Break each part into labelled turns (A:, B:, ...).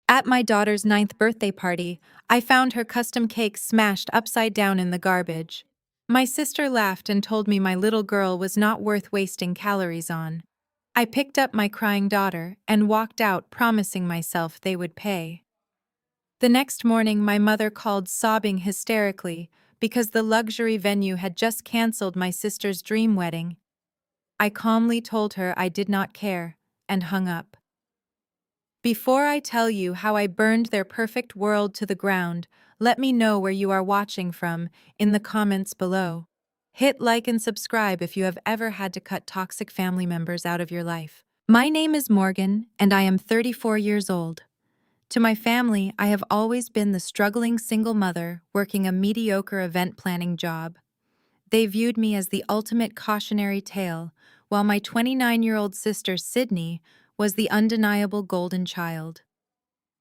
A: At my daughter's ninth birthday party, I found her custom cake smashed upside down in the garbage. My sister laughed and told me my little girl was not worth wasting calories on. I picked up my crying daughter and walked out, promising myself they would pay. The next morning, my mother called, sobbing hysterically because the luxury venue had just canceled my sister's dream wedding. I calmly told her I did not care and hung up. Before I tell you how I burned their perfect world to the ground, let me know where you are watching from in the comments below. Hit like and subscribe if you have ever had to cut toxic family members out of your life. My name is Morgan, and I am 34 years old. To my family, I have always been the struggling single mother working a mediocre event planning job. They viewed me as the ultimate cautionary tale, while my 29-year-old sister, Sydney, was the undeniable golden child.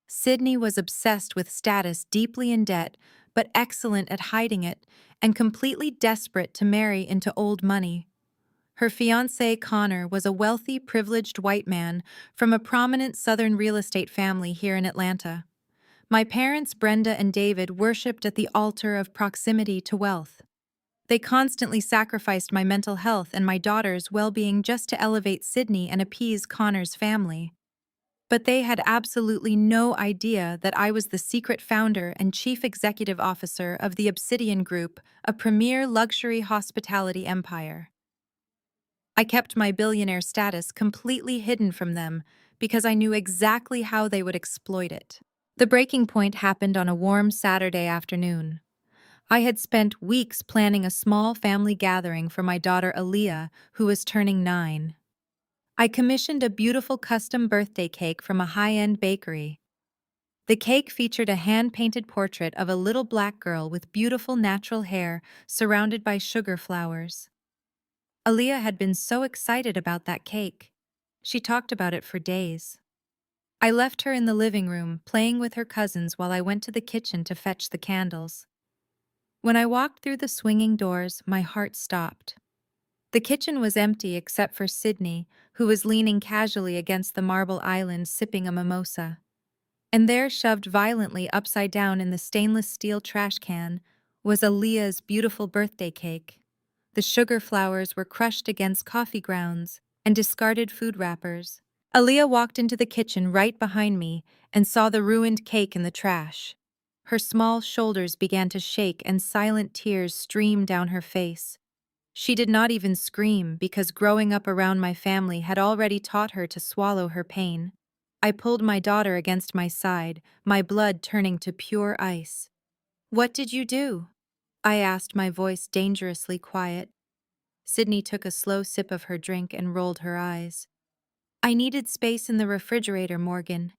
A: Sydney was obsessed with status, deeply in debt, but excellent at hiding it, and completely desperate to marry into old money. Her fiancé, Connor, was a wealthy, privileged white man from a prominent Southern real estate family here in Atlanta. My parents, Brenda and David, worshipped at the altar of proximity to wealth. They constantly sacrificed my mental health and my daughter's well-being just to elevate Sydney and appease Connor's family. But they had absolutely no idea that I was the secret founder and chief executive officer of the Obsidian Group, a premier luxury hospitality empire. I kept my billionaire status completely hidden from them because I knew exactly how they would exploit it. The breaking point happened on a warm Saturday afternoon. I had spent weeks planning a small family gathering for my daughter Aaliyah, who was turning 9. I commissioned a beautiful custom birthday cake from a high-end bakery. The cake featured a hand-painted portrait of a little black girl with beautiful natural hair surrounded by sugar flowers. Aaliyah had been so excited about that cake. She talked about it for days. I left her in the living room, playing with her cousins while I went to the kitchen to fetch the candles. When I walked through the swinging doors, my heart stopped. The kitchen was empty except for Sydney, who was leaning casually against the marble island sipping a mimosa. And there, shoved violently upside down in the stainless steel trash can, was Aaliyah's beautiful birthday cake. The sugar flowers were crushed against coffee grounds and discarded food wrappers. Aaliyah walked into the kitchen right behind me and saw the ruined cake in the trash. Her small shoulders began to shake and silent tears streamed down her face. She did not even scream because growing up around my family had already taught her to swallow her pain. I pulled my daughter against my side, my blood turning to pure ice. "What did you do?" I asked, my voice dangerously quiet. Sydney took a slow sip of her drink and rolled her eyes. "I needed space in the refrigerator, Morgan.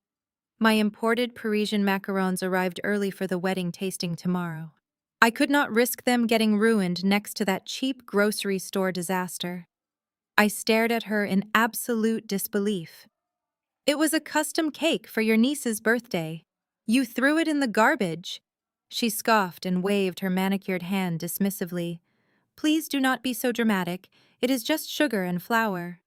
A: My imported Parisian macarons arrived early for the wedding tasting tomorrow. I could not risk them getting ruined next to that cheap grocery store disaster." I stared at her in absolute disbelief. "It was a custom cake for your niece's birthday. You threw it in the garbage." She scoffed and waved her manicured hand dismissively. "Please do not be so dramatic. It is just sugar and flour."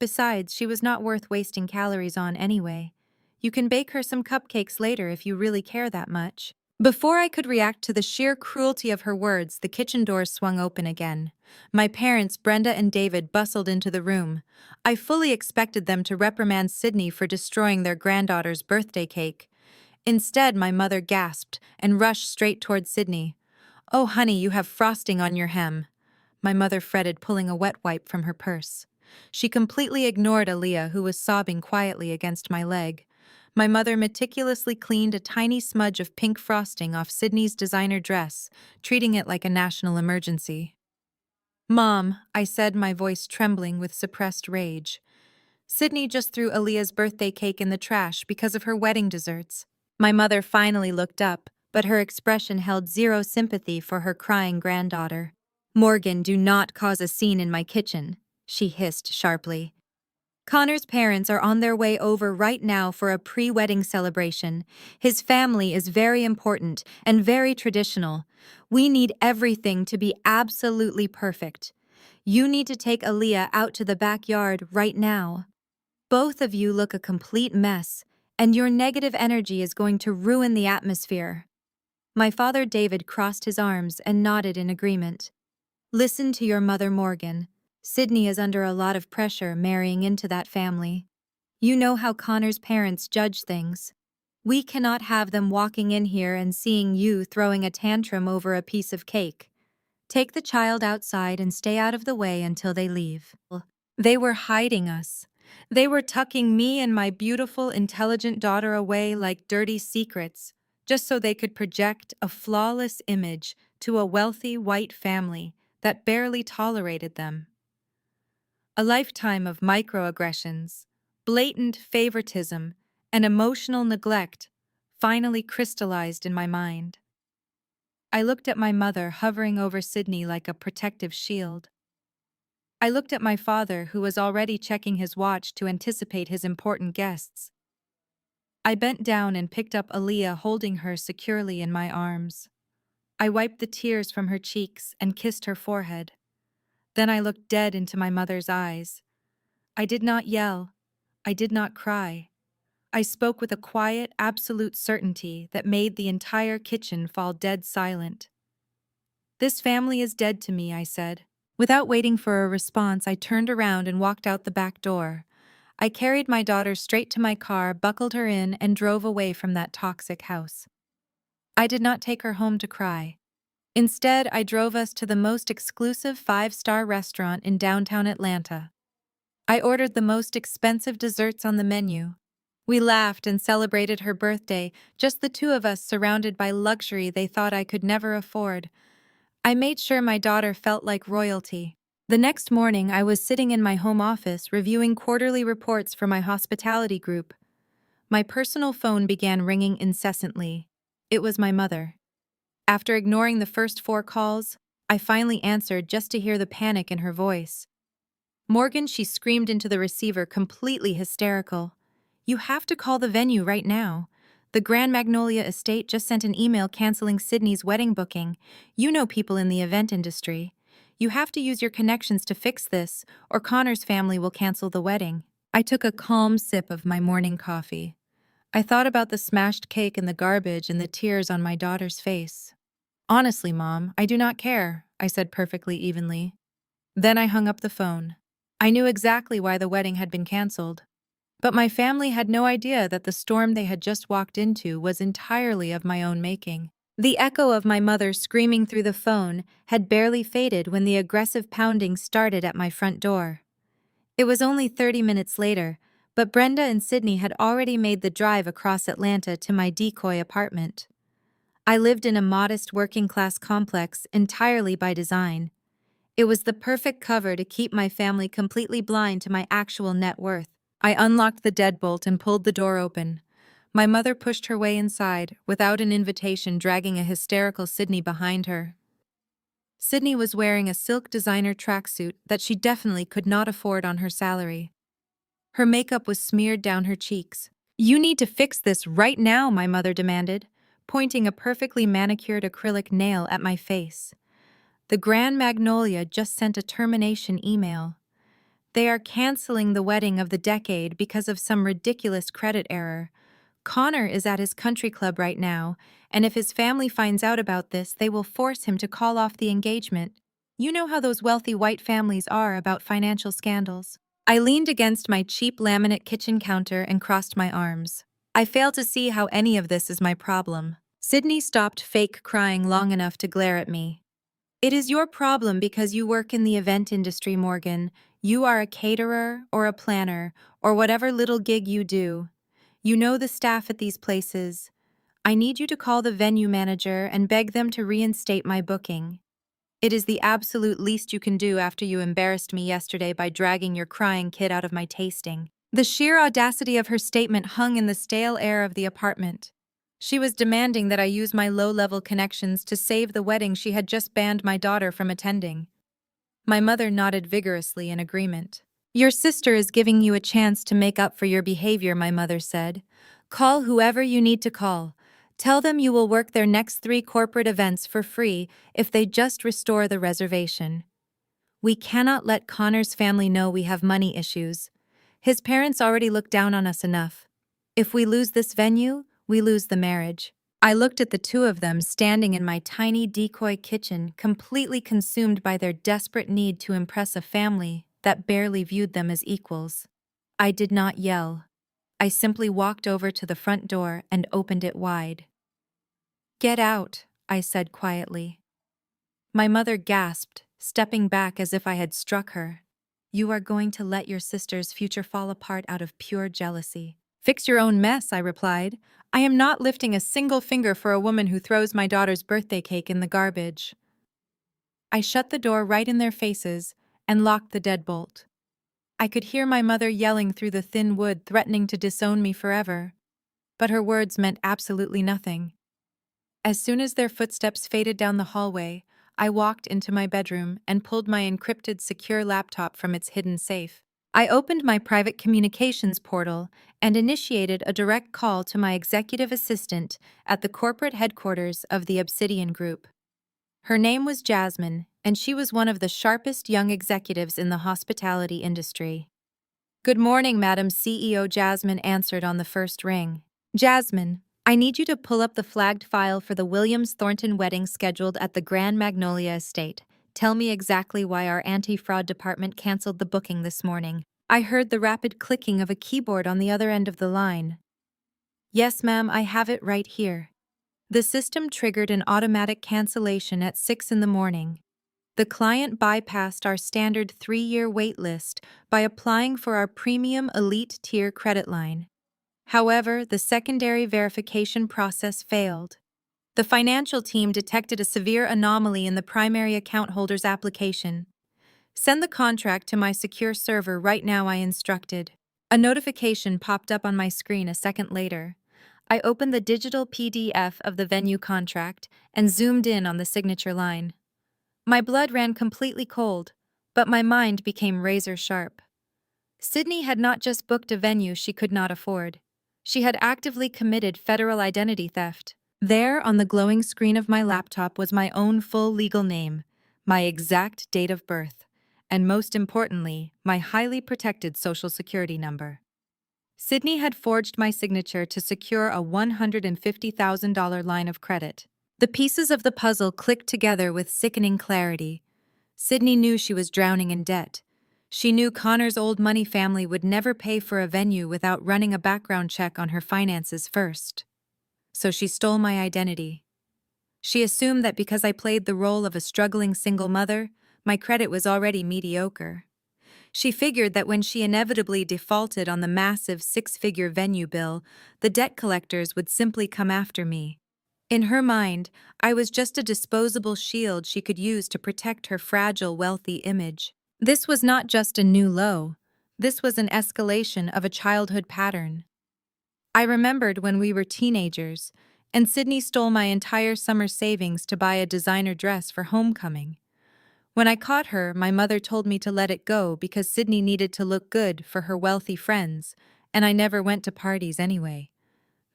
A: Besides, she was not worth wasting calories on anyway. You can bake her some cupcakes later if you really care that much. Before I could react to the sheer cruelty of her words, the kitchen doors swung open again. My parents, Brenda and David, bustled into the room. I fully expected them to reprimand Sydney for destroying their granddaughter's birthday cake. Instead, my mother gasped and rushed straight toward Sydney. "Oh, honey, you have frosting on your hem." My mother fretted, pulling a wet wipe from her purse. She completely ignored Aaliyah, who was sobbing quietly against my leg. My mother meticulously cleaned a tiny smudge of pink frosting off Sydney's designer dress, treating it like a national emergency. "Mom," I said, my voice trembling with suppressed rage. "Sydney just threw Aaliyah's birthday cake in the trash because of her wedding desserts." My mother finally looked up, but her expression held zero sympathy for her crying granddaughter. "Morgan, do not cause a scene in my kitchen," she hissed sharply. "Connor's parents are on their way over right now for a pre-wedding celebration. His family is very important and very traditional. We need everything to be absolutely perfect. You need to take Aaliyah out to the backyard right now. Both of you look a complete mess, and your negative energy is going to ruin the atmosphere. My father David crossed his arms and nodded in agreement. Listen to your mother Morgan. Sydney is under a lot of pressure marrying into that family. You know how Connor's parents judge things. We cannot have them walking in here and seeing you throwing a tantrum over a piece of cake. Take the child outside and stay out of the way until they leave. They were hiding us. They were tucking me and my beautiful, intelligent daughter away like dirty secrets, just so they could project a flawless image to a wealthy white family that barely tolerated them. A lifetime of microaggressions, blatant favoritism, and emotional neglect finally crystallized in my mind. I looked at my mother hovering over Sydney like a protective shield. I looked at my father, who was already checking his watch to anticipate his important guests. I bent down and picked up Aaliyah, holding her securely in my arms. I wiped the tears from her cheeks and kissed her forehead. Then I looked dead into my mother's eyes. I did not yell. I did not cry. I spoke with a quiet, absolute certainty that made the entire kitchen fall dead silent. This family is dead to me, I said. Without waiting for a response, I turned around and walked out the back door. I carried my daughter straight to my car, buckled her in, and drove away from that toxic house. I did not take her home to cry. Instead, I drove us to the most exclusive 5-star restaurant in downtown Atlanta. I ordered the most expensive desserts on the menu. We laughed and celebrated her birthday, just the two of us surrounded by luxury they thought I could never afford. I made sure my daughter felt like royalty. The next morning, I was sitting in my home office reviewing quarterly reports for my hospitality group. My personal phone began ringing incessantly. It was my mother. After ignoring the first 4 calls, I finally answered just to hear the panic in her voice. Morgan, she screamed into the receiver, completely hysterical. You have to call the venue right now. The Grand Magnolia Estate just sent an email canceling Sydney's wedding booking. You know people in the event industry. You have to use your connections to fix this, or Connor's family will cancel the wedding. I took a calm sip of my morning coffee. I thought about the smashed cake in the garbage and the tears on my daughter's face. Honestly, Mom, I do not care, I said perfectly evenly. Then I hung up the phone. I knew exactly why the wedding had been canceled. But my family had no idea that the storm they had just walked into was entirely of my own making. The echo of my mother screaming through the phone had barely faded when the aggressive pounding started at my front door. It was only 30 minutes later, but Brenda and Sydney had already made the drive across Atlanta to my decoy apartment. I lived in a modest working-class complex entirely by design. It was the perfect cover to keep my family completely blind to my actual net worth. I unlocked the deadbolt and pulled the door open. My mother pushed her way inside, without an invitation, dragging a hysterical Sydney behind her. Sydney was wearing a silk designer tracksuit that she definitely could not afford on her salary. Her makeup was smeared down her cheeks. You need to fix this right now, my mother demanded, pointing a perfectly manicured acrylic nail at my face. The Grand Magnolia just sent a termination email. They are canceling the wedding of the decade because of some ridiculous credit error. Connor is at his country club right now, and if his family finds out about this, they will force him to call off the engagement. You know how those wealthy white families are about financial scandals. I leaned against my cheap laminate kitchen counter and crossed my arms. I fail to see how any of this is my problem. Sydney stopped fake crying long enough to glare at me. It is your problem because you work in the event industry, Morgan. You are a caterer or a planner or whatever little gig you do. You know the staff at these places. I need you to call the venue manager and beg them to reinstate my booking. It is the absolute least you can do after you embarrassed me yesterday by dragging your crying kid out of my tasting. The sheer audacity of her statement hung in the stale air of the apartment. She was demanding that I use my low-level connections to save the wedding she had just banned my daughter from attending. My mother nodded vigorously in agreement. Your sister is giving you a chance to make up for your behavior, my mother said. Call whoever you need to call. Tell them you will work their next 3 corporate events for free if they just restore the reservation. We cannot let Connor's family know we have money issues. His parents already look down on us enough. If we lose this venue, we lose the marriage. I looked at the two of them standing in my tiny decoy kitchen, completely consumed by their desperate need to impress a family that barely viewed them as equals. I did not yell. I simply walked over to the front door and opened it wide. "Get out," I said quietly. My mother gasped, stepping back as if I had struck her. "You are going to let your sister's future fall apart out of pure jealousy." "Fix your own mess," I replied. "I am not lifting a single finger for a woman who throws my daughter's birthday cake in the garbage." I shut the door right in their faces and locked the deadbolt. I could hear my mother yelling through the thin wood, threatening to disown me forever. But her words meant absolutely nothing. As soon as their footsteps faded down the hallway, I walked into my bedroom and pulled my encrypted secure laptop from its hidden safe. I opened my private communications portal and initiated a direct call to my executive assistant at the corporate headquarters of the Obsidian Group. Her name was Jasmine, and she was one of the sharpest young executives in the hospitality industry. "Good morning, Madam CEO," Jasmine answered on the first ring. "Jasmine, I need you to pull up the flagged file for the Williams-Thornton wedding scheduled at the Grand Magnolia Estate. Tell me exactly why our anti-fraud department canceled the booking this morning." I heard the rapid clicking of a keyboard on the other end of the line. "Yes, ma'am, I have it right here." The system triggered an automatic cancellation at 6 in the morning. The client bypassed our standard 3-year wait list by applying for our premium elite tier credit line. However, the secondary verification process failed. The financial team detected a severe anomaly in the primary account holder's application. "Send the contract to my secure server right now," I instructed. A notification popped up on my screen a second later. I opened the digital PDF of the venue contract and zoomed in on the signature line. My blood ran completely cold, but my mind became razor sharp. Sydney had not just booked a venue she could not afford. She had actively committed federal identity theft. There, on the glowing screen of my laptop, was my own full legal name, my exact date of birth, and most importantly, my highly protected social security number. Sydney had forged my signature to secure a $150,000 line of credit. The pieces of the puzzle clicked together with sickening clarity. Sydney knew she was drowning in debt. She knew Connor's old money family would never pay for a venue without running a background check on her finances first. So she stole my identity. She assumed that because I played the role of a struggling single mother, my credit was already mediocre. She figured that when she inevitably defaulted on the massive 6-figure venue bill, the debt collectors would simply come after me. In her mind, I was just a disposable shield she could use to protect her fragile, wealthy image. This was not just a new low. This was an escalation of a childhood pattern. I remembered when we were teenagers, and Sydney stole my entire summer savings to buy a designer dress for homecoming. When I caught her, my mother told me to let it go because Sydney needed to look good for her wealthy friends, and I never went to parties anyway.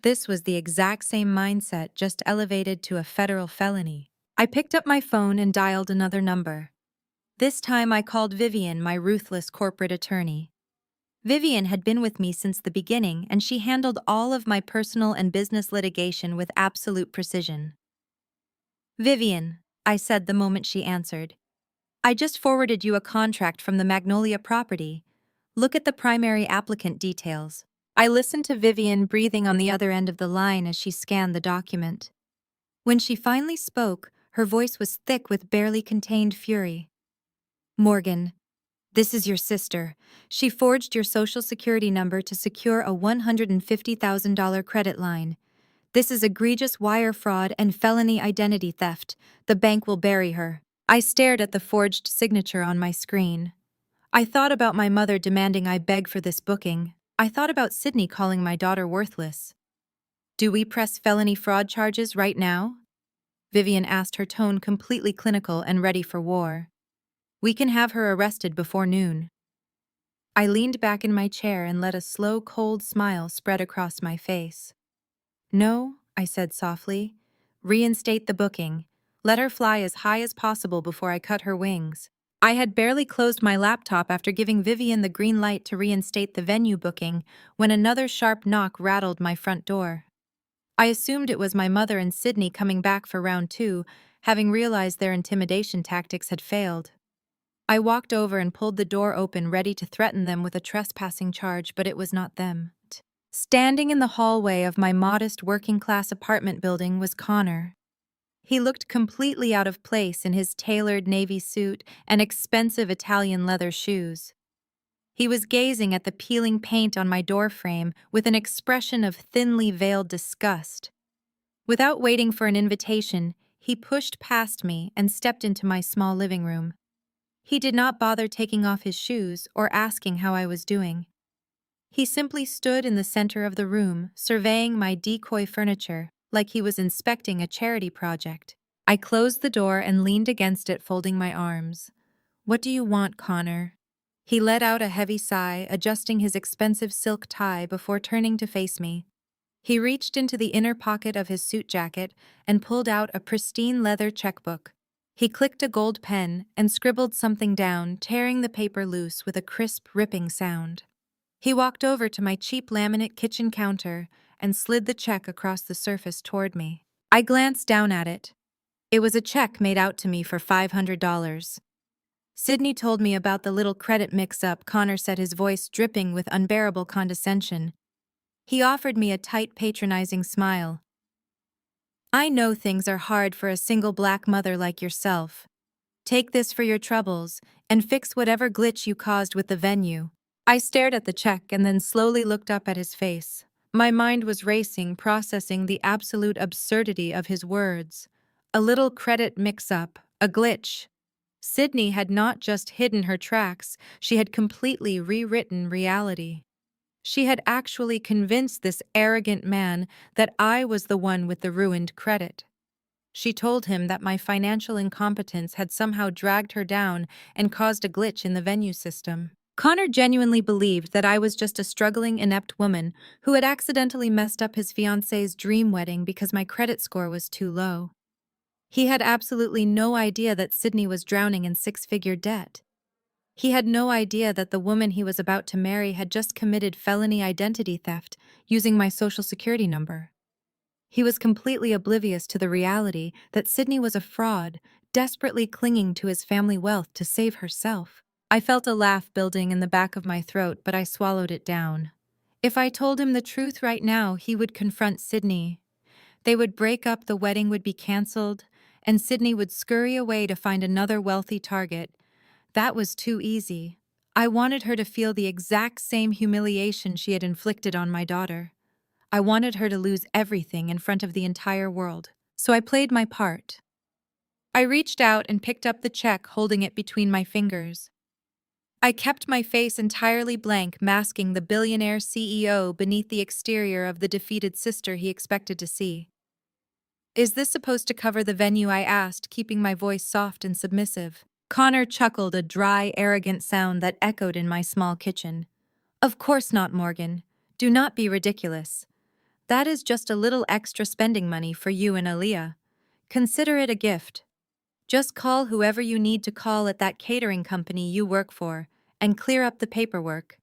A: This was the exact same mindset, just elevated to a federal felony. I picked up my phone and dialed another number. This time I called Vivian, my ruthless corporate attorney. Vivian had been with me since the beginning, and she handled all of my personal and business litigation with absolute precision. "Vivian," I said the moment she answered, "I just forwarded you a contract from the Magnolia property. Look at the primary applicant details." I listened to Vivian breathing on the other end of the line as she scanned the document. When she finally spoke, her voice was thick with barely contained fury. "Morgan, this is your sister. She forged your social security number to secure a $150,000 credit line. This is egregious wire fraud and felony identity theft. The bank will bury her." I stared at the forged signature on my screen. I thought about my mother demanding I beg for this booking. I thought about Sydney calling my daughter worthless. "Do we press felony fraud charges right now?" Vivian asked, her tone completely clinical and ready for war. "We can have her arrested before noon." I leaned back in my chair and let a slow, cold smile spread across my face. "No," I said softly. "Reinstate the booking. Let her fly as high as possible before I cut her wings." I had barely closed my laptop after giving Vivian the green light to reinstate the venue booking when another sharp knock rattled my front door. I assumed it was my mother and Sydney coming back for round two, having realized their intimidation tactics had failed. I walked over and pulled the door open, ready to threaten them with a trespassing charge, but it was not them. Standing in the hallway of my modest working-class apartment building was Connor. He looked completely out of place in his tailored navy suit and expensive Italian leather shoes. He was gazing at the peeling paint on my doorframe with an expression of thinly veiled disgust. Without waiting for an invitation, he pushed past me and stepped into my small living room. He did not bother taking off his shoes or asking how I was doing. He simply stood in the center of the room, surveying my decoy furniture like he was inspecting a charity project. I closed the door and leaned against it, folding my arms. "What do you want, Connor?" He let out a heavy sigh, adjusting his expensive silk tie before turning to face me. He reached into the inner pocket of his suit jacket and pulled out a pristine leather checkbook. He clicked a gold pen and scribbled something down, tearing the paper loose with a crisp, ripping sound. He walked over to my cheap laminate kitchen counter and slid the check across the surface toward me. I glanced down at it. It was a check made out to me for $500. Sydney told me about the little credit mix-up, Connor said, his voice dripping with unbearable condescension. He offered me a tight, patronizing smile. "I know things are hard for a single black mother like yourself. Take this for your troubles and fix whatever glitch you caused with the venue." I stared at the check and then slowly looked up at his face. My mind was racing, processing the absolute absurdity of his words. A little credit mix-up, a glitch. Sydney had not just hidden her tracks, she had completely rewritten reality. She had actually convinced this arrogant man that I was the one with the ruined credit. She told him that my financial incompetence had somehow dragged her down and caused a glitch in the venue system. Connor genuinely believed that I was just a struggling, inept woman who had accidentally messed up his fiancée's dream wedding because my credit score was too low. He had absolutely no idea that Sydney was drowning in six-figure debt. He had no idea that the woman he was about to marry had just committed felony identity theft using my social security number. He was completely oblivious to the reality that Sydney was a fraud, desperately clinging to his family wealth to save herself. I felt a laugh building in the back of my throat, but I swallowed it down. If I told him the truth right now, he would confront Sydney. They would break up, the wedding would be canceled, and Sydney would scurry away to find another wealthy target. That was too easy. I wanted her to feel the exact same humiliation she had inflicted on my daughter. I wanted her to lose everything in front of the entire world. So I played my part. I reached out and picked up the check, holding it between my fingers. I kept my face entirely blank, masking the billionaire CEO beneath the exterior of the defeated sister he expected to see. "Is this supposed to cover the venue?" I asked, keeping my voice soft and submissive. Connor chuckled, a dry, arrogant sound that echoed in my small kitchen. "Of course not, Morgan. Do not be ridiculous. That is just a little extra spending money for you and Aaliyah. Consider it a gift. Just call whoever you need to call at that catering company you work for and clear up the paperwork.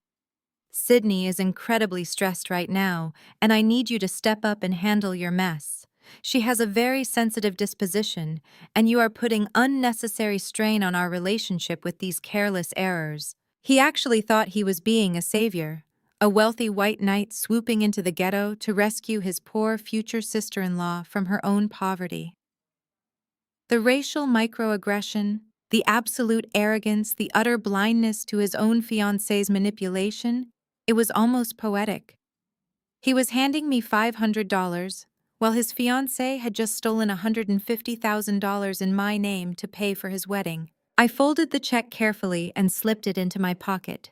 A: Sydney is incredibly stressed right now, and I need you to step up and handle your mess. She has a very sensitive disposition, and you are putting unnecessary strain on our relationship with these careless errors." He actually thought he was being a savior, a wealthy white knight swooping into the ghetto to rescue his poor future sister-in-law from her own poverty. The racial microaggression, the absolute arrogance, the utter blindness to his own fiancée's manipulation, it was almost poetic. He was handing me $500, while his fiancée had just stolen $150,000 in my name to pay for his wedding. I folded the check carefully and slipped it into my pocket.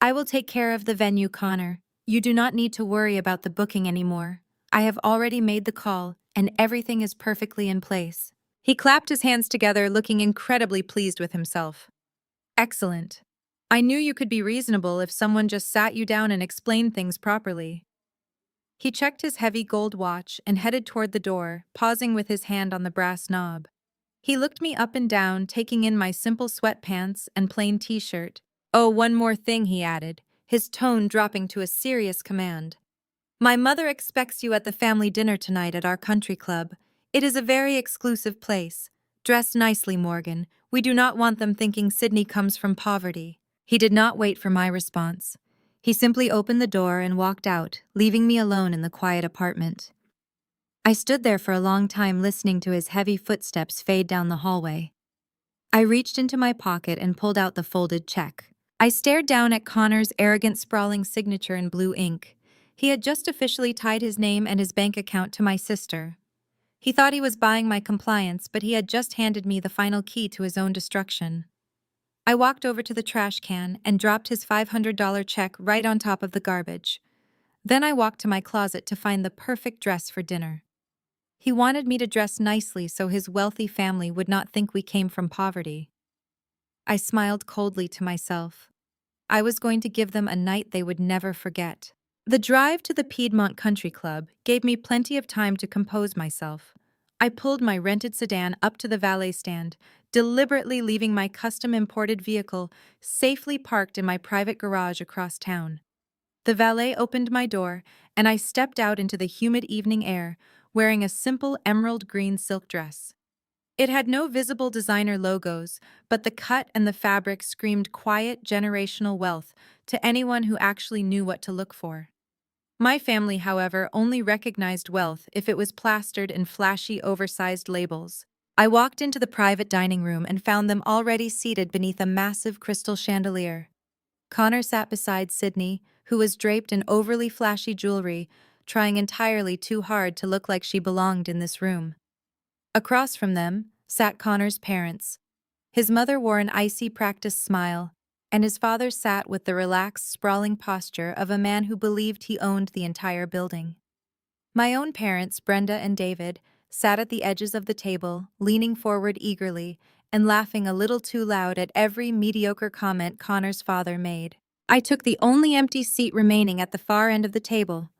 A: "I will take care of the venue, Connor. You do not need to worry about the booking anymore. I have already made the call, and everything is perfectly in place." He clapped his hands together, looking incredibly pleased with himself. "Excellent. I knew you could be reasonable if someone just sat you down and explained things properly." He checked his heavy gold watch and headed toward the door, pausing with his hand on the brass knob. He looked me up and down, taking in my simple sweatpants and plain t-shirt. "Oh, one more thing," he added, his tone dropping to a serious command. "My mother expects you at the family dinner tonight at our country club. It is a very exclusive place. Dress nicely, Morgan. We do not want them thinking Sydney comes from poverty." He did not wait for my response. He simply opened the door and walked out, leaving me alone in the quiet apartment. I stood there for a long time listening to his heavy footsteps fade down the hallway. I reached into my pocket and pulled out the folded check. I stared down at Connor's arrogant, sprawling signature in blue ink. He had just officially tied his name and his bank account to my sister. He thought he was buying my compliance, but he had just handed me the final key to his own destruction. I walked over to the trash can and dropped his $500 check right on top of the garbage. Then I walked to my closet to find the perfect dress for dinner. He wanted me to dress nicely so his wealthy family would not think we came from poverty. I smiled coldly to myself. I was going to give them a night they would never forget. The drive to the Piedmont Country Club gave me plenty of time to compose myself. I pulled my rented sedan up to the valet stand, deliberately leaving my custom-imported vehicle safely parked in my private garage across town. The valet opened my door, and I stepped out into the humid evening air, wearing a simple emerald green silk dress. It had no visible designer logos, but the cut and the fabric screamed quiet generational wealth to anyone who actually knew what to look for. My family, however, only recognized wealth if it was plastered in flashy, oversized labels. I walked into the private dining room and found them already seated beneath a massive crystal chandelier. Connor sat beside Sydney, who was draped in overly flashy jewelry, trying entirely too hard to look like she belonged in this room. Across from them sat Connor's parents. His mother wore an icy, practiced smile, and his father sat with the relaxed, sprawling posture of a man who believed he owned the entire building. My own parents, Brenda and David, sat at the edges of the table, leaning forward eagerly and laughing a little too loud at every mediocre comment Connor's father made. I took the only empty seat remaining at the far end of the table.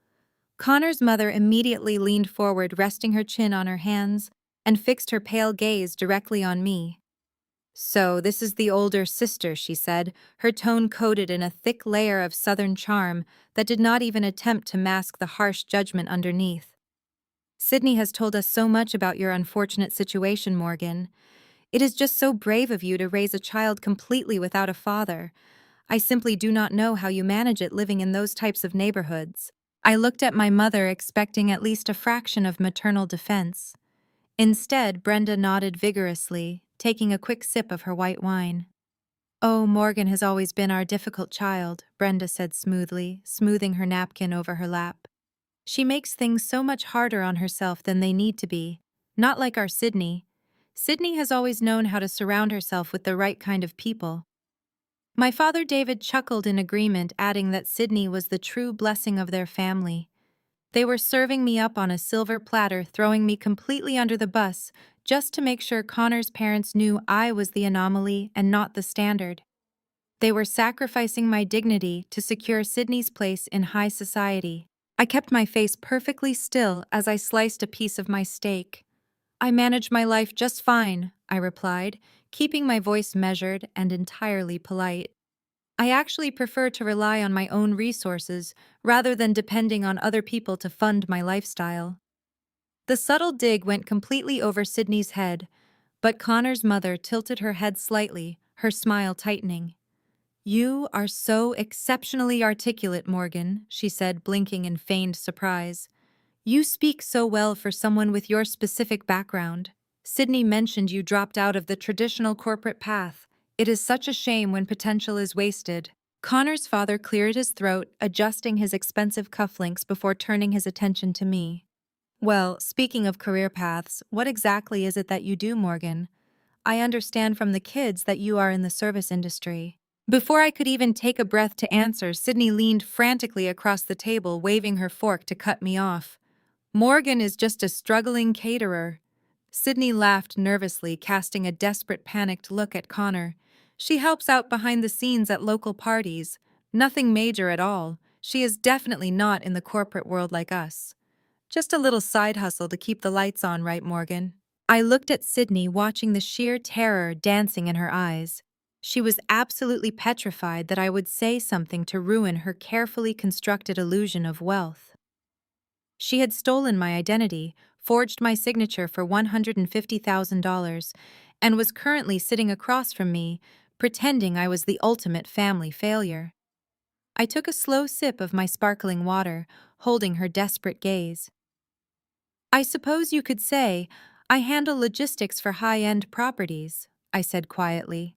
A: Connor's mother immediately leaned forward, resting her chin on her hands, and fixed her pale gaze directly on me. "So, this is the older sister," she said, her tone coated in a thick layer of southern charm that did not even attempt to mask the harsh judgment underneath. "Sydney has told us so much about your unfortunate situation, Morgan. It is just so brave of you to raise a child completely without a father. I simply do not know how you manage it living in those types of neighborhoods." I looked at my mother, expecting at least a fraction of maternal defense. Instead, Brenda nodded vigorously, taking a quick sip of her white wine. "Oh, Morgan has always been our difficult child," Brenda said smoothly, smoothing her napkin over her lap. "She makes things so much harder on herself than they need to be. Not like our Sydney. Sydney has always known how to surround herself with the right kind of people." My father David chuckled in agreement, adding that Sydney was the true blessing of their family. They were serving me up on a silver platter, throwing me completely under the bus, just to make sure Connor's parents knew I was the anomaly and not the standard. They were sacrificing my dignity to secure Sydney's place in high society. I kept my face perfectly still as I sliced a piece of my steak. "I manage my life just fine," I replied, keeping my voice measured and entirely polite. "I actually prefer to rely on my own resources rather than depending on other people to fund my lifestyle." The subtle dig went completely over Sydney's head, but Connor's mother tilted her head slightly, her smile tightening. "You are so exceptionally articulate, Morgan," she said, blinking in feigned surprise. "You speak so well for someone with your specific background. Sydney mentioned you dropped out of the traditional corporate path. It is such a shame when potential is wasted." Connor's father cleared his throat, adjusting his expensive cufflinks before turning his attention to me. "Well, speaking of career paths, what exactly is it that you do, Morgan? I understand from the kids that you are in the service industry." Before I could even take a breath to answer, Sydney leaned frantically across the table, waving her fork to cut me off. "Morgan is just a struggling caterer." Sydney laughed nervously, casting a desperate, panicked look at Connor. "She helps out behind the scenes at local parties. Nothing major at all. She is definitely not in the corporate world like us. Just a little side hustle to keep the lights on, right, Morgan?" I looked at Sydney, watching the sheer terror dancing in her eyes. She was absolutely petrified that I would say something to ruin her carefully constructed illusion of wealth. She had stolen my identity, forged my signature for $150,000, and was currently sitting across from me, pretending I was the ultimate family failure. I took a slow sip of my sparkling water, holding her desperate gaze. I suppose you could say I handle logistics for high-end properties, I said quietly.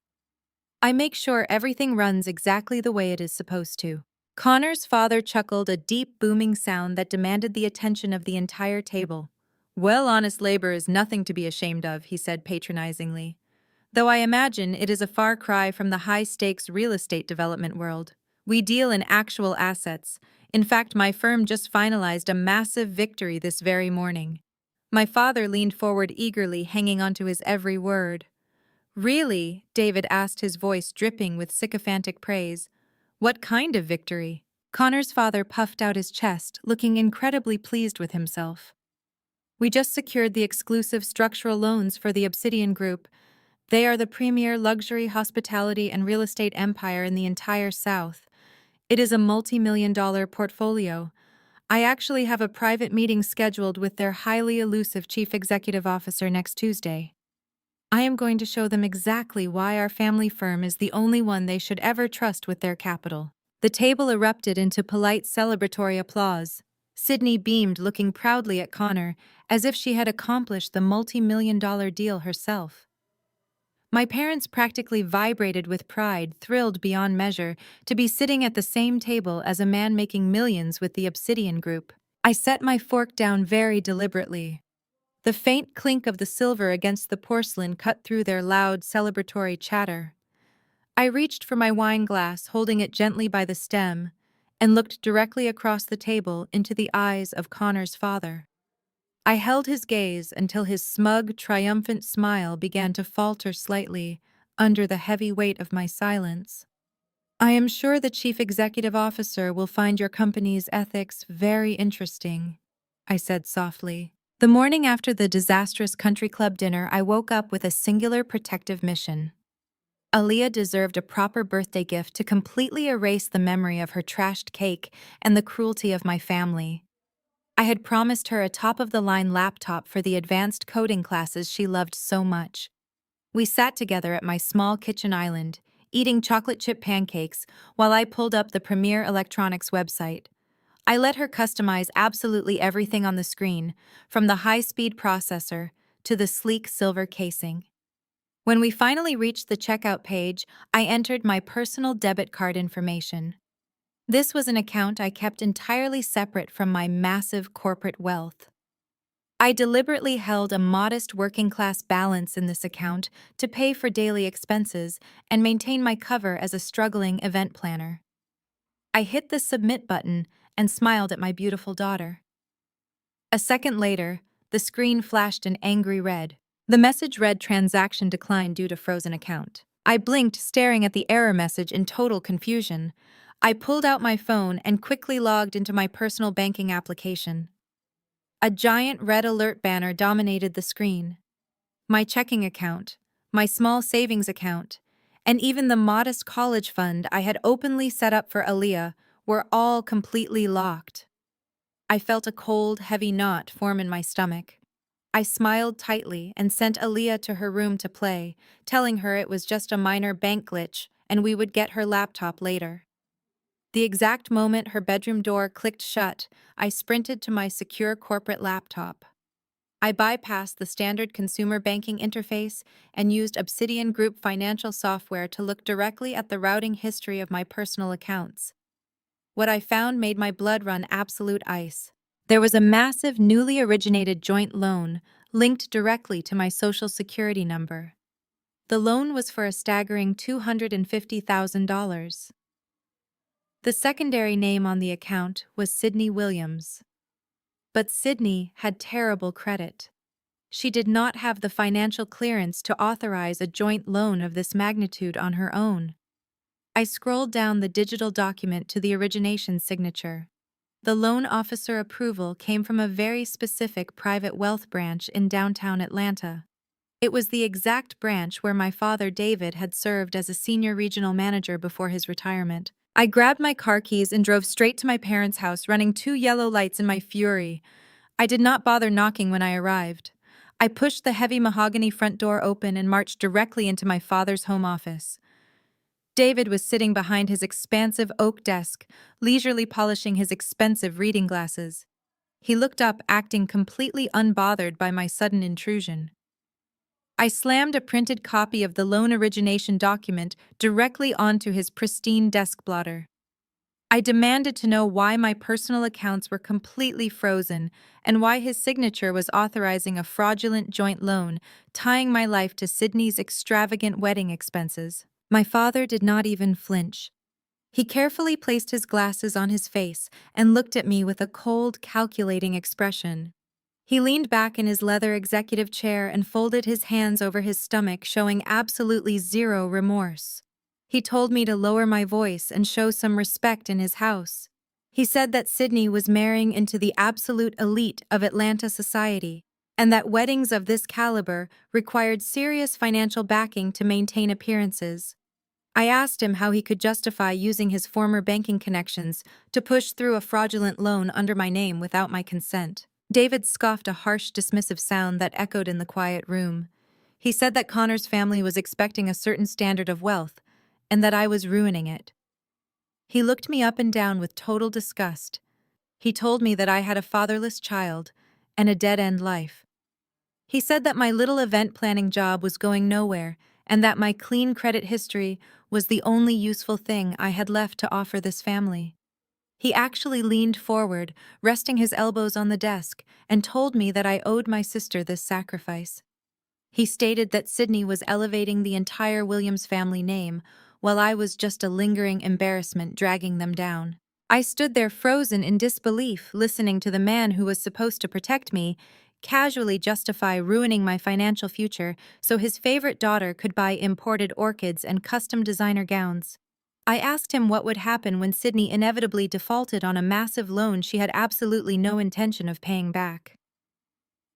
A: I make sure everything runs exactly the way it is supposed to. Connor's father chuckled, a deep booming sound that demanded the attention of the entire table. Well, honest labor is nothing to be ashamed of, he said patronizingly. Though I imagine it is a far cry from the high-stakes real estate development world. We deal in actual assets. In fact, my firm just finalized a massive victory this very morning. My father leaned forward eagerly, hanging onto his every word. Really? David asked, his voice dripping with sycophantic praise. What kind of victory? Connor's father puffed out his chest, looking incredibly pleased with himself. We just secured the exclusive structural loans for the Obsidian Group. They are the premier luxury hospitality and real estate empire in the entire South. It is a multi-million-dollar portfolio. I actually have a private meeting scheduled with their highly elusive chief executive officer next Tuesday. I am going to show them exactly why our family firm is the only one they should ever trust with their capital. The table erupted into polite celebratory applause. Sydney beamed, looking proudly at Connor, as if she had accomplished the multi-million-dollar deal herself. My parents practically vibrated with pride, thrilled beyond measure to be sitting at the same table as a man making millions with the Obsidian Group. I set my fork down very deliberately. The faint clink of the silver against the porcelain cut through their loud, celebratory chatter. I reached for my wine glass, holding it gently by the stem, and looked directly across the table into the eyes of Connor's father. I held his gaze until his smug, triumphant smile began to falter slightly under the heavy weight of my silence. I am sure the chief executive officer will find your company's ethics very interesting, I said softly. The morning after the disastrous country club dinner, I woke up with a singular protective mission. Aaliyah deserved a proper birthday gift to completely erase the memory of her trashed cake and the cruelty of my family. I had promised her a top-of-the-line laptop for the advanced coding classes she loved so much. We sat together at my small kitchen island, eating chocolate chip pancakes while I pulled up the Premier Electronics website. I let her customize absolutely everything on the screen, from the high-speed processor to the sleek silver casing. When we finally reached the checkout page, I entered my personal debit card information. This was an account I kept entirely separate from my massive corporate wealth. I deliberately held a modest working-class balance in this account to pay for daily expenses and maintain my cover as a struggling event planner. I hit the submit button and smiled at my beautiful daughter. A second later, the screen flashed an angry red. The message read transaction declined due to frozen account. I blinked, staring at the error message in total confusion. I pulled out my phone and quickly logged into my personal banking application. A giant red alert banner dominated the screen. My checking account, my small savings account, and even the modest college fund I had openly set up for Aaliyah were all completely locked. I felt a cold, heavy knot form in my stomach. I smiled tightly and sent Aaliyah to her room to play, telling her it was just a minor bank glitch and we would get her laptop later. The exact moment her bedroom door clicked shut, I sprinted to my secure corporate laptop. I bypassed the standard consumer banking interface and used Obsidian Group financial software to look directly at the routing history of my personal accounts. What I found made my blood run absolute ice. There was a massive, newly originated joint loan linked directly to my Social Security number. The loan was for a staggering $250,000. The secondary name on the account was Sydney Williams. But Sydney had terrible credit. She did not have the financial clearance to authorize a joint loan of this magnitude on her own. I scrolled down the digital document to the origination signature. The loan officer approval came from a very specific private wealth branch in downtown Atlanta. It was the exact branch where my father David had served as a senior regional manager before his retirement. I grabbed my car keys and drove straight to my parents' house, running 2 yellow lights in my fury. I did not bother knocking when I arrived. I pushed the heavy mahogany front door open and marched directly into my father's home office. David was sitting behind his expansive oak desk, leisurely polishing his expensive reading glasses. He looked up, acting completely unbothered by my sudden intrusion. I slammed a printed copy of the loan origination document directly onto his pristine desk blotter. I demanded to know why my personal accounts were completely frozen and why his signature was authorizing a fraudulent joint loan, tying my life to Sydney's extravagant wedding expenses. My father did not even flinch. He carefully placed his glasses on his face and looked at me with a cold, calculating expression. He leaned back in his leather executive chair and folded his hands over his stomach, showing absolutely zero remorse. He told me to lower my voice and show some respect in his house. He said that Sydney was marrying into the absolute elite of Atlanta society, and that weddings of this caliber required serious financial backing to maintain appearances. I asked him how he could justify using his former banking connections to push through a fraudulent loan under my name without my consent. David scoffed a harsh, dismissive sound that echoed in the quiet room. He said that Connor's family was expecting a certain standard of wealth, and that I was ruining it. He looked me up and down with total disgust. He told me that I had a fatherless child and a dead-end life. He said that my little event planning job was going nowhere, and that my clean credit history was the only useful thing I had left to offer this family. He actually leaned forward, resting his elbows on the desk, and told me that I owed my sister this sacrifice. He stated that Sydney was elevating the entire Williams family name, while I was just a lingering embarrassment dragging them down. I stood there frozen in disbelief, listening to the man who was supposed to protect me casually justify ruining my financial future so his favorite daughter could buy imported orchids and custom designer gowns. I asked him what would happen when Sydney inevitably defaulted on a massive loan she had absolutely no intention of paying back.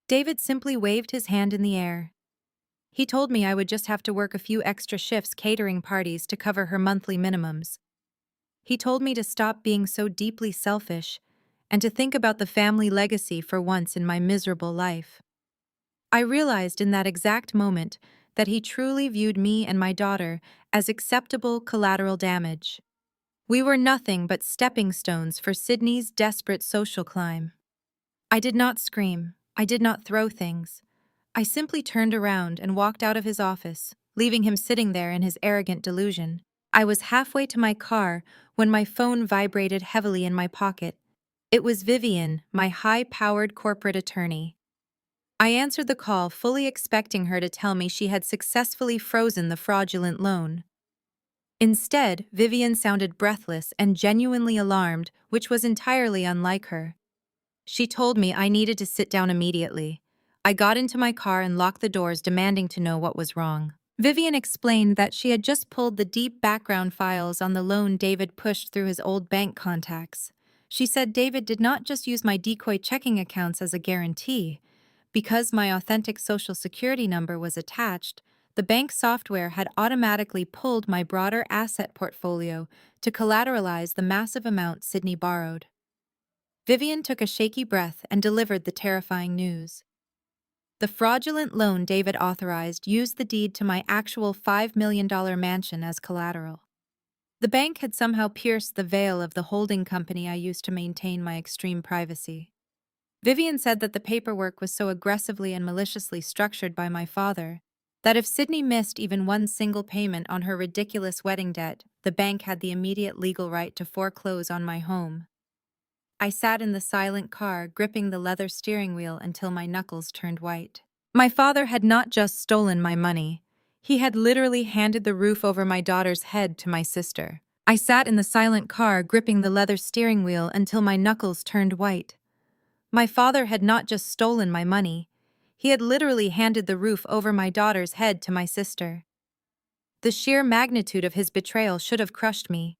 A: David simply waved his hand in the air. He told me I would just have to work a few extra shifts catering parties to cover her monthly minimums. He told me to stop being so deeply selfish and to think about the family legacy for once in my miserable life. I realized in that exact moment that he truly viewed me and my daughter as acceptable collateral damage. We were nothing but stepping stones for Sydney's desperate social climb. I did not scream. I did not throw things. I simply turned around and walked out of his office, leaving him sitting there in his arrogant delusion. I was halfway to my car when my phone vibrated heavily in my pocket. It was Vivian, my high-powered corporate attorney. I answered the call, fully expecting her to tell me she had successfully frozen the fraudulent loan. Instead, Vivian sounded breathless and genuinely alarmed, which was entirely unlike her. She told me I needed to sit down immediately. I got into my car and locked the doors, demanding to know what was wrong. Vivian explained that she had just pulled the deep background files on the loan David pushed through his old bank contacts. She said David did not just use my decoy checking accounts as a guarantee. Because my authentic social security number was attached, the bank software had automatically pulled my broader asset portfolio to collateralize the massive amount Sydney borrowed. Vivian took a shaky breath and delivered the terrifying news. The fraudulent loan David authorized used the deed to my actual $5 million mansion as collateral. The bank had somehow pierced the veil of the holding company I used to maintain my extreme privacy. Vivian said that the paperwork was so aggressively and maliciously structured by my father that if Sydney missed even one single payment on her ridiculous wedding debt, the bank had the immediate legal right to foreclose on my home. I sat in the silent car, gripping the leather steering wheel until my knuckles turned white. My father had not just stolen my money. He had literally handed the roof over my daughter's head to my sister. I sat in the silent car, gripping the leather steering wheel until my knuckles turned white. My father had not just stolen my money. He had literally handed the roof over my daughter's head to my sister. The sheer magnitude of his betrayal should have crushed me.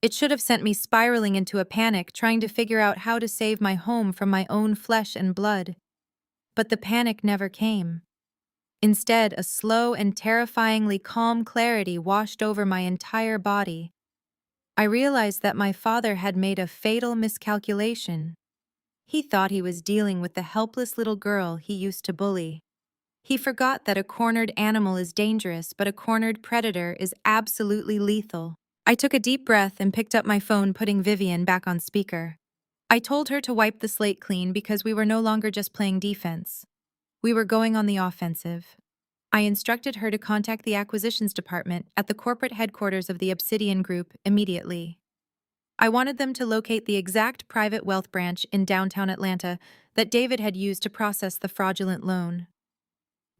A: It should have sent me spiraling into a panic trying to figure out how to save my home from my own flesh and blood. But the panic never came. Instead, a slow and terrifyingly calm clarity washed over my entire body. I realized that my father had made a fatal miscalculation. He thought he was dealing with the helpless little girl he used to bully. He forgot that a cornered animal is dangerous, but a cornered predator is absolutely lethal. I took a deep breath and picked up my phone, putting Vivian back on speaker. I told her to wipe the slate clean because we were no longer just playing defense. We were going on the offensive. I instructed her to contact the acquisitions department at the corporate headquarters of the Obsidian Group immediately. I wanted them to locate the exact private wealth branch in downtown Atlanta that David had used to process the fraudulent loan.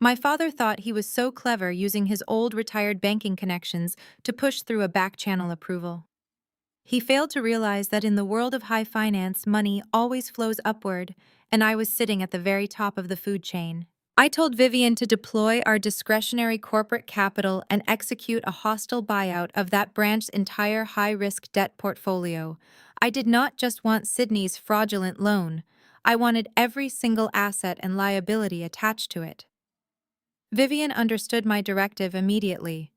A: My father thought he was so clever using his old retired banking connections to push through a back-channel approval. He failed to realize that in the world of high finance, money always flows upward, and I was sitting at the very top of the food chain. I told Vivian to deploy our discretionary corporate capital and execute a hostile buyout of that branch's entire high-risk debt portfolio. I did not just want Sydney's fraudulent loan. I wanted every single asset and liability attached to it. Vivian understood my directive immediately.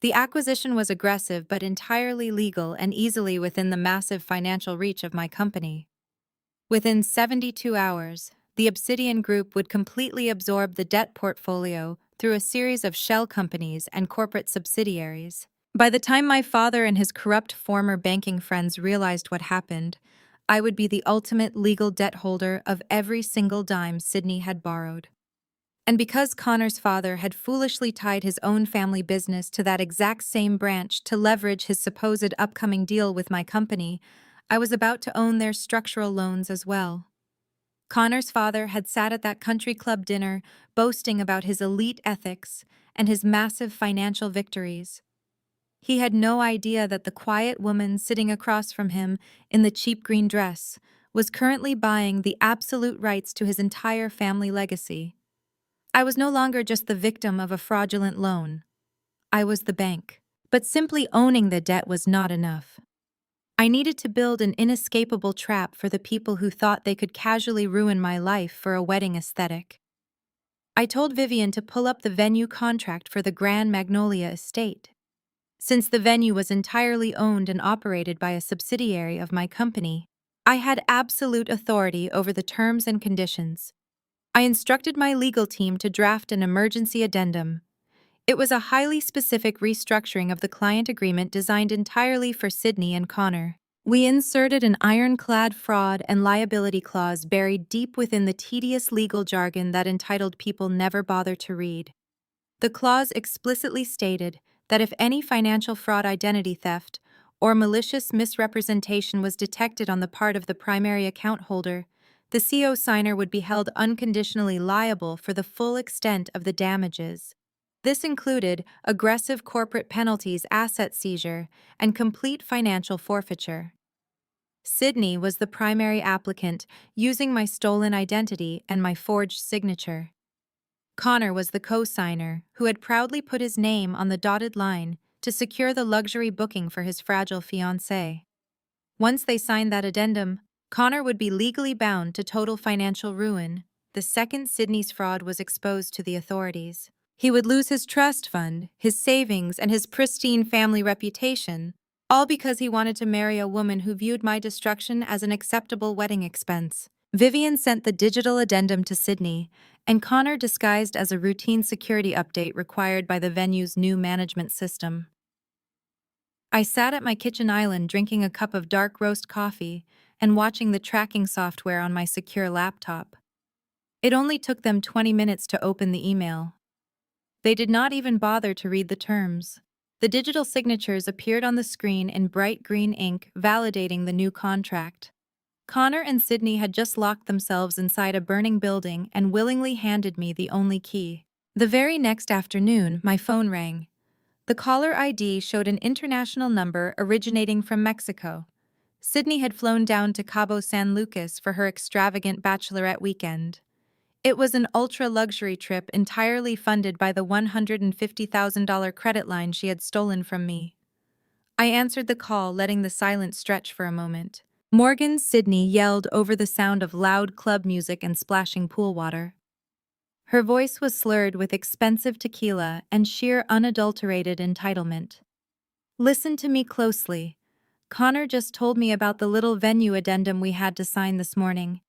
A: The acquisition was aggressive but entirely legal and easily within the massive financial reach of my company. Within 72 hours, the Obsidian Group would completely absorb the debt portfolio through a series of shell companies and corporate subsidiaries. By the time my father and his corrupt former banking friends realized what happened, I would be the ultimate legal debt holder of every single dime Sydney had borrowed. And because Connor's father had foolishly tied his own family business to that exact same branch to leverage his supposed upcoming deal with my company, I was about to own their structural loans as well. Connor's father had sat at that country club dinner boasting about his elite ethics and his massive financial victories. He had no idea that the quiet woman sitting across from him in the cheap green dress was currently buying the absolute rights to his entire family legacy. I was no longer just the victim of a fraudulent loan. I was the bank. But simply owning the debt was not enough. I needed to build an inescapable trap for the people who thought they could casually ruin my life for a wedding aesthetic. I told Vivian to pull up the venue contract for the Grand Magnolia estate. Since the venue was entirely owned and operated by a subsidiary of my company, I had absolute authority over the terms and conditions. I instructed my legal team to draft an emergency addendum. It was a highly specific restructuring of the client agreement designed entirely for Sydney and Connor. We inserted an ironclad fraud and liability clause buried deep within the tedious legal jargon that entitled people never bother to read. The clause explicitly stated that if any financial fraud, identity theft, or malicious misrepresentation was detected on the part of the primary account holder, the CO signer would be held unconditionally liable for the full extent of the damages. This included aggressive corporate penalties, asset seizure, and complete financial forfeiture. Sydney was the primary applicant, using my stolen identity and my forged signature. Connor was the co-signer, who had proudly put his name on the dotted line to secure the luxury booking for his fragile fiancée. Once they signed that addendum, Connor would be legally bound to total financial ruin the second Sydney's fraud was exposed to the authorities. He would lose his trust fund, his savings, and his pristine family reputation, all because he wanted to marry a woman who viewed my destruction as an acceptable wedding expense. Vivian sent the digital addendum to Sydney, and Connor disguised as a routine security update required by the venue's new management system. I sat at my kitchen island drinking a cup of dark roast coffee and watching the tracking software on my secure laptop. It only took them 20 minutes to open the email. They did not even bother to read the terms. The digital signatures appeared on the screen in bright green ink, validating the new contract. Connor and Sydney had just locked themselves inside a burning building and willingly handed me the only key. The very next afternoon, my phone rang. The caller ID showed an international number originating from Mexico. Sydney had flown down to Cabo San Lucas for her extravagant bachelorette weekend. It was an ultra-luxury trip entirely funded by the $150,000 credit line she had stolen from me. I answered the call, letting the silence stretch for a moment. Morgan Sydney yelled over the sound of loud club music and splashing pool water. Her voice was slurred with expensive tequila and sheer unadulterated entitlement. Listen to me closely. Connor just told me about the little venue addendum we had to sign this morning.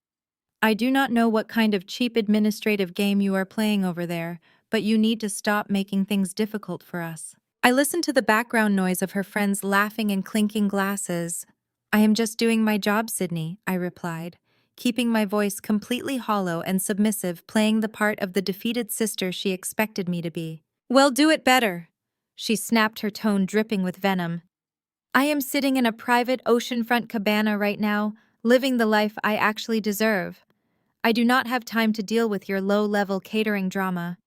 A: I do not know what kind of cheap administrative game you are playing over there, but you need to stop making things difficult for us. I listened to the background noise of her friends laughing and clinking glasses. I am just doing my job, Sydney, I replied, keeping my voice completely hollow and submissive, playing the part of the defeated sister she expected me to be. Well, do it better. She snapped, her tone dripping with venom. I am sitting in a private oceanfront cabana right now, living the life I actually deserve. I do not have time to deal with your low-level catering drama.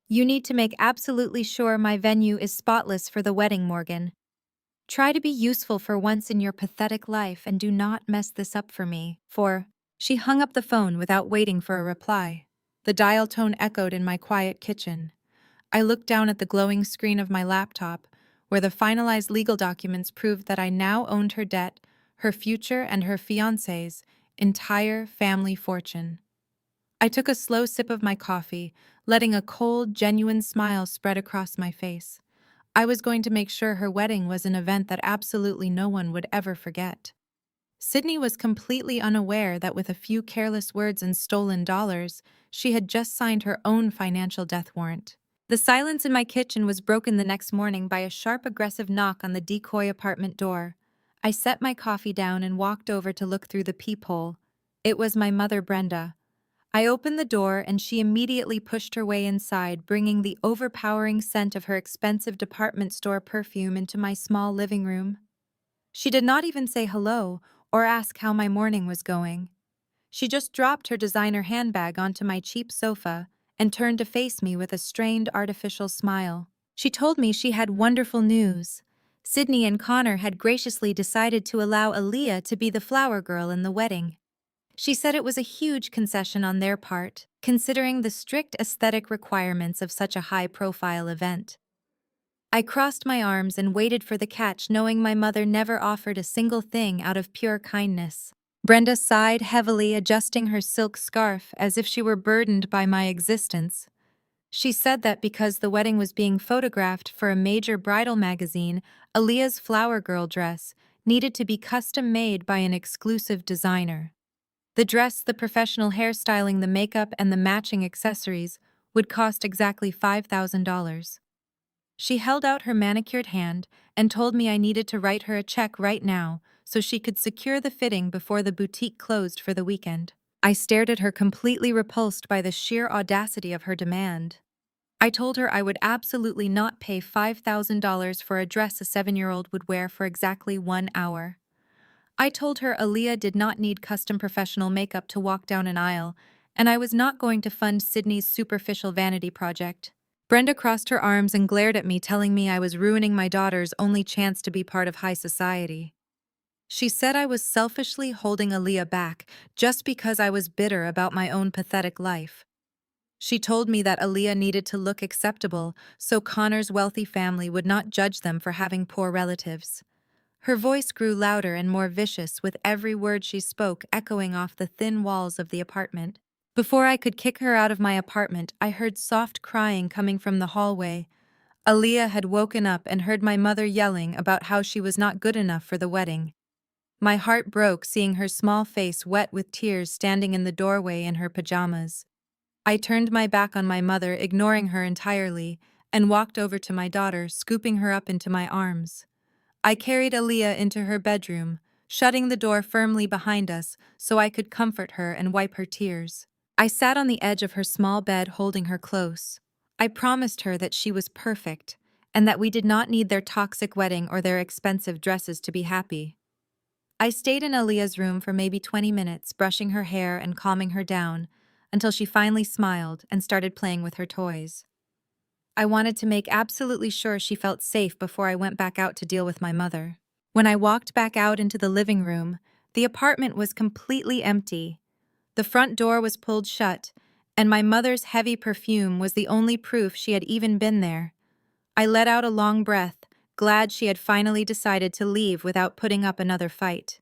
A: You need to make absolutely sure my venue is spotless for the wedding, Morgan. Try to be useful for once in your pathetic life and do not mess this up for me, for... She hung up the phone without waiting for a reply. The dial tone echoed in my quiet kitchen. I looked down at the glowing screen of my laptop, where the finalized legal documents proved that I now owned her debt, her future, and her fiancé's entire family fortune. I took a slow sip of my coffee, letting a cold, genuine smile spread across my face. I was going to make sure her wedding was an event that absolutely no one would ever forget. Sydney was completely unaware that with a few careless words and stolen dollars, she had just signed her own financial death warrant. The silence in my kitchen was broken the next morning by a sharp, aggressive knock on the decoy apartment door. I set my coffee down and walked over to look through the peephole. It was my mother, Brenda. I opened the door and she immediately pushed her way inside, bringing the overpowering scent of her expensive department store perfume into my small living room. She did not even say hello or ask how my morning was going. She just dropped her designer handbag onto my cheap sofa and turned to face me with a strained, artificial smile. She told me she had wonderful news. Sydney and Connor had graciously decided to allow Aaliyah to be the flower girl in the wedding. She said it was a huge concession on their part, considering the strict aesthetic requirements of such a high-profile event. I crossed my arms and waited for the catch, knowing my mother never offered a single thing out of pure kindness. Brenda sighed heavily, adjusting her silk scarf as if she were burdened by my existence. She said that because the wedding was being photographed for a major bridal magazine, Aaliyah's flower girl dress needed to be custom-made by an exclusive designer. The dress, the professional hairstyling, the makeup, and the matching accessories would cost exactly $5,000. She held out her manicured hand and told me I needed to write her a check right now so she could secure the fitting before the boutique closed for the weekend. I stared at her, completely repulsed by the sheer audacity of her demand. I told her I would absolutely not pay $5,000 for a dress a 7-year-old would wear for exactly 1 hour. I told her Aaliyah did not need custom professional makeup to walk down an aisle, and I was not going to fund Sydney's superficial vanity project. Brenda crossed her arms and glared at me, telling me I was ruining my daughter's only chance to be part of high society. She said I was selfishly holding Aaliyah back just because I was bitter about my own pathetic life. She told me that Aaliyah needed to look acceptable so Connor's wealthy family would not judge them for having poor relatives. Her voice grew louder and more vicious with every word she spoke, echoing off the thin walls of the apartment. Before I could kick her out of my apartment, I heard soft crying coming from the hallway. Aaliyah had woken up and heard my mother yelling about how she was not good enough for the wedding. My heart broke seeing her small face wet with tears standing in the doorway in her pajamas. I turned my back on my mother, ignoring her entirely, and walked over to my daughter, scooping her up into my arms. I carried Aaliyah into her bedroom, shutting the door firmly behind us so I could comfort her and wipe her tears. I sat on the edge of her small bed holding her close. I promised her that she was perfect, and that we did not need their toxic wedding or their expensive dresses to be happy. I stayed in Aaliyah's room for maybe 20 minutes, brushing her hair and calming her down, until she finally smiled and started playing with her toys. I wanted to make absolutely sure she felt safe before I went back out to deal with my mother. When I walked back out into the living room, the apartment was completely empty. The front door was pulled shut, and my mother's heavy perfume was the only proof she had even been there. I let out a long breath, glad she had finally decided to leave without putting up another fight.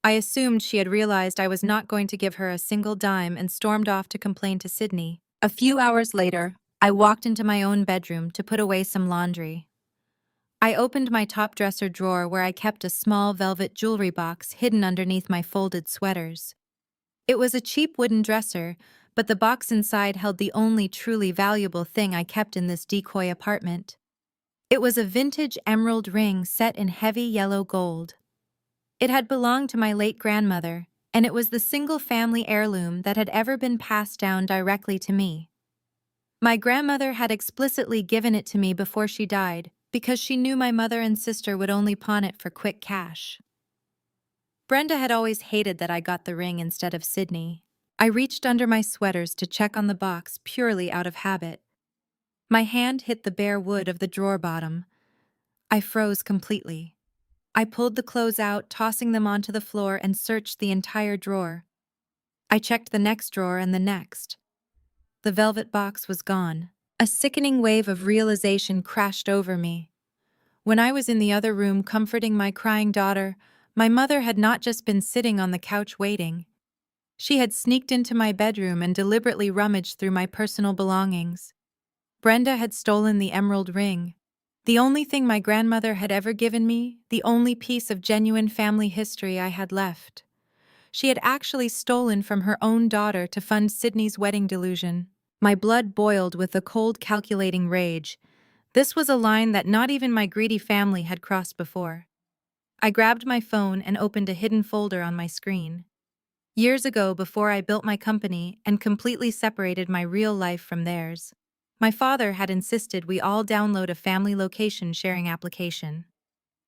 A: I assumed she had realized I was not going to give her a single dime and stormed off to complain to Sydney. A few hours later, I walked into my own bedroom to put away some laundry. I opened my top dresser drawer where I kept a small velvet jewelry box hidden underneath my folded sweaters. It was a cheap wooden dresser, but the box inside held the only truly valuable thing I kept in this decoy apartment. It was a vintage emerald ring set in heavy yellow gold. It had belonged to my late grandmother, and it was the single family heirloom that had ever been passed down directly to me. My grandmother had explicitly given it to me before she died because she knew my mother and sister would only pawn it for quick cash. Brenda had always hated that I got the ring instead of Sydney. I reached under my sweaters to check on the box purely out of habit. My hand hit the bare wood of the drawer bottom. I froze completely. I pulled the clothes out, tossing them onto the floor, and searched the entire drawer. I checked the next drawer and the next. The velvet box was gone. A sickening wave of realization crashed over me. When I was in the other room comforting my crying daughter, my mother had not just been sitting on the couch waiting. She had sneaked into my bedroom and deliberately rummaged through my personal belongings. Brenda had stolen the emerald ring, the only thing my grandmother had ever given me, the only piece of genuine family history I had left. She had actually stolen from her own daughter to fund Sydney's wedding delusion. My blood boiled with a cold, calculating rage. This was a line that not even my greedy family had crossed before. I grabbed my phone and opened a hidden folder on my screen. Years ago, before I built my company and completely separated my real life from theirs, my father had insisted we all download a family location sharing application.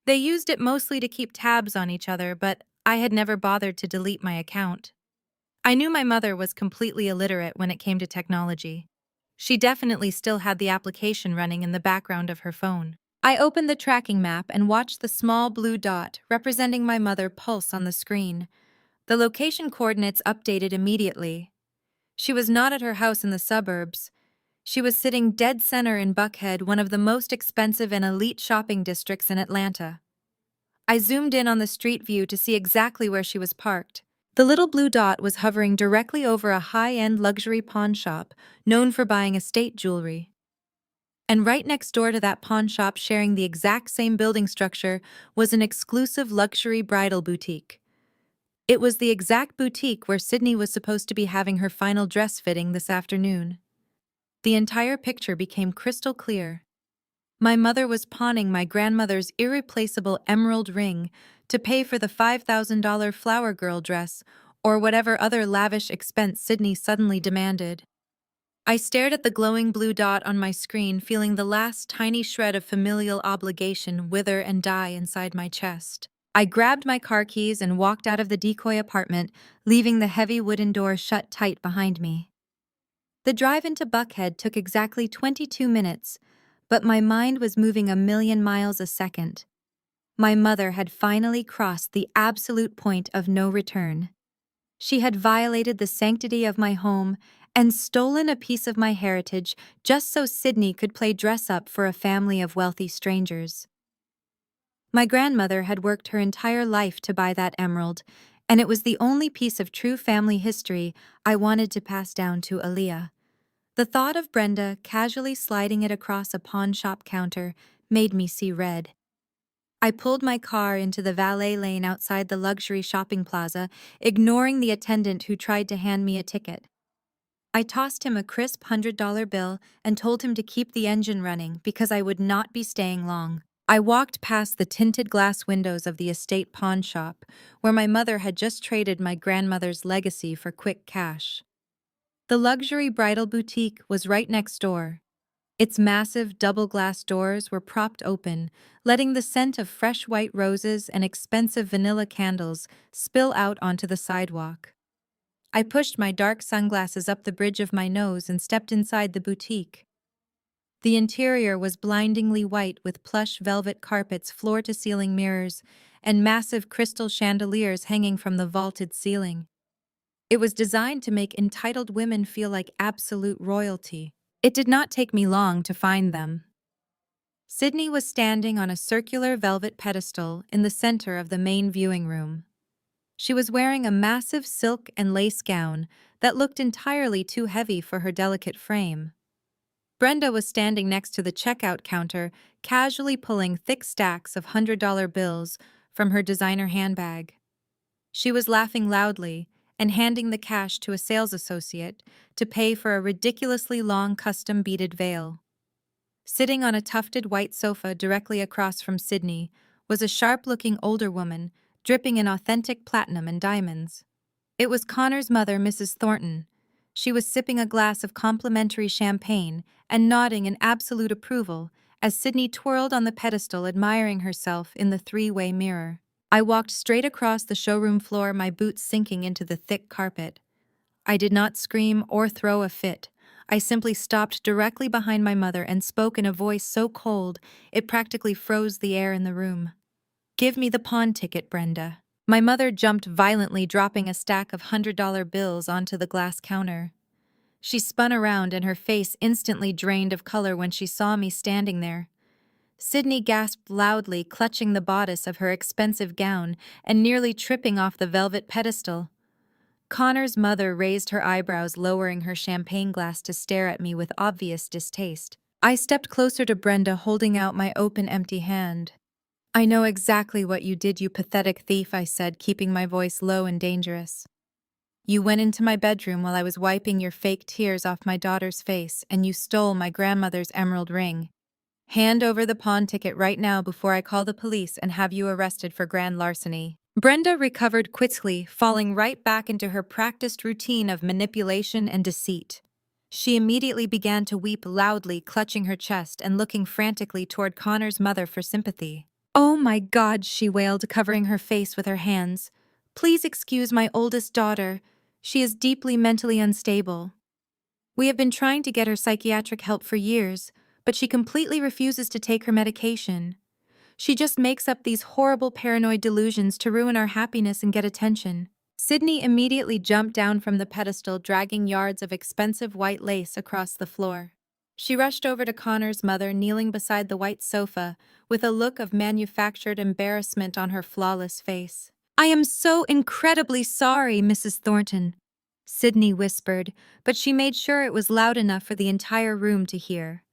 A: They used it mostly to keep tabs on each other, but I had never bothered to delete my account. I knew my mother was completely illiterate when it came to technology. She definitely still had the application running in the background of her phone. I opened the tracking map and watched the small blue dot representing my mother pulse on the screen. The location coordinates updated immediately. She was not at her house in the suburbs. She was sitting dead center in Buckhead, one of the most expensive and elite shopping districts in Atlanta. I zoomed in on the street view to see exactly where she was parked. The little blue dot was hovering directly over a high-end luxury pawn shop known for buying estate jewelry. And right next door to that pawn shop, sharing the exact same building structure, was an exclusive luxury bridal boutique. It was the exact boutique where Sydney was supposed to be having her final dress fitting this afternoon. The entire picture became crystal clear. My mother was pawning my grandmother's irreplaceable emerald ring to pay for the $5,000 flower girl dress or whatever other lavish expense Sydney suddenly demanded. I stared at the glowing blue dot on my screen, feeling the last tiny shred of familial obligation wither and die inside my chest. I grabbed my car keys and walked out of the decoy apartment, leaving the heavy wooden door shut tight behind me. The drive into Buckhead took exactly 22 minutes, but my mind was moving a million miles a second. My mother had finally crossed the absolute point of no return. She had violated the sanctity of my home and stolen a piece of my heritage just so Sydney could play dress-up for a family of wealthy strangers. My grandmother had worked her entire life to buy that emerald, and it was the only piece of true family history I wanted to pass down to Aaliyah. The thought of Brenda casually sliding it across a pawn shop counter made me see red. I pulled my car into the valet lane outside the luxury shopping plaza, ignoring the attendant who tried to hand me a ticket. I tossed him a crisp $100 bill and told him to keep the engine running because I would not be staying long. I walked past the tinted glass windows of the estate pawn shop, where my mother had just traded my grandmother's legacy for quick cash. The luxury bridal boutique was right next door. Its massive double-glass doors were propped open, letting the scent of fresh white roses and expensive vanilla candles spill out onto the sidewalk. I pushed my dark sunglasses up the bridge of my nose and stepped inside the boutique. The interior was blindingly white with plush velvet carpets, floor-to-ceiling mirrors, and massive crystal chandeliers hanging from the vaulted ceiling. It was designed to make entitled women feel like absolute royalty. It did not take me long to find them. Sydney was standing on a circular velvet pedestal in the center of the main viewing room. She was wearing a massive silk and lace gown that looked entirely too heavy for her delicate frame. Brenda was standing next to the checkout counter, casually pulling thick stacks of $100 bills from her designer handbag. She was laughing loudly and handing the cash to a sales associate to pay for a ridiculously long custom beaded veil. Sitting on a tufted white sofa directly across from Sydney was a sharp-looking older woman, dripping in authentic platinum and diamonds. It was Connor's mother, Mrs. Thornton. She was sipping a glass of complimentary champagne and nodding in absolute approval as Sydney twirled on the pedestal, admiring herself in the three-way mirror. I walked straight across the showroom floor, my boots sinking into the thick carpet. I did not scream or throw a fit. I simply stopped directly behind my mother and spoke in a voice so cold it practically froze the air in the room. "Give me the pawn ticket, Brenda." My mother jumped violently, dropping a stack of $100 bills onto the glass counter. She spun around and her face instantly drained of color when she saw me standing there. Sydney gasped loudly, clutching the bodice of her expensive gown and nearly tripping off the velvet pedestal. Connor's mother raised her eyebrows, lowering her champagne glass to stare at me with obvious distaste. I stepped closer to Brenda, holding out my open, empty hand. "I know exactly what you did, you pathetic thief," I said, keeping my voice low and dangerous. "You went into my bedroom while I was wiping your fake tears off my daughter's face, and you stole my grandmother's emerald ring. Hand over the pawn ticket right now before I call the police and have you arrested for grand larceny." Brenda recovered quickly, falling right back into her practiced routine of manipulation and deceit. She immediately began to weep loudly, clutching her chest and looking frantically toward Connor's mother for sympathy. "Oh my God," she wailed, covering her face with her hands. "Please excuse my oldest daughter. She is deeply mentally unstable. We have been trying to get her psychiatric help for years, but she completely refuses to take her medication. She just makes up these horrible paranoid delusions to ruin our happiness and get attention." Sydney immediately jumped down from the pedestal, dragging yards of expensive white lace across the floor. She rushed over to Connor's mother, kneeling beside the white sofa, with a look of manufactured embarrassment on her flawless face. "I am so incredibly sorry, Mrs. Thornton," Sydney whispered, but she made sure it was loud enough for the entire room to hear.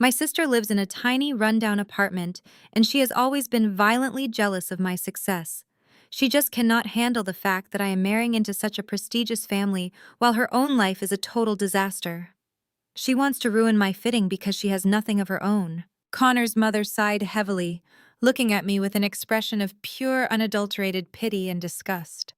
A: "My sister lives in a tiny, rundown apartment, and she has always been violently jealous of my success. She just cannot handle the fact that I am marrying into such a prestigious family while her own life is a total disaster. She wants to ruin my fitting because she has nothing of her own." Connor's mother sighed heavily, looking at me with an expression of pure, unadulterated pity and disgust.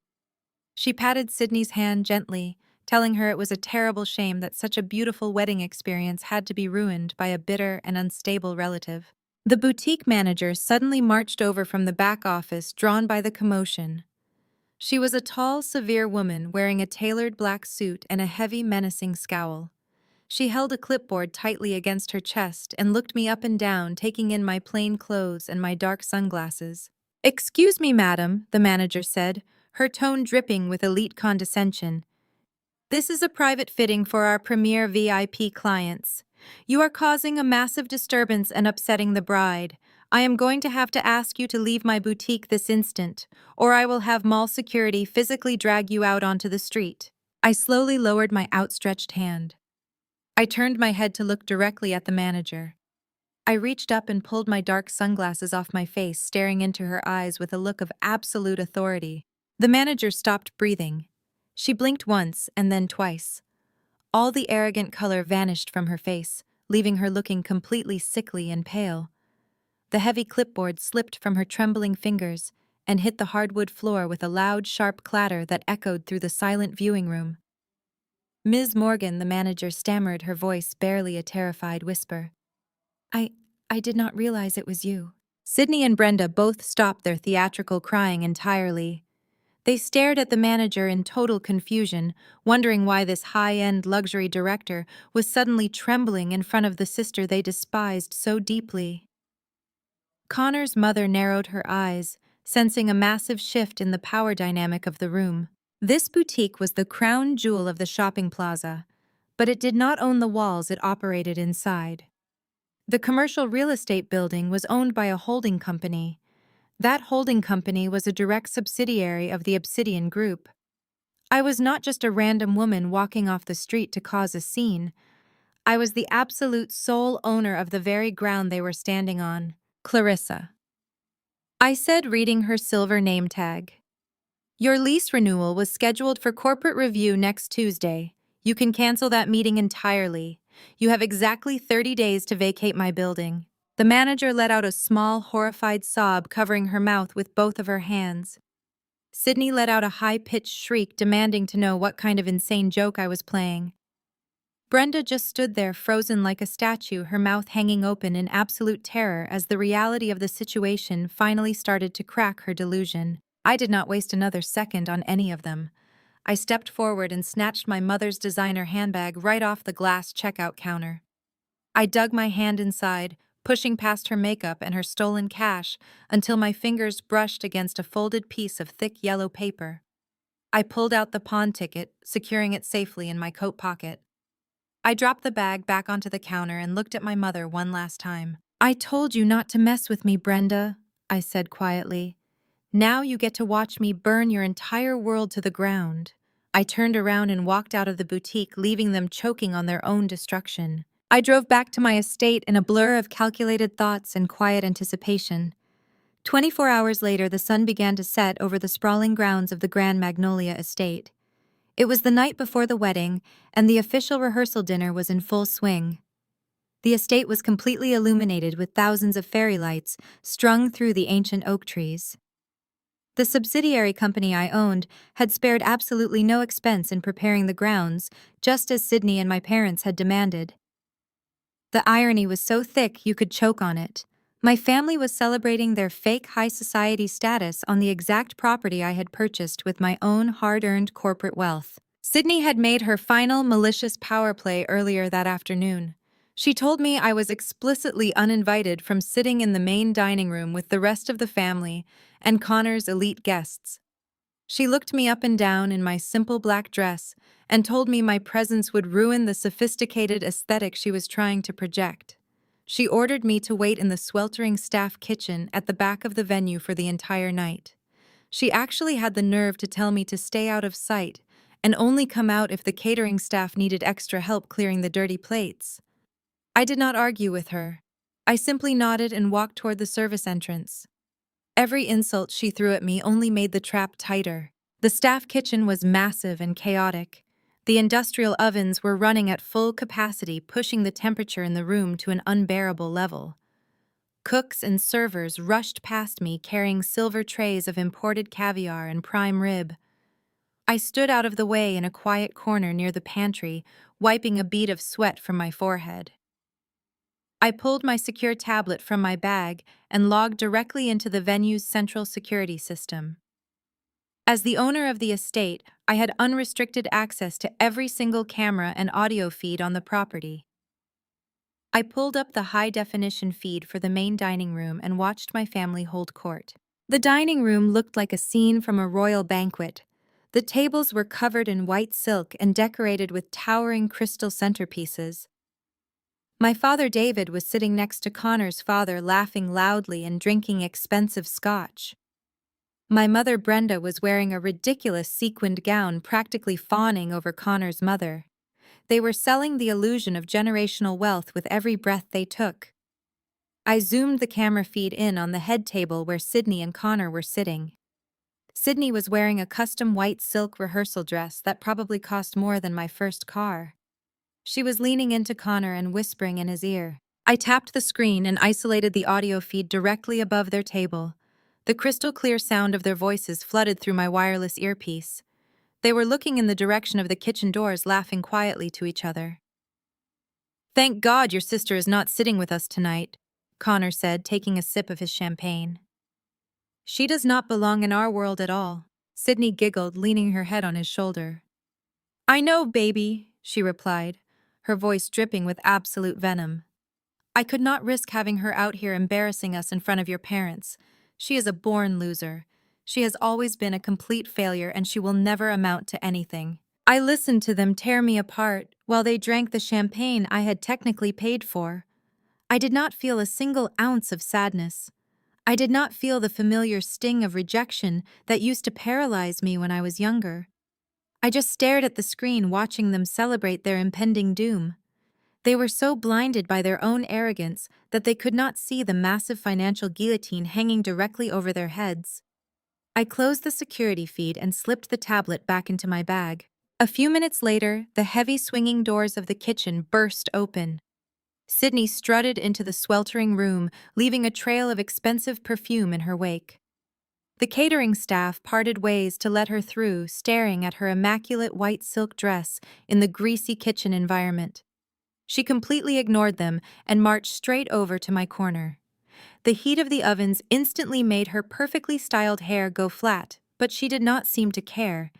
A: She patted Sydney's hand gently, telling her it was a terrible shame that such a beautiful wedding experience had to be ruined by a bitter and unstable relative. The boutique manager suddenly marched over from the back office, drawn by the commotion. She was a tall, severe woman wearing a tailored black suit and a heavy, menacing scowl. She held a clipboard tightly against her chest and looked me up and down, taking in my plain clothes and my dark sunglasses. "Excuse me, madam," the manager said, her tone dripping with elite condescension. "This is a private fitting for our premier VIP clients. You are causing a massive disturbance and upsetting the bride. I am going to have to ask you to leave my boutique this instant, or I will have mall security physically drag you out onto the street." I slowly lowered my outstretched hand. I turned my head to look directly at the manager. I reached up and pulled my dark sunglasses off my face, staring into her eyes with a look of absolute authority. The manager stopped breathing. She blinked once and then twice. All the arrogant color vanished from her face, leaving her looking completely sickly and pale. The heavy clipboard slipped from her trembling fingers and hit the hardwood floor with a loud, sharp clatter that echoed through the silent viewing room. "Ms. Morgan," the manager stammered, her voice barely a terrified whisper. I did not realize it was you." Sydney and Brenda both stopped their theatrical crying entirely. They stared at the manager in total confusion, wondering why this high-end luxury director was suddenly trembling in front of the sister they despised so deeply. Connor's mother narrowed her eyes, sensing a massive shift in the power dynamic of the room. This boutique was the crown jewel of the shopping plaza, but it did not own the walls it operated inside. The commercial real estate building was owned by a holding company. That holding company was a direct subsidiary of the Obsidian Group. I was not just a random woman walking off the street to cause a scene. I was the absolute sole owner of the very ground they were standing on. Clarissa, I said, reading her silver name tag. Your lease renewal was scheduled for corporate review next Tuesday. You can cancel that meeting entirely. You have exactly 30 days to vacate my building. The manager let out a small, horrified sob, covering her mouth with both of her hands. Sydney let out a high-pitched shriek, demanding to know what kind of insane joke I was playing. Brenda just stood there, frozen like a statue, her mouth hanging open in absolute terror as the reality of the situation finally started to crack her delusion. I did not waste another second on any of them. I stepped forward and snatched my mother's designer handbag right off the glass checkout counter. I dug my hand inside, pushing past her makeup and her stolen cash until my fingers brushed against a folded piece of thick yellow paper. I pulled out the pawn ticket, securing it safely in my coat pocket. I dropped the bag back onto the counter and looked at my mother one last time. I told you not to mess with me, Brenda, I said quietly. Now you get to watch me burn your entire world to the ground. I turned around and walked out of the boutique, leaving them choking on their own destruction. I drove back to my estate in a blur of calculated thoughts and quiet anticipation. 24 hours later, the sun began to set over the sprawling grounds of the Grand Magnolia estate. It was the night before the wedding, and the official rehearsal dinner was in full swing. The estate was completely illuminated with thousands of fairy lights strung through the ancient oak trees. The subsidiary company I owned had spared absolutely no expense in preparing the grounds, just as Sydney and my parents had demanded. The irony was so thick you could choke on it. My family was celebrating their fake high society status on the exact property I had purchased with my own hard-earned corporate wealth. Sydney had made her final malicious power play earlier that afternoon. She told me I was explicitly uninvited from sitting in the main dining room with the rest of the family and Connor's elite guests. She looked me up and down in my simple black dress and told me my presence would ruin the sophisticated aesthetic she was trying to project. She ordered me to wait in the sweltering staff kitchen at the back of the venue for the entire night. She actually had the nerve to tell me to stay out of sight and only come out if the catering staff needed extra help clearing the dirty plates. I did not argue with her. I simply nodded and walked toward the service entrance. Every insult she threw at me only made the trap tighter. The staff kitchen was massive and chaotic. The industrial ovens were running at full capacity, pushing the temperature in the room to an unbearable level. Cooks and servers rushed past me carrying silver trays of imported caviar and prime rib. I stood out of the way in a quiet corner near the pantry, wiping a bead of sweat from my forehead. I pulled my secure tablet from my bag and logged directly into the venue's central security system. As the owner of the estate, I had unrestricted access to every single camera and audio feed on the property. I pulled up the high-definition feed for the main dining room and watched my family hold court. The dining room looked like a scene from a royal banquet. The tables were covered in white silk and decorated with towering crystal centerpieces. My father David was sitting next to Connor's father, laughing loudly and drinking expensive scotch. My mother Brenda was wearing a ridiculous sequined gown, practically fawning over Connor's mother. They were selling the illusion of generational wealth with every breath they took. I zoomed the camera feed in on the head table where Sydney and Connor were sitting. Sydney was wearing a custom white silk rehearsal dress that probably cost more than my first car. She was leaning into Connor and whispering in his ear. I tapped the screen and isolated the audio feed directly above their table. The crystal-clear sound of their voices flooded through my wireless earpiece. They were looking in the direction of the kitchen doors, laughing quietly to each other. "Thank God your sister is not sitting with us tonight," Connor said, taking a sip of his champagne. "She does not belong in our world at all," Sydney giggled, leaning her head on his shoulder. "I know, baby," she replied, her voice dripping with absolute venom. "I could not risk having her out here embarrassing us in front of your parents. She is a born loser. She has always been a complete failure and she will never amount to anything." I listened to them tear me apart while they drank the champagne I had technically paid for. I did not feel a single ounce of sadness. I did not feel the familiar sting of rejection that used to paralyze me when I was younger. I just stared at the screen, watching them celebrate their impending doom. They were so blinded by their own arrogance that they could not see the massive financial guillotine hanging directly over their heads. I closed the security feed and slipped the tablet back into my bag. A few minutes later, the heavy swinging doors of the kitchen burst open. Sydney strutted into the sweltering room, leaving a trail of expensive perfume in her wake. The catering staff parted ways to let her through, staring at her immaculate white silk dress in the greasy kitchen environment. She completely ignored them and marched straight over to my corner. The heat of the ovens instantly made her perfectly styled hair go flat, but she did not seem to care.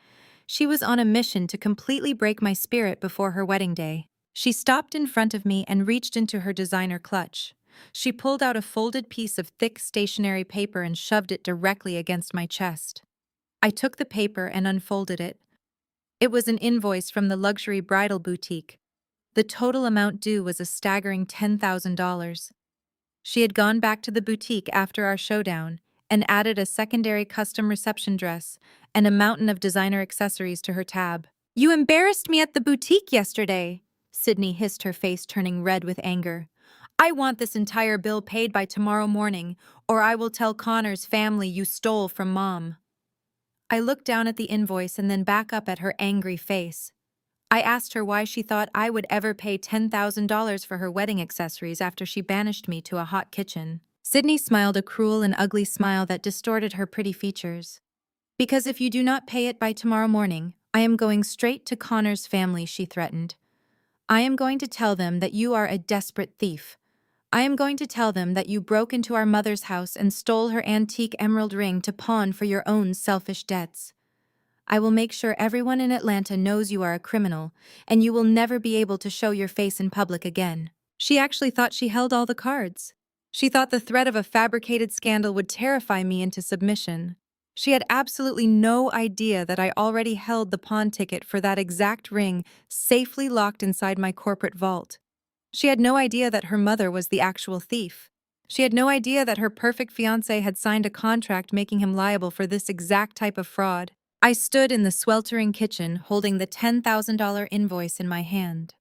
A: She was on a mission to completely break my spirit before her wedding day. She stopped in front of me and reached into her designer clutch. She pulled out a folded piece of thick stationery paper and shoved it directly against my chest. I took the paper and unfolded it. It was an invoice from the luxury bridal boutique. The total amount due was a staggering $10,000. She had gone back to the boutique after our showdown and added a secondary custom reception dress and a mountain of designer accessories to her tab. "You embarrassed me at the boutique yesterday," Sydney hissed, her face turning red with anger. "I want this entire bill paid by tomorrow morning, or I will tell Connor's family you stole from Mom." I looked down at the invoice and then back up at her angry face. I asked her why she thought I would ever pay $10,000 for her wedding accessories after she banished me to a hot kitchen. Sydney smiled a cruel and ugly smile that distorted her pretty features. "Because if you do not pay it by tomorrow morning, I am going straight to Connor's family," she threatened. "I am going to tell them that you are a desperate thief. I am going to tell them that you broke into our mother's house and stole her antique emerald ring to pawn for your own selfish debts. I will make sure everyone in Atlanta knows you are a criminal, and you will never be able to show your face in public again." She actually thought she held all the cards. She thought the threat of a fabricated scandal would terrify me into submission. She had absolutely no idea that I already held the pawn ticket for that exact ring safely locked inside my corporate vault. She had no idea that her mother was the actual thief. She had no idea that her perfect fiancé had signed a contract making him liable for this exact type of fraud. I stood in the sweltering kitchen, holding the $10,000 invoice in my hand.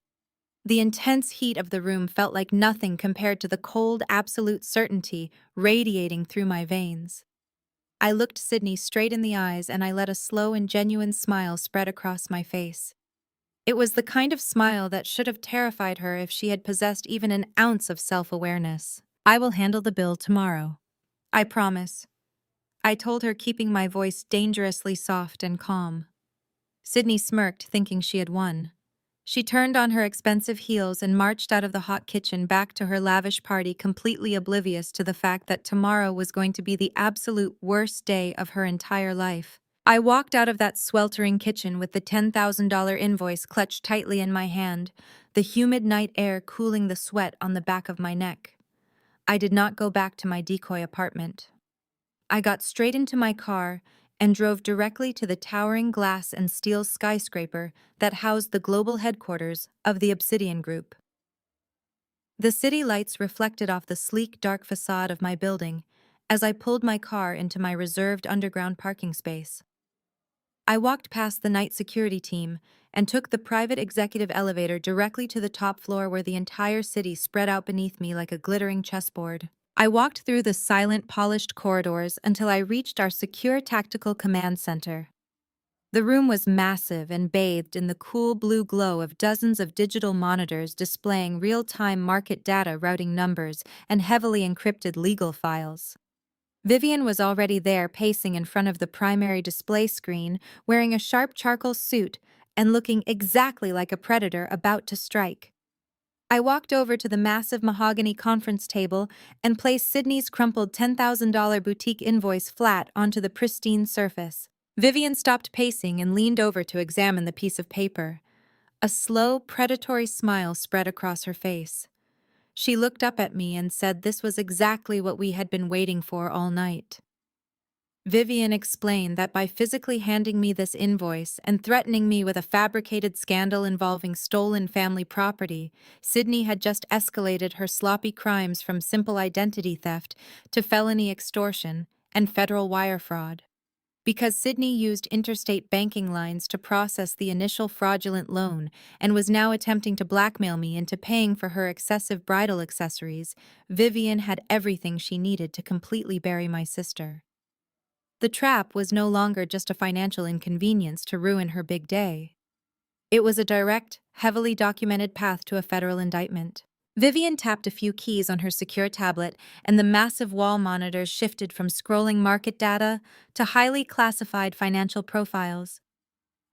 A: The intense heat of the room felt like nothing compared to the cold, absolute certainty radiating through my veins. I looked Sydney straight in the eyes and I let a slow and genuine smile spread across my face. It was the kind of smile that should have terrified her if she had possessed even an ounce of self-awareness. "I will handle the bill tomorrow. I promise," I told her, keeping my voice dangerously soft and calm. Sydney smirked, thinking she had won. She turned on her expensive heels and marched out of the hot kitchen back to her lavish party, completely oblivious to the fact that tomorrow was going to be the absolute worst day of her entire life. I walked out of that sweltering kitchen with the $10,000 invoice clutched tightly in my hand, the humid night air cooling the sweat on the back of my neck. I did not go back to my decoy apartment. I got straight into my car and drove directly to the towering glass and steel skyscraper that housed the global headquarters of the Obsidian Group. The city lights reflected off the sleek, dark facade of my building as I pulled my car into my reserved underground parking space. I walked past the night security team and took the private executive elevator directly to the top floor, where the entire city spread out beneath me like a glittering chessboard. I walked through the silent, polished corridors until I reached our secure tactical command center. The room was massive and bathed in the cool blue glow of dozens of digital monitors displaying real-time market data, routing numbers, and heavily encrypted legal files. Vivian was already there, pacing in front of the primary display screen, wearing a sharp charcoal suit and looking exactly like a predator about to strike. I walked over to the massive mahogany conference table and placed Sydney's crumpled $10,000 boutique invoice flat onto the pristine surface. Vivian stopped pacing and leaned over to examine the piece of paper. A slow, predatory smile spread across her face. She looked up at me and said this was exactly what we had been waiting for all night. Vivian explained that by physically handing me this invoice and threatening me with a fabricated scandal involving stolen family property, Sydney had just escalated her sloppy crimes from simple identity theft to felony extortion and federal wire fraud. Because Sydney used interstate banking lines to process the initial fraudulent loan and was now attempting to blackmail me into paying for her excessive bridal accessories, Vivian had everything she needed to completely bury my sister. The trap was no longer just a financial inconvenience to ruin her big day. It was a direct, heavily documented path to a federal indictment. Vivian tapped a few keys on her secure tablet, and the massive wall monitors shifted from scrolling market data to highly classified financial profiles.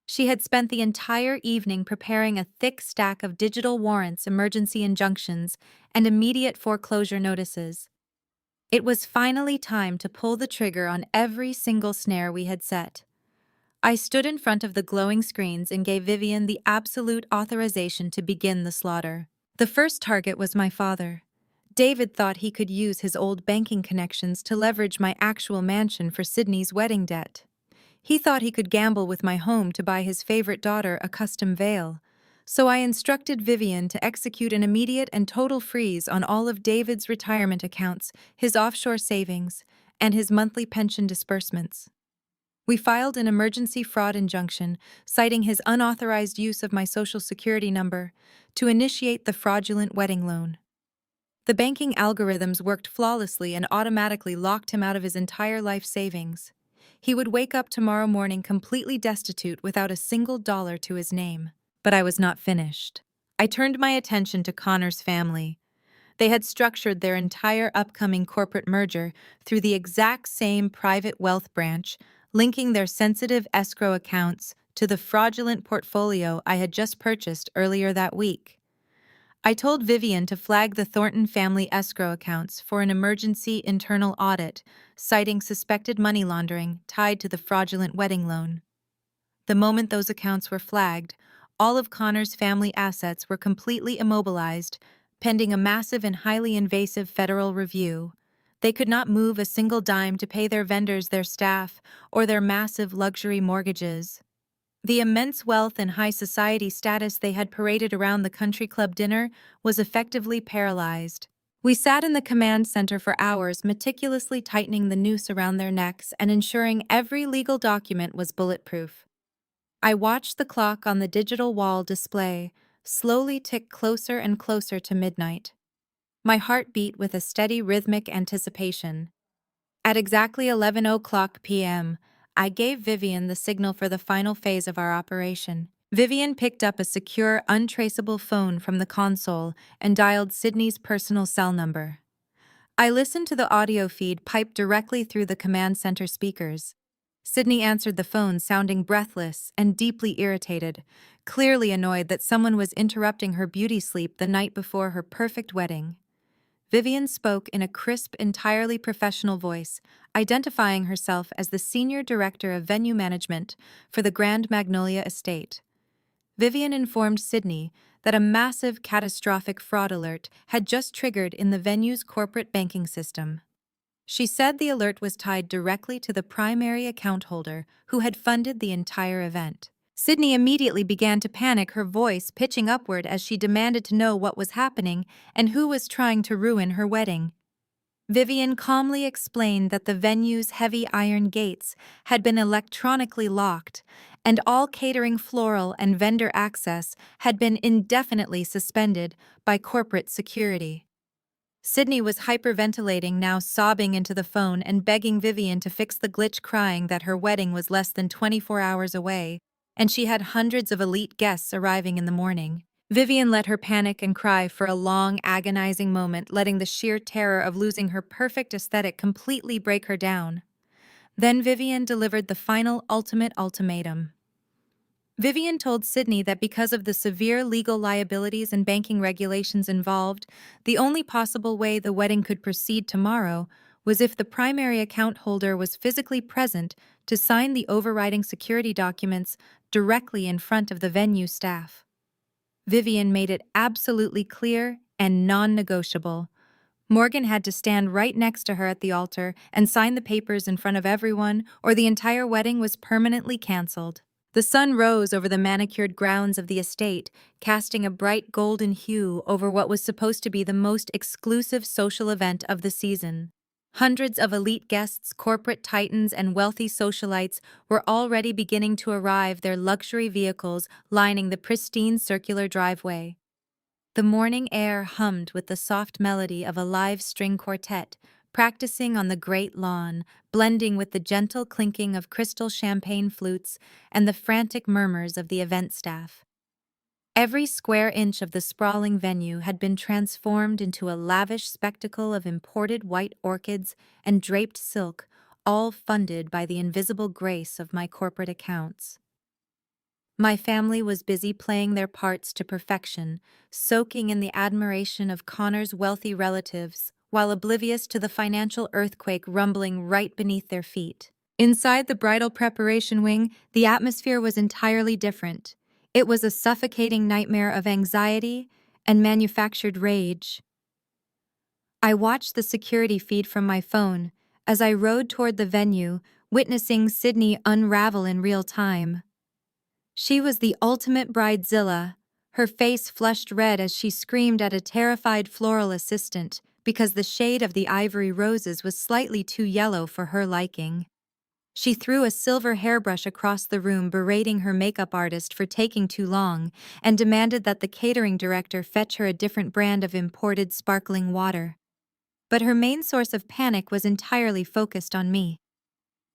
A: She had spent the entire evening preparing a thick stack of digital warrants, emergency injunctions, and immediate foreclosure notices. It was finally time to pull the trigger on every single snare we had set. I stood in front of the glowing screens and gave Vivian the absolute authorization to begin the slaughter. The first target was my father. David thought he could use his old banking connections to leverage my actual mansion for Sydney's wedding debt. He thought he could gamble with my home to buy his favorite daughter a custom veil. So I instructed Vivian to execute an immediate and total freeze on all of David's retirement accounts, his offshore savings, and his monthly pension disbursements. We filed an emergency fraud injunction, citing his unauthorized use of my Social Security number, to initiate the fraudulent wedding loan. The banking algorithms worked flawlessly and automatically locked him out of his entire life savings. He would wake up tomorrow morning completely destitute without a single dollar to his name. But I was not finished. I turned my attention to Connor's family. They had structured their entire upcoming corporate merger through the exact same private wealth branch, linking their sensitive escrow accounts to the fraudulent portfolio I had just purchased earlier that week. I told Vivian to flag the Thornton family escrow accounts for an emergency internal audit, citing suspected money laundering tied to the fraudulent wedding loan. The moment those accounts were flagged, all of Connor's family assets were completely immobilized, pending a massive and highly invasive federal review. They could not move a single dime to pay their vendors, their staff, or their massive luxury mortgages. The immense wealth and high society status they had paraded around the country club dinner was effectively paralyzed. We sat in the command center for hours, meticulously tightening the noose around their necks and ensuring every legal document was bulletproof. I watched the clock on the digital wall display slowly tick closer and closer to midnight. My heart beat with a steady rhythmic anticipation. At exactly 11:00 p.m., I gave Vivian the signal for the final phase of our operation. Vivian picked up a secure, untraceable phone from the console and dialed Sydney's personal cell number. I listened to the audio feed piped directly through the command center speakers. Sydney answered the phone, sounding breathless and deeply irritated, clearly annoyed that someone was interrupting her beauty sleep the night before her perfect wedding. Vivian spoke in a crisp, entirely professional voice, identifying herself as the Senior Director of Venue Management for the Grand Magnolia Estate. Vivian informed Sydney that a massive, catastrophic fraud alert had just triggered in the venue's corporate banking system. She said the alert was tied directly to the primary account holder who had funded the entire event. Sydney immediately began to panic, her voice pitching upward as she demanded to know what was happening and who was trying to ruin her wedding. Vivian calmly explained that the venue's heavy iron gates had been electronically locked, and all catering, floral, and vendor access had been indefinitely suspended by corporate security. Sydney was hyperventilating now, sobbing into the phone and begging Vivian to fix the glitch, crying that her wedding was less than 24 hours away, and she had hundreds of elite guests arriving in the morning. Vivian let her panic and cry for a long, agonizing moment, letting the sheer terror of losing her perfect aesthetic completely break her down. Then Vivian delivered the final, ultimate ultimatum. Vivian told Sydney that because of the severe legal liabilities and banking regulations involved, the only possible way the wedding could proceed tomorrow was if the primary account holder was physically present to sign the overriding security documents directly in front of the venue staff. Vivian made it absolutely clear and non-negotiable. Morgan had to stand right next to her at the altar and sign the papers in front of everyone, or the entire wedding was permanently canceled. The sun rose over the manicured grounds of the estate, casting a bright golden hue over what was supposed to be the most exclusive social event of the season. Hundreds of elite guests, corporate titans, and wealthy socialites were already beginning to arrive, their luxury vehicles lining the pristine circular driveway. The morning air hummed with the soft melody of a live string quartet, practicing on the great lawn, blending with the gentle clinking of crystal champagne flutes and the frantic murmurs of the event staff. Every square inch of the sprawling venue had been transformed into a lavish spectacle of imported white orchids and draped silk, all funded by the invisible grace of my corporate accounts. My family was busy playing their parts to perfection, soaking in the admiration of Connor's wealthy relatives, while oblivious to the financial earthquake rumbling right beneath their feet. Inside the bridal preparation wing, the atmosphere was entirely different. It was a suffocating nightmare of anxiety and manufactured rage. I watched the security feed from my phone as I rode toward the venue, witnessing Sydney unravel in real time. She was the ultimate bridezilla, her face flushed red as she screamed at a terrified floral assistant because the shade of the ivory roses was slightly too yellow for her liking. She threw a silver hairbrush across the room, berating her makeup artist for taking too long, and demanded that the catering director fetch her a different brand of imported sparkling water. But her main source of panic was entirely focused on me.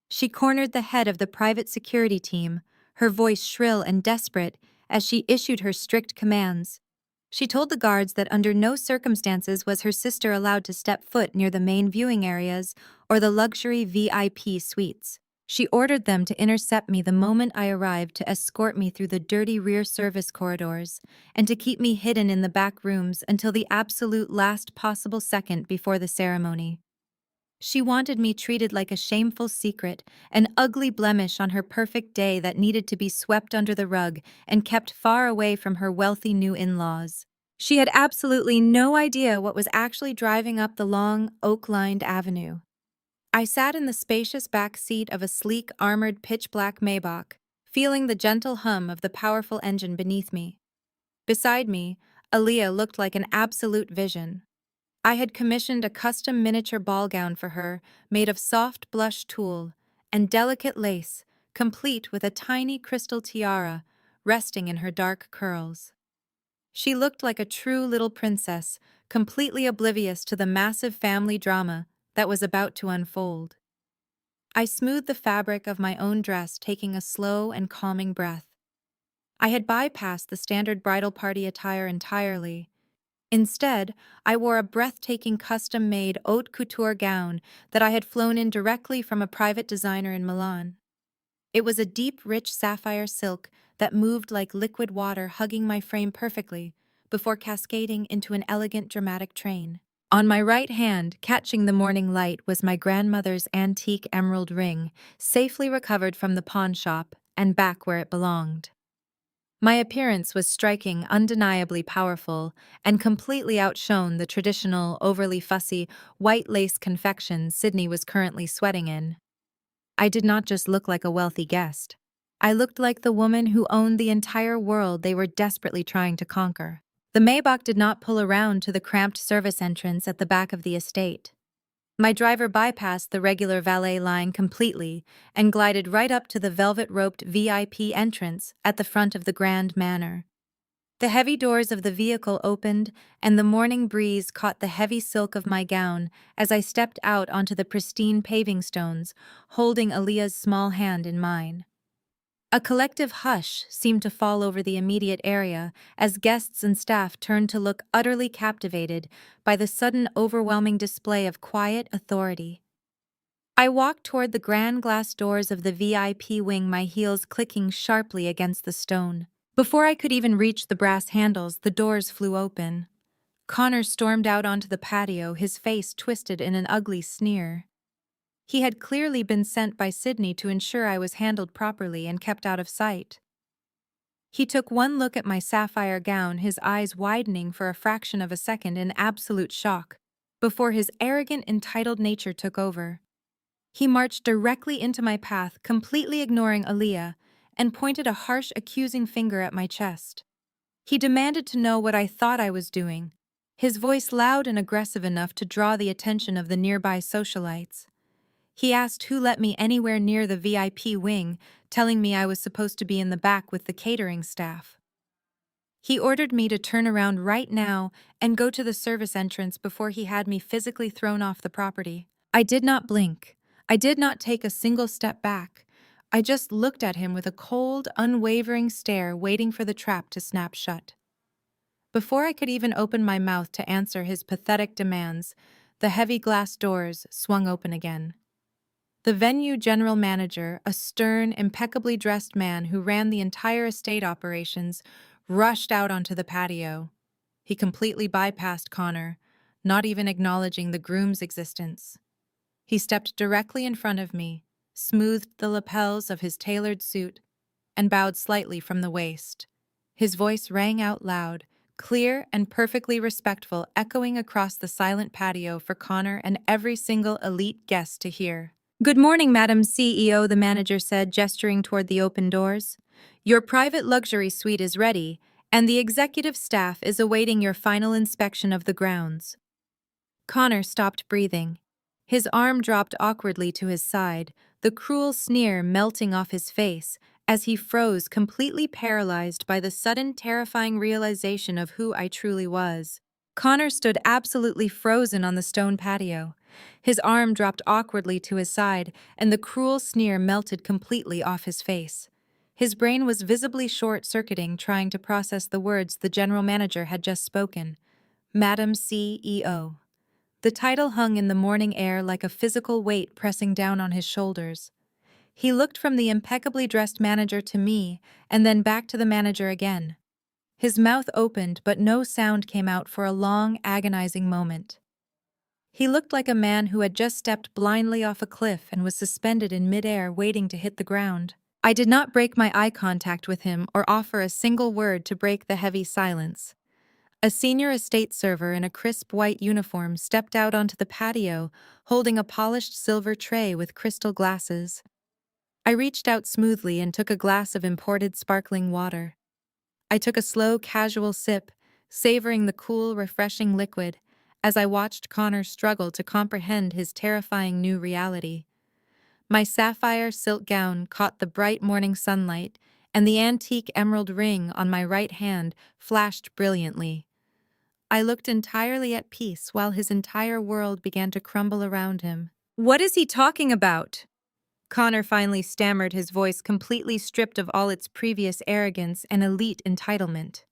A: She cornered the head of the private security team, her voice shrill and desperate as she issued her strict commands. She told the guards that under no circumstances was her sister allowed to step foot near the main viewing areas or the luxury VIP suites. She ordered them to intercept me the moment I arrived, to escort me through the dirty rear service corridors, and to keep me hidden in the back rooms until the absolute last possible second before the ceremony. She wanted me treated like a shameful secret, an ugly blemish on her perfect day that needed to be swept under the rug and kept far away from her wealthy new in-laws. She had absolutely no idea what was actually driving up the long, oak-lined avenue. I sat in the spacious back seat of a sleek, armored pitch-black Maybach, feeling the gentle hum of the powerful engine beneath me. Beside me, Aaliyah looked like an absolute vision. I had commissioned a custom miniature ball gown for her, made of soft blush tulle and delicate lace, complete with a tiny crystal tiara resting in her dark curls. She looked like a true little princess, completely oblivious to the massive family drama that was about to unfold. I smoothed the fabric of my own dress, taking a slow and calming breath. I had bypassed the standard bridal party attire entirely. Instead, I wore a breathtaking custom-made haute couture gown that I had flown in directly from a private designer in Milan. It was a deep, rich sapphire silk that moved like liquid water, hugging my frame perfectly before cascading into an elegant, dramatic train. On my right hand, catching the morning light, was my grandmother's antique emerald ring, safely recovered from the pawn shop and back where it belonged. My appearance was striking, undeniably powerful, and completely outshone the traditional, overly fussy, white lace confection Sydney was currently sweating in. I did not just look like a wealthy guest. I looked like the woman who owned the entire world they were desperately trying to conquer. The Maybach did not pull around to the cramped service entrance at the back of the estate. My driver bypassed the regular valet line completely and glided right up to the velvet-roped VIP entrance at the front of the grand manor. The heavy doors of the vehicle opened, and the morning breeze caught the heavy silk of my gown as I stepped out onto the pristine paving stones, holding Aaliyah's small hand in mine. A collective hush seemed to fall over the immediate area as guests and staff turned to look, utterly captivated by the sudden, overwhelming display of quiet authority. I walked toward the grand glass doors of the VIP wing, my heels clicking sharply against the stone. Before I could even reach the brass handles, the doors flew open. Connor stormed out onto the patio, his face twisted in an ugly sneer. He had clearly been sent by Sydney to ensure I was handled properly and kept out of sight. He took one look at my sapphire gown, his eyes widening for a fraction of a second in absolute shock. before his arrogant, entitled nature took over. He marched directly into my path, completely ignoring Aaliyah, and pointed a harsh, accusing finger at my chest. He demanded to know what I thought I was doing, his voice loud and aggressive enough to draw the attention of the nearby socialites. He asked who let me anywhere near the VIP wing, telling me I was supposed to be in the back with the catering staff. He ordered me to turn around right now and go to the service entrance before he had me physically thrown off the property. I did not blink. I did not take a single step back. I just looked at him with a cold, unwavering stare, waiting for the trap to snap shut. Before I could even open my mouth to answer his pathetic demands, the heavy glass doors swung open again. The venue general manager, a stern, impeccably dressed man who ran the entire estate operations, rushed out onto the patio. He completely bypassed Connor, not even acknowledging the groom's existence. He stepped directly in front of me, smoothed the lapels of his tailored suit, and bowed slightly from the waist. His voice rang out loud, clear and perfectly respectful, echoing across the silent patio for Connor and every single elite guest to hear. "Good morning, Madam CEO," the manager said, gesturing toward the open doors. "Your private luxury suite is ready, and the executive staff is awaiting your final inspection of the grounds." Connor stopped breathing. His arm dropped awkwardly to his side, the cruel sneer melting off his face as he froze, completely paralyzed by the sudden terrifying realization of who I truly was. Connor stood absolutely frozen on the stone patio. His arm dropped awkwardly to his side, and the cruel sneer melted completely off his face. His brain was visibly short-circuiting, trying to process the words the general manager had just spoken. Madam CEO. The title hung in the morning air like a physical weight pressing down on his shoulders. He looked from the impeccably dressed manager to me, and then back to the manager again. His mouth opened, but no sound came out for a long, agonizing moment. He looked like a man who had just stepped blindly off a cliff and was suspended in midair, waiting to hit the ground. I did not break my eye contact with him or offer a single word to break the heavy silence. A senior estate server in a crisp white uniform stepped out onto the patio, holding a polished silver tray with crystal glasses. I reached out smoothly and took a glass of imported sparkling water. I took a slow, casual sip, savoring the cool, refreshing liquid, as I watched Connor struggle to comprehend his terrifying new reality. My sapphire silk gown caught the bright morning sunlight, and the antique emerald ring on my right hand flashed brilliantly. I looked entirely at peace while his entire world began to crumble around him. "What is he talking about?" Connor finally stammered, his voice completely stripped of all its previous arrogance and elite entitlement.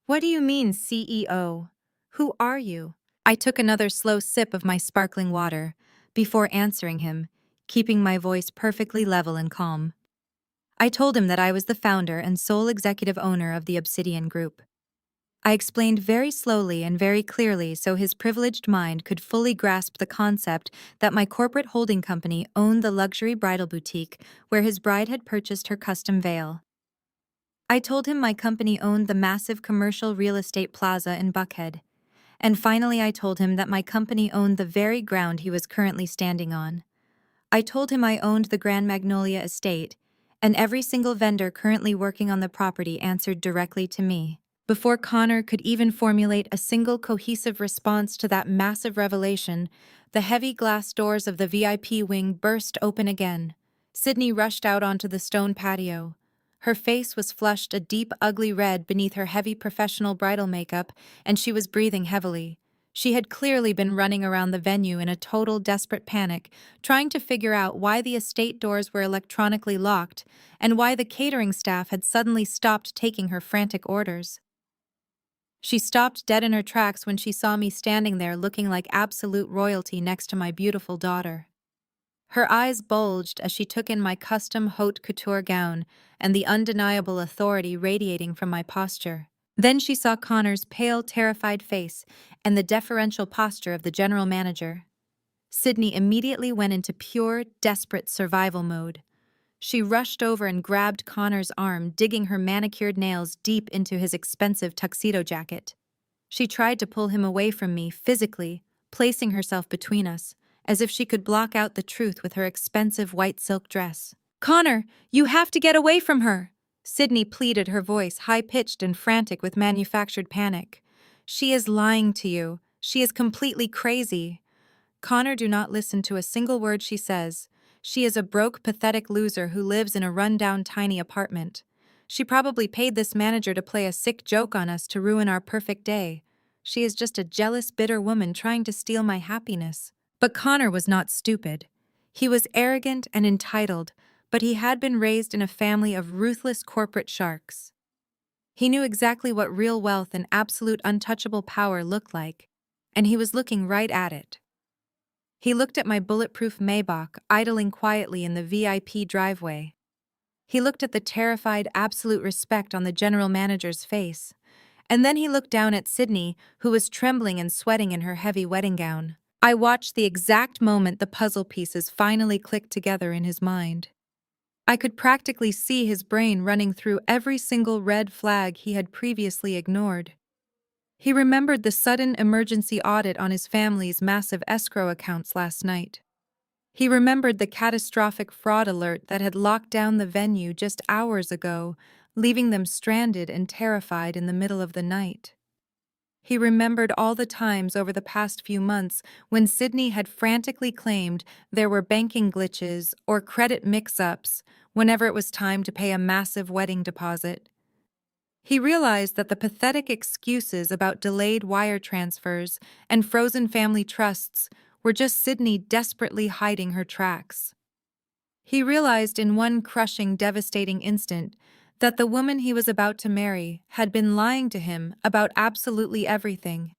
A: "What do you mean, CEO? Who are you?" I took another slow sip of my sparkling water before answering him, keeping my voice perfectly level and calm. I told him that I was the founder and sole executive owner of the Obsidian Group. I explained very slowly and very clearly so his privileged mind could fully grasp the concept that my corporate holding company owned the luxury bridal boutique where his bride had purchased her custom veil. I told him my company owned the massive commercial real estate plaza in Buckhead. And finally I told him that my company owned the very ground he was currently standing on. I told him I owned the Grand Magnolia estate, and every single vendor currently working on the property answered directly to me. Before Connor could even formulate a single cohesive response to that massive revelation, the heavy glass doors of the VIP wing burst open again. Sydney rushed out onto the stone patio. Her face was flushed a deep, ugly red beneath her heavy professional bridal makeup, and she was breathing heavily. She had clearly been running around the venue in a total desperate panic, trying to figure out why the estate doors were electronically locked and why the catering staff had suddenly stopped taking her frantic orders. She stopped dead in her tracks when she saw me standing there looking like absolute royalty next to my beautiful daughter. Her eyes bulged as she took in my custom haute couture gown and the undeniable authority radiating from my posture. Then she saw Connor's pale, terrified face and the deferential posture of the general manager. Sydney immediately went into pure, desperate survival mode. She rushed over and grabbed Connor's arm, digging her manicured nails deep into his expensive tuxedo jacket. She tried to pull him away from me physically, placing herself between us, as if she could block out the truth with her expensive white silk dress. "Connor, you have to get away from her!" Sydney pleaded, her voice high-pitched and frantic with manufactured panic. "She is lying to you. She is completely crazy." "Connor, do not listen to a single word she says. She is a broke, pathetic loser who lives in a run-down tiny apartment. She probably paid this manager to play a sick joke on us to ruin our perfect day. She is just a jealous, bitter woman trying to steal my happiness." But Connor was not stupid. He was arrogant and entitled, but he had been raised in a family of ruthless corporate sharks. He knew exactly what real wealth and absolute untouchable power looked like, and he was looking right at it. He looked at my bulletproof Maybach idling quietly in the VIP driveway. He looked at the terrified, absolute respect on the general manager's face. And then he looked down at Sydney, who was trembling and sweating in her heavy wedding gown. I watched the exact moment the puzzle pieces finally clicked together in his mind. I could practically see his brain running through every single red flag he had previously ignored. He remembered the sudden emergency audit on his family's massive escrow accounts last night. He remembered the catastrophic fraud alert that had locked down the venue just hours ago, leaving them stranded and terrified in the middle of the night. He remembered all the times over the past few months when Sydney had frantically claimed there were banking glitches or credit mix-ups whenever it was time to pay a massive wedding deposit. He realized that the pathetic excuses about delayed wire transfers and frozen family trusts were just Sydney desperately hiding her tracks. He realized in one crushing, devastating instant that the woman he was about to marry had been lying to him about absolutely everything.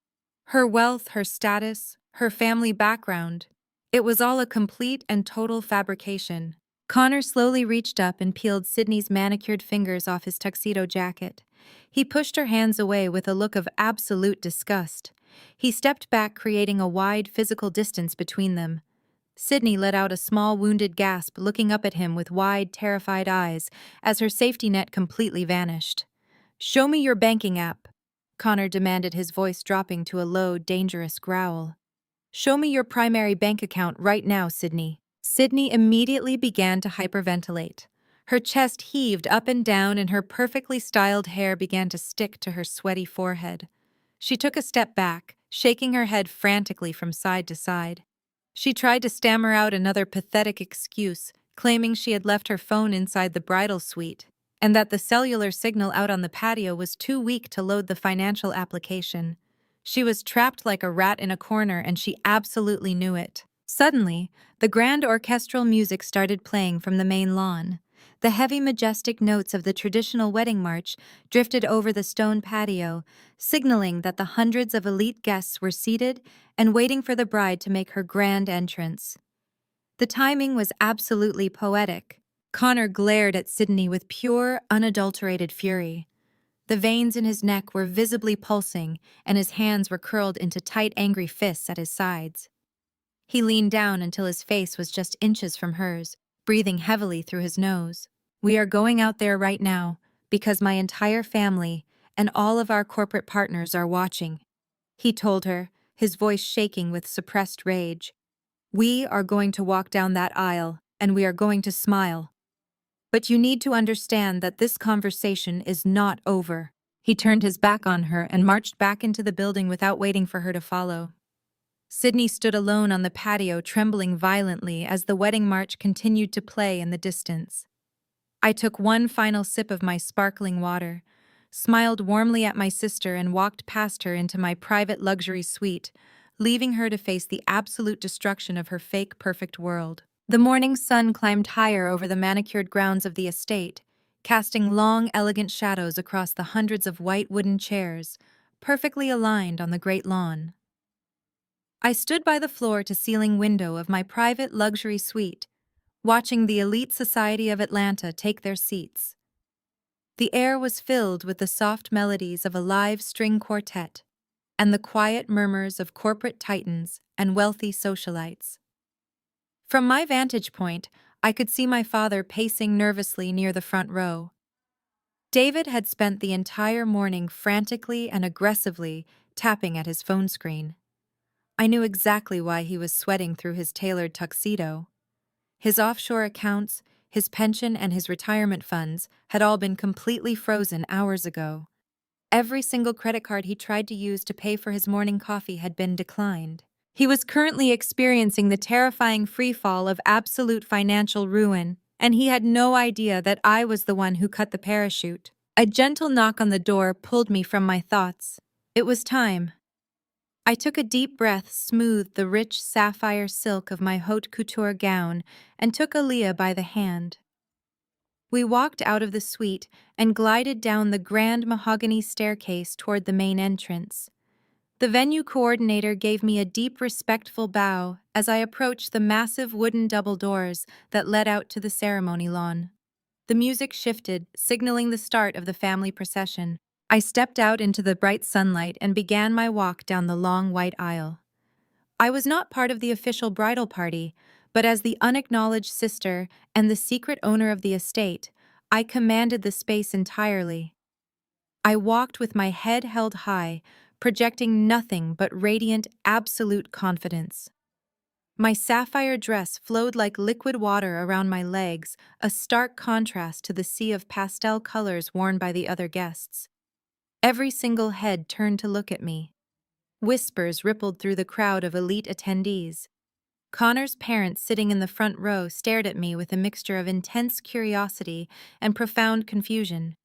A: Her wealth, her status, her family background. It was all a complete and total fabrication. Connor slowly reached up and peeled Sydney's manicured fingers off his tuxedo jacket. He pushed her hands away with a look of absolute disgust. He stepped back, creating a wide physical distance between them. Sydney let out a small wounded gasp, looking up at him with wide, terrified eyes as her safety net completely vanished. "Show me your banking app," Connor demanded, his voice dropping to a low, dangerous growl. "Show me your primary bank account right now, Sydney." Sydney immediately began to hyperventilate. Her chest heaved up and down and her perfectly styled hair began to stick to her sweaty forehead. She took a step back, shaking her head frantically from side to side. She tried to stammer out another pathetic excuse, claiming she had left her phone inside the bridal suite, and that the cellular signal out on the patio was too weak to load the financial application. She was trapped like a rat in a corner, and she absolutely knew it. Suddenly, the grand orchestral music started playing from the main lawn. The heavy, majestic notes of the traditional wedding march drifted over the stone patio, signaling that the hundreds of elite guests were seated and waiting for the bride to make her grand entrance. The timing was absolutely poetic. Connor glared at Sydney with pure, unadulterated fury. The veins in his neck were visibly pulsing, and his hands were curled into tight, angry fists at his sides. He leaned down until his face was just inches from hers, breathing heavily through his nose. "We are going out there right now, because my entire family and all of our corporate partners are watching," he told her, his voice shaking with suppressed rage. "We are going to walk down that aisle, and we are going to smile. But you need to understand that this conversation is not over." He turned his back on her and marched back into the building without waiting for her to follow. Sydney stood alone on the patio, trembling violently as the wedding march continued to play in the distance. I took one final sip of my sparkling water, smiled warmly at my sister, and walked past her into my private luxury suite, leaving her to face the absolute destruction of her fake perfect world. The morning sun climbed higher over the manicured grounds of the estate, casting long, elegant shadows across the hundreds of white wooden chairs, perfectly aligned on the great lawn. I stood by the floor-to-ceiling window of my private luxury suite, watching the elite society of Atlanta take their seats. The air was filled with the soft melodies of a live string quartet and the quiet murmurs of corporate titans and wealthy socialites. From my vantage point, I could see my father pacing nervously near the front row. David had spent the entire morning frantically and aggressively tapping at his phone screen. I knew exactly why he was sweating through his tailored tuxedo. His offshore accounts, his pension, and his retirement funds had all been completely frozen hours ago. Every single credit card he tried to use to pay for his morning coffee had been declined. He was currently experiencing the terrifying freefall of absolute financial ruin, and he had no idea that I was the one who cut the parachute. A gentle knock on the door pulled me from my thoughts. It was time. I took a deep breath, smoothed the rich sapphire silk of my haute couture gown, and took Aaliyah by the hand. We walked out of the suite and glided down the grand mahogany staircase toward the main entrance. The venue coordinator gave me a deep, respectful bow as I approached the massive wooden double doors that led out to the ceremony lawn. The music shifted, signaling the start of the family procession. I stepped out into the bright sunlight and began my walk down the long white aisle. I was not part of the official bridal party, but as the unacknowledged sister and the secret owner of the estate, I commanded the space entirely. I walked with my head held high, projecting nothing but radiant, absolute confidence. My sapphire dress flowed like liquid water around my legs, a stark contrast to the sea of pastel colors worn by the other guests. Every single head turned to look at me. Whispers rippled through the crowd of elite attendees. Connor's parents sitting in the front row stared at me with a mixture of intense curiosity and profound confusion.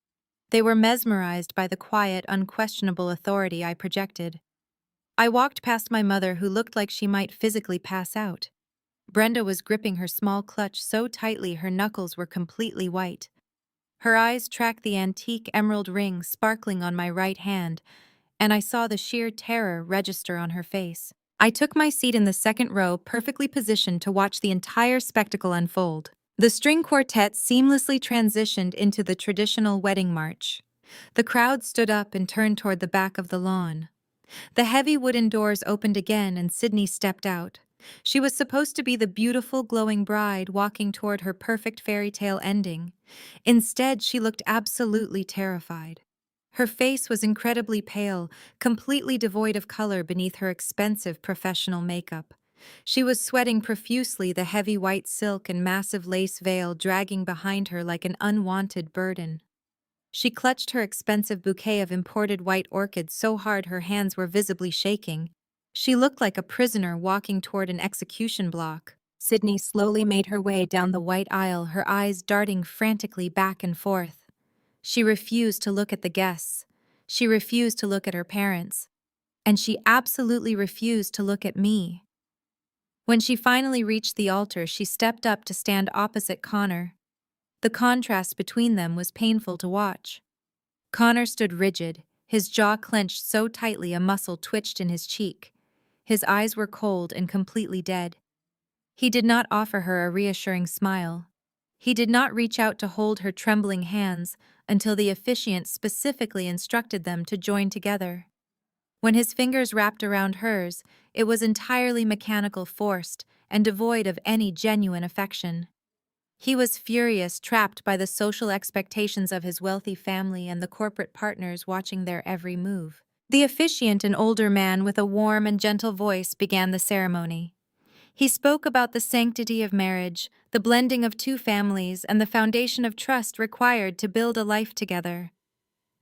A: They were mesmerized by the quiet, unquestionable authority I projected. I walked past my mother, who looked like she might physically pass out. Brenda was gripping her small clutch so tightly her knuckles were completely white. Her eyes tracked the antique emerald ring sparkling on my right hand, and I saw the sheer terror register on her face. I took my seat in the second row, perfectly positioned to watch the entire spectacle unfold. The string quartet seamlessly transitioned into the traditional wedding march. The crowd stood up and turned toward the back of the lawn. The heavy wooden doors opened again and Sydney stepped out. She was supposed to be the beautiful, glowing bride walking toward her perfect fairy tale ending. Instead, she looked absolutely terrified. Her face was incredibly pale, completely devoid of color beneath her expensive professional makeup. She was sweating profusely, the heavy white silk and massive lace veil dragging behind her like an unwanted burden. She clutched her expensive bouquet of imported white orchids so hard her hands were visibly shaking. She looked like a prisoner walking toward an execution block. Sydney slowly made her way down the white aisle, her eyes darting frantically back and forth. She refused to look at the guests. She refused to look at her parents. And she absolutely refused to look at me. When she finally reached the altar, she stepped up to stand opposite Connor. The contrast between them was painful to watch. Connor stood rigid, his jaw clenched so tightly a muscle twitched in his cheek. His eyes were cold and completely dead. He did not offer her a reassuring smile. He did not reach out to hold her trembling hands until the officiant specifically instructed them to join together. When his fingers wrapped around hers, it was entirely mechanical, forced, and devoid of any genuine affection. He was furious, trapped by the social expectations of his wealthy family and the corporate partners watching their every move. The officiant, an older man with a warm and gentle voice, began the ceremony. He spoke about the sanctity of marriage, the blending of two families, and the foundation of trust required to build a life together.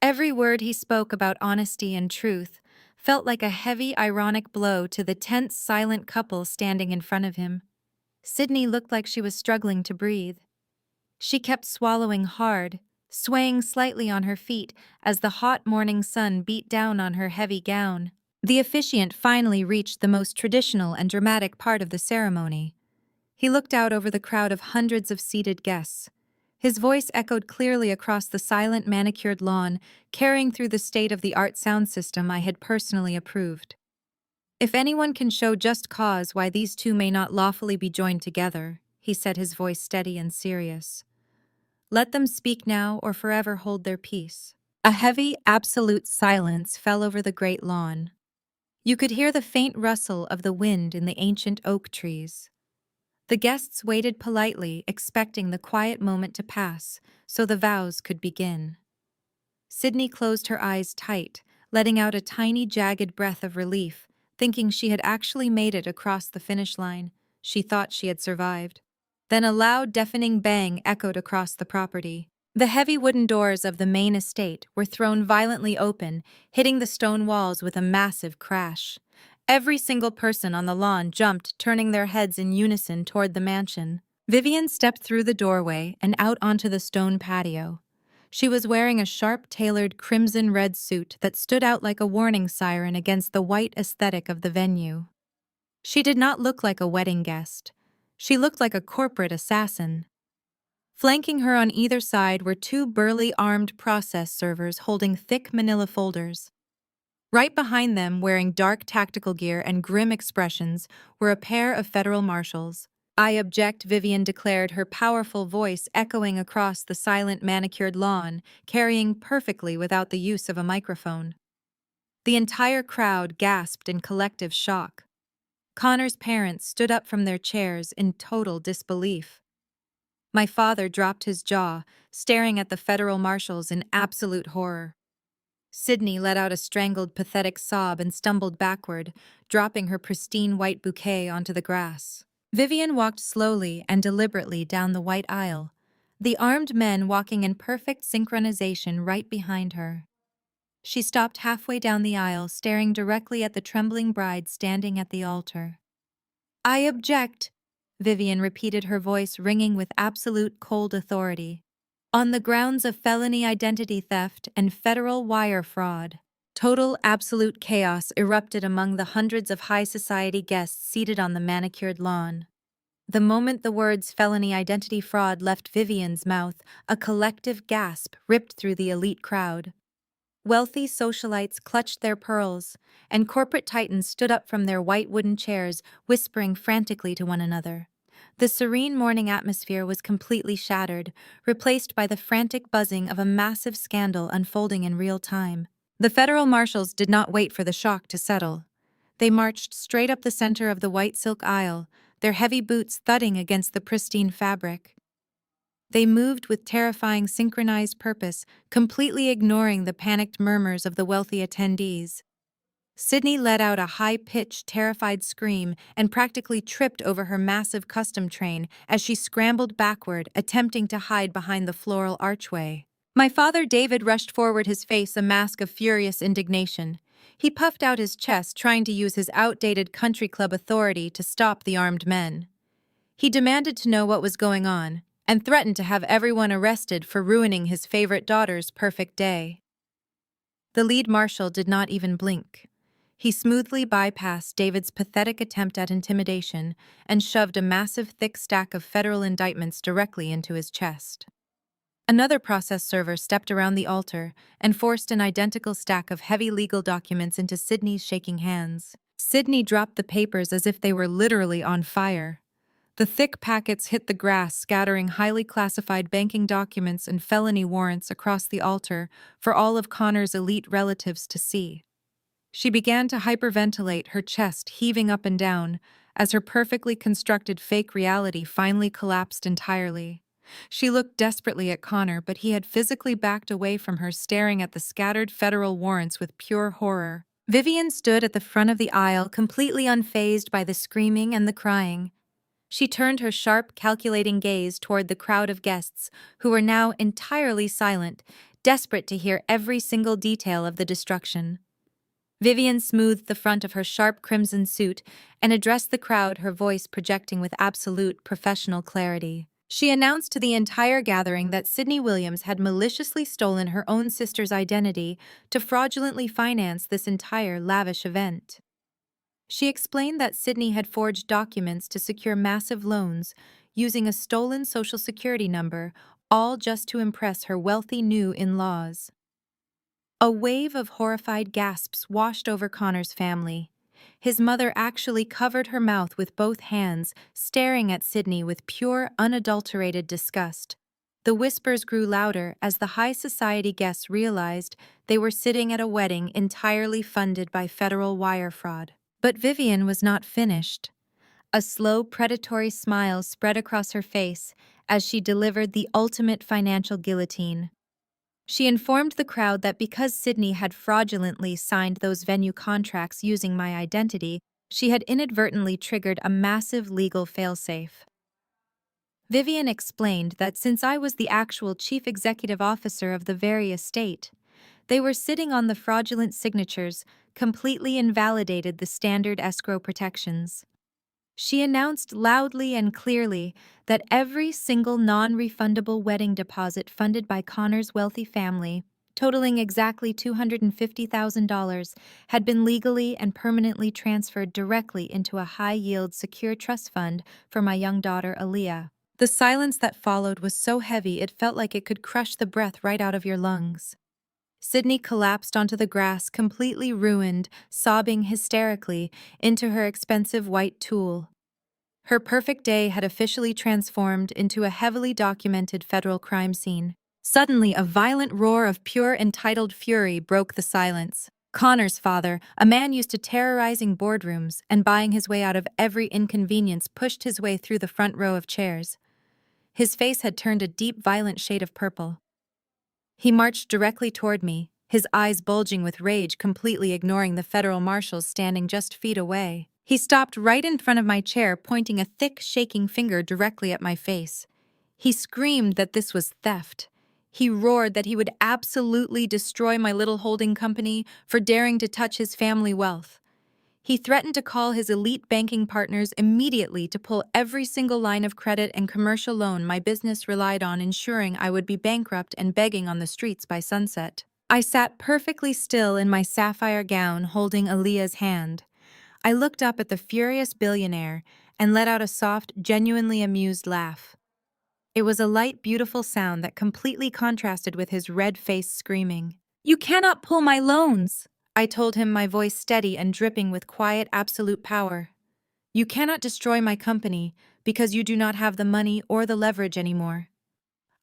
A: Every word he spoke about honesty and truth felt like a heavy, ironic blow to the tense, silent couple standing in front of him. Sydney looked like she was struggling to breathe. She kept swallowing hard, swaying slightly on her feet as the hot morning sun beat down on her heavy gown. The officiant finally reached the most traditional and dramatic part of the ceremony. He looked out over the crowd of hundreds of seated guests. His voice echoed clearly across the silent, manicured lawn, carrying through the state-of-the-art sound system I had personally approved. "If anyone can show just cause why these two may not lawfully be joined together," he said, his voice steady and serious, "let them speak now or forever hold their peace." A heavy, absolute silence fell over the great lawn. You could hear the faint rustle of the wind in the ancient oak trees. The guests waited politely, expecting the quiet moment to pass so the vows could begin. Sydney closed her eyes tight, letting out a tiny, jagged breath of relief, thinking she had actually made it across the finish line. She thought she had survived. Then a loud, deafening bang echoed across the property. The heavy wooden doors of the main estate were thrown violently open, hitting the stone walls with a massive crash. Every single person on the lawn jumped, turning their heads in unison toward the mansion. Vivian stepped through the doorway and out onto the stone patio. She was wearing a sharp-tailored crimson-red suit that stood out like a warning siren against the white aesthetic of the venue. She did not look like a wedding guest. She looked like a corporate assassin. Flanking her on either side were two burly armed process servers holding thick manila folders. Right behind them, wearing dark tactical gear and grim expressions, were a pair of federal marshals. "I object," Vivian declared, her powerful voice echoing across the silent manicured lawn, carrying perfectly without the use of a microphone. The entire crowd gasped in collective shock. Connor's parents stood up from their chairs in total disbelief. My father dropped his jaw, staring at the federal marshals in absolute horror. Sydney let out a strangled, pathetic sob and stumbled backward, dropping her pristine white bouquet onto the grass. Vivian walked slowly and deliberately down the white aisle, the armed men walking in perfect synchronization right behind her. She stopped halfway down the aisle, staring directly at the trembling bride standing at the altar. "I object," Vivian repeated, her voice ringing with absolute cold authority. "On the grounds of felony identity theft and federal wire fraud." Total, absolute chaos erupted among the hundreds of high society guests seated on the manicured lawn. The moment the words felony identity fraud left Vivian's mouth, a collective gasp ripped through the elite crowd. Wealthy socialites clutched their pearls, and corporate titans stood up from their white wooden chairs, whispering frantically to one another. The serene morning atmosphere was completely shattered, replaced by the frantic buzzing of a massive scandal unfolding in real time. The federal marshals did not wait for the shock to settle. They marched straight up the center of the white silk aisle, their heavy boots thudding against the pristine fabric. They moved with terrifying synchronized purpose, completely ignoring the panicked murmurs of the wealthy attendees. Sydney let out a high-pitched, terrified scream and practically tripped over her massive custom train as she scrambled backward, attempting to hide behind the floral archway. My father David rushed forward, his face a mask of furious indignation. He puffed out his chest, trying to use his outdated country club authority to stop the armed men. He demanded to know what was going on, and threatened to have everyone arrested for ruining his favorite daughter's perfect day. The lead marshal did not even blink. He smoothly bypassed David's pathetic attempt at intimidation and shoved a massive, thick stack of federal indictments directly into his chest. Another process server stepped around the altar and forced an identical stack of heavy legal documents into Sydney's shaking hands. Sydney dropped the papers as if they were literally on fire. The thick packets hit the grass, scattering highly classified banking documents and felony warrants across the altar for all of Connor's elite relatives to see. She began to hyperventilate, her chest heaving up and down, as her perfectly constructed fake reality finally collapsed entirely. She looked desperately at Connor, but he had physically backed away from her, staring at the scattered federal warrants with pure horror. Vivian stood at the front of the aisle, completely unfazed by the screaming and the crying. She turned her sharp, calculating gaze toward the crowd of guests, who were now entirely silent, desperate to hear every single detail of the destruction. Vivian smoothed the front of her sharp crimson suit and addressed the crowd, her voice projecting with absolute professional clarity. She announced to the entire gathering that Sydney Williams had maliciously stolen her own sister's identity to fraudulently finance this entire lavish event. She explained that Sydney had forged documents to secure massive loans using a stolen social security number, all just to impress her wealthy new in-laws. A wave of horrified gasps washed over Connor's family. His mother actually covered her mouth with both hands, staring at Sydney with pure, unadulterated disgust. The whispers grew louder as the high society guests realized they were sitting at a wedding entirely funded by federal wire fraud. But Vivian was not finished. A slow, predatory smile spread across her face as she delivered the ultimate financial guillotine. She informed the crowd that because Sydney had fraudulently signed those venue contracts using my identity, she had inadvertently triggered a massive legal failsafe. Vivian explained that since I was the actual chief executive officer of the very estate, they were sitting on the fraudulent signatures, completely invalidated the standard escrow protections. She announced loudly and clearly that every single non-refundable wedding deposit funded by Connor's wealthy family, totaling exactly $250,000, had been legally and permanently transferred directly into a high-yield secure trust fund for my young daughter Aaliyah. The silence that followed was so heavy it felt like it could crush the breath right out of your lungs. Sydney collapsed onto the grass, completely ruined, sobbing hysterically into her expensive white tulle. Her perfect day had officially transformed into a heavily documented federal crime scene. Suddenly, a violent roar of pure entitled fury broke the silence. Connor's father, a man used to terrorizing boardrooms and buying his way out of every inconvenience, pushed his way through the front row of chairs. His face had turned a deep, violent shade of purple. He marched directly toward me, his eyes bulging with rage, completely ignoring the federal marshals standing just feet away. He stopped right in front of my chair, pointing a thick, shaking finger directly at my face. He screamed that this was theft. He roared that he would absolutely destroy my little holding company for daring to touch his family wealth. He threatened to call his elite banking partners immediately to pull every single line of credit and commercial loan my business relied on, ensuring I would be bankrupt and begging on the streets by sunset. I sat perfectly still in my sapphire gown, holding Aaliyah's hand. I looked up at the furious billionaire and let out a soft, genuinely amused laugh. It was a light, beautiful sound that completely contrasted with his red-faced screaming. "You cannot pull my loans!" I told him, my voice steady and dripping with quiet, absolute power. "You cannot destroy my company because you do not have the money or the leverage anymore.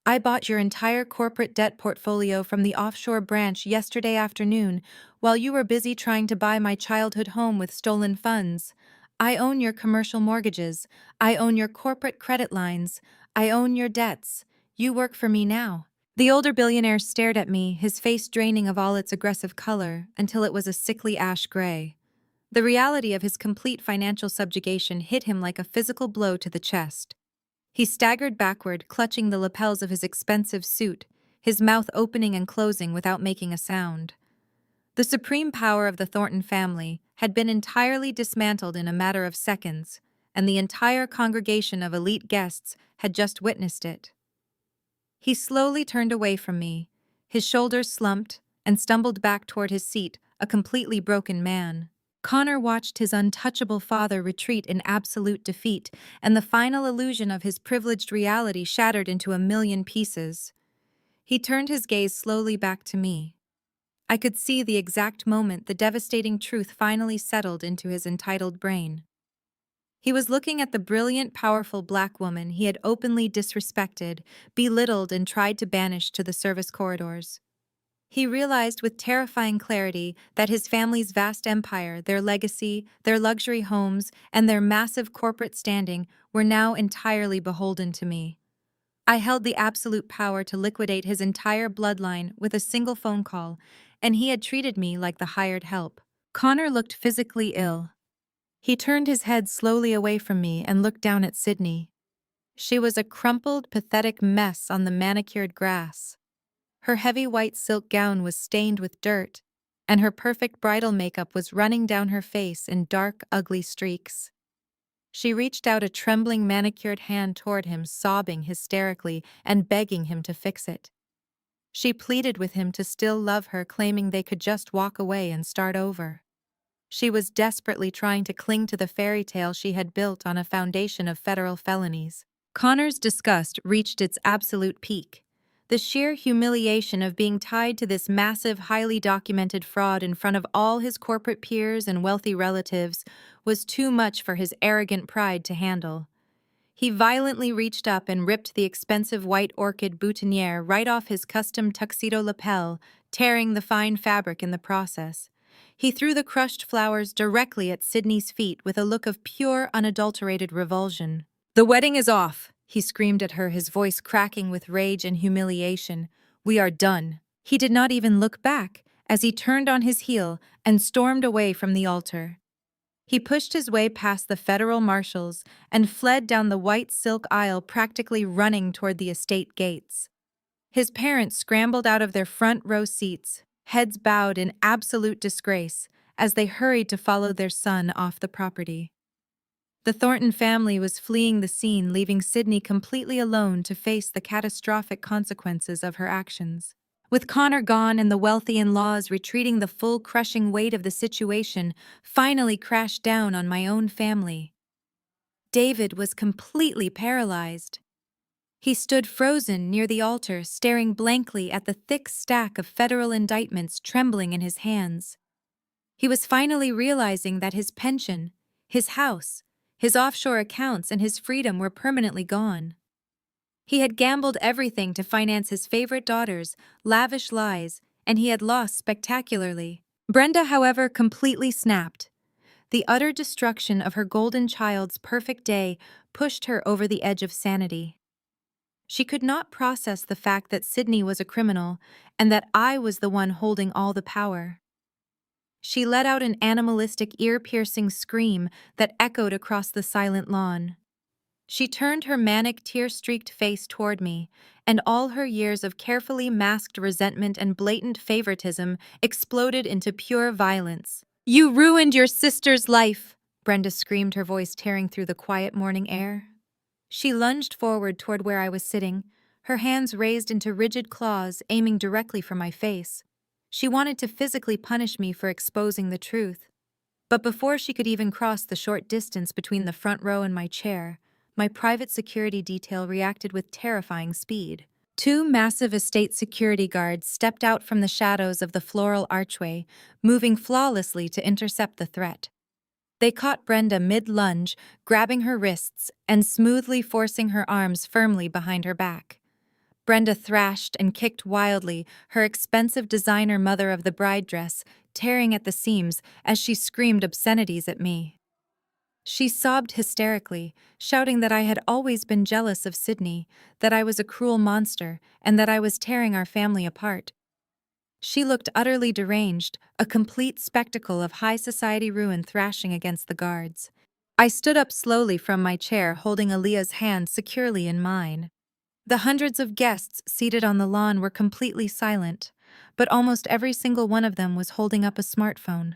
A: I bought your entire corporate debt portfolio from the offshore branch yesterday afternoon while you were busy trying to buy my childhood home with stolen funds. I own your commercial mortgages. I own your corporate credit lines. I own your debts. You work for me now." The older billionaire stared at me, his face draining of all its aggressive color until it was a sickly ash gray. The reality of his complete financial subjugation hit him like a physical blow to the chest. He staggered backward, clutching the lapels of his expensive suit, his mouth opening and closing without making a sound. The supreme power of the Thornton family had been entirely dismantled in a matter of seconds, and the entire congregation of elite guests had just witnessed it. He slowly turned away from me, his shoulders slumped, and stumbled back toward his seat, a completely broken man. Connor watched his untouchable father retreat in absolute defeat, and the final illusion of his privileged reality shattered into a million pieces. He turned his gaze slowly back to me. I could see the exact moment the devastating truth finally settled into his entitled brain. He was looking at the brilliant, powerful black woman he had openly disrespected, belittled, and tried to banish to the service corridors. He realized with terrifying clarity that his family's vast empire, their legacy, their luxury homes, and their massive corporate standing were now entirely beholden to me. I held the absolute power to liquidate his entire bloodline with a single phone call, and he had treated me like the hired help. Connor looked physically ill. He turned his head slowly away from me and looked down at Sydney. She was a crumpled, pathetic mess on the manicured grass. Her heavy white silk gown was stained with dirt, and her perfect bridal makeup was running down her face in dark, ugly streaks. She reached out a trembling, manicured hand toward him, sobbing hysterically and begging him to fix it. She pleaded with him to still love her, claiming they could just walk away and start over. She was desperately trying to cling to the fairy tale she had built on a foundation of federal felonies. Connor's disgust reached its absolute peak. The sheer humiliation of being tied to this massive, highly documented fraud in front of all his corporate peers and wealthy relatives was too much for his arrogant pride to handle. He violently reached up and ripped the expensive white orchid boutonniere right off his custom tuxedo lapel, tearing the fine fabric in the process. He threw the crushed flowers directly at Sydney's feet with a look of pure, unadulterated revulsion. "The wedding is off," he screamed at her, his voice cracking with rage and humiliation. "We are done." He did not even look back as he turned on his heel and stormed away from the altar. He pushed his way past the federal marshals and fled down the white silk aisle, practically running toward the estate gates. His parents scrambled out of their front row seats, heads bowed in absolute disgrace, as they hurried to follow their son off the property. The Thornton family was fleeing the scene, leaving Sydney completely alone to face the catastrophic consequences of her actions. With Connor gone and the wealthy in-laws retreating, the full crushing weight of the situation finally crashed down on my own family. David was completely paralyzed. He stood frozen near the altar, staring blankly at the thick stack of federal indictments trembling in his hands. He was finally realizing that his pension, his house, his offshore accounts, and his freedom were permanently gone. He had gambled everything to finance his favorite daughter's lavish lives, and he had lost spectacularly. Brenda, however, completely snapped. The utter destruction of her golden child's perfect day pushed her over the edge of sanity. She could not process the fact that Sydney was a criminal and that I was the one holding all the power. She let out an animalistic, ear-piercing scream that echoed across the silent lawn. She turned her manic, tear-streaked face toward me, and all her years of carefully masked resentment and blatant favoritism exploded into pure violence. "You ruined your sister's life!" Brenda screamed, her voice tearing through the quiet morning air. She lunged forward toward where I was sitting, her hands raised into rigid claws aiming directly for my face. She wanted to physically punish me for exposing the truth. But before she could even cross the short distance between the front row and my chair, my private security detail reacted with terrifying speed. Two massive estate security guards stepped out from the shadows of the floral archway, moving flawlessly to intercept the threat. They caught Brenda mid-lunge, grabbing her wrists and smoothly forcing her arms firmly behind her back. Brenda thrashed and kicked wildly, her expensive designer mother of the bride dress tearing at the seams as she screamed obscenities at me. She sobbed hysterically, shouting that I had always been jealous of Sydney, that I was a cruel monster, and that I was tearing our family apart. She looked utterly deranged, a complete spectacle of high society ruin thrashing against the guards. I stood up slowly from my chair, holding Aaliyah's hand securely in mine. The hundreds of guests seated on the lawn were completely silent, but almost every single one of them was holding up a smartphone.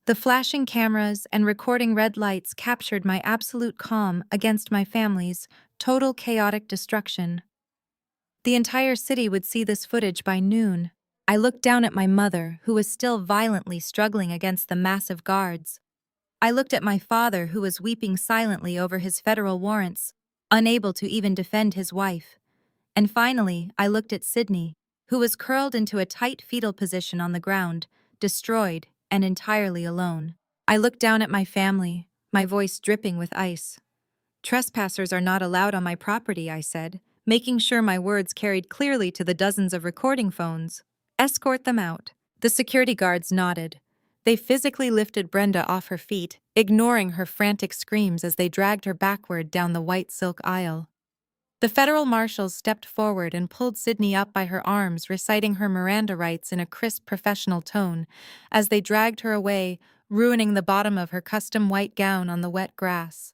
A: The flashing cameras and recording red lights captured my absolute calm against my family's total chaotic destruction. The entire city would see this footage by noon. I looked down at my mother, who was still violently struggling against the massive guards. I looked at my father, who was weeping silently over his federal warrants, unable to even defend his wife. And finally, I looked at Sydney, who was curled into a tight fetal position on the ground, destroyed and entirely alone. I looked down at my family, my voice dripping with ice. "Trespassers are not allowed on my property," I said, making sure my words carried clearly to the dozens of recording phones. "Escort them out." The security guards nodded. They physically lifted Brenda off her feet, ignoring her frantic screams as they dragged her backward down the white silk aisle. The federal marshals stepped forward and pulled Sydney up by her arms, reciting her Miranda rights in a crisp, professional tone, as they dragged her away, ruining the bottom of her custom white gown on the wet grass.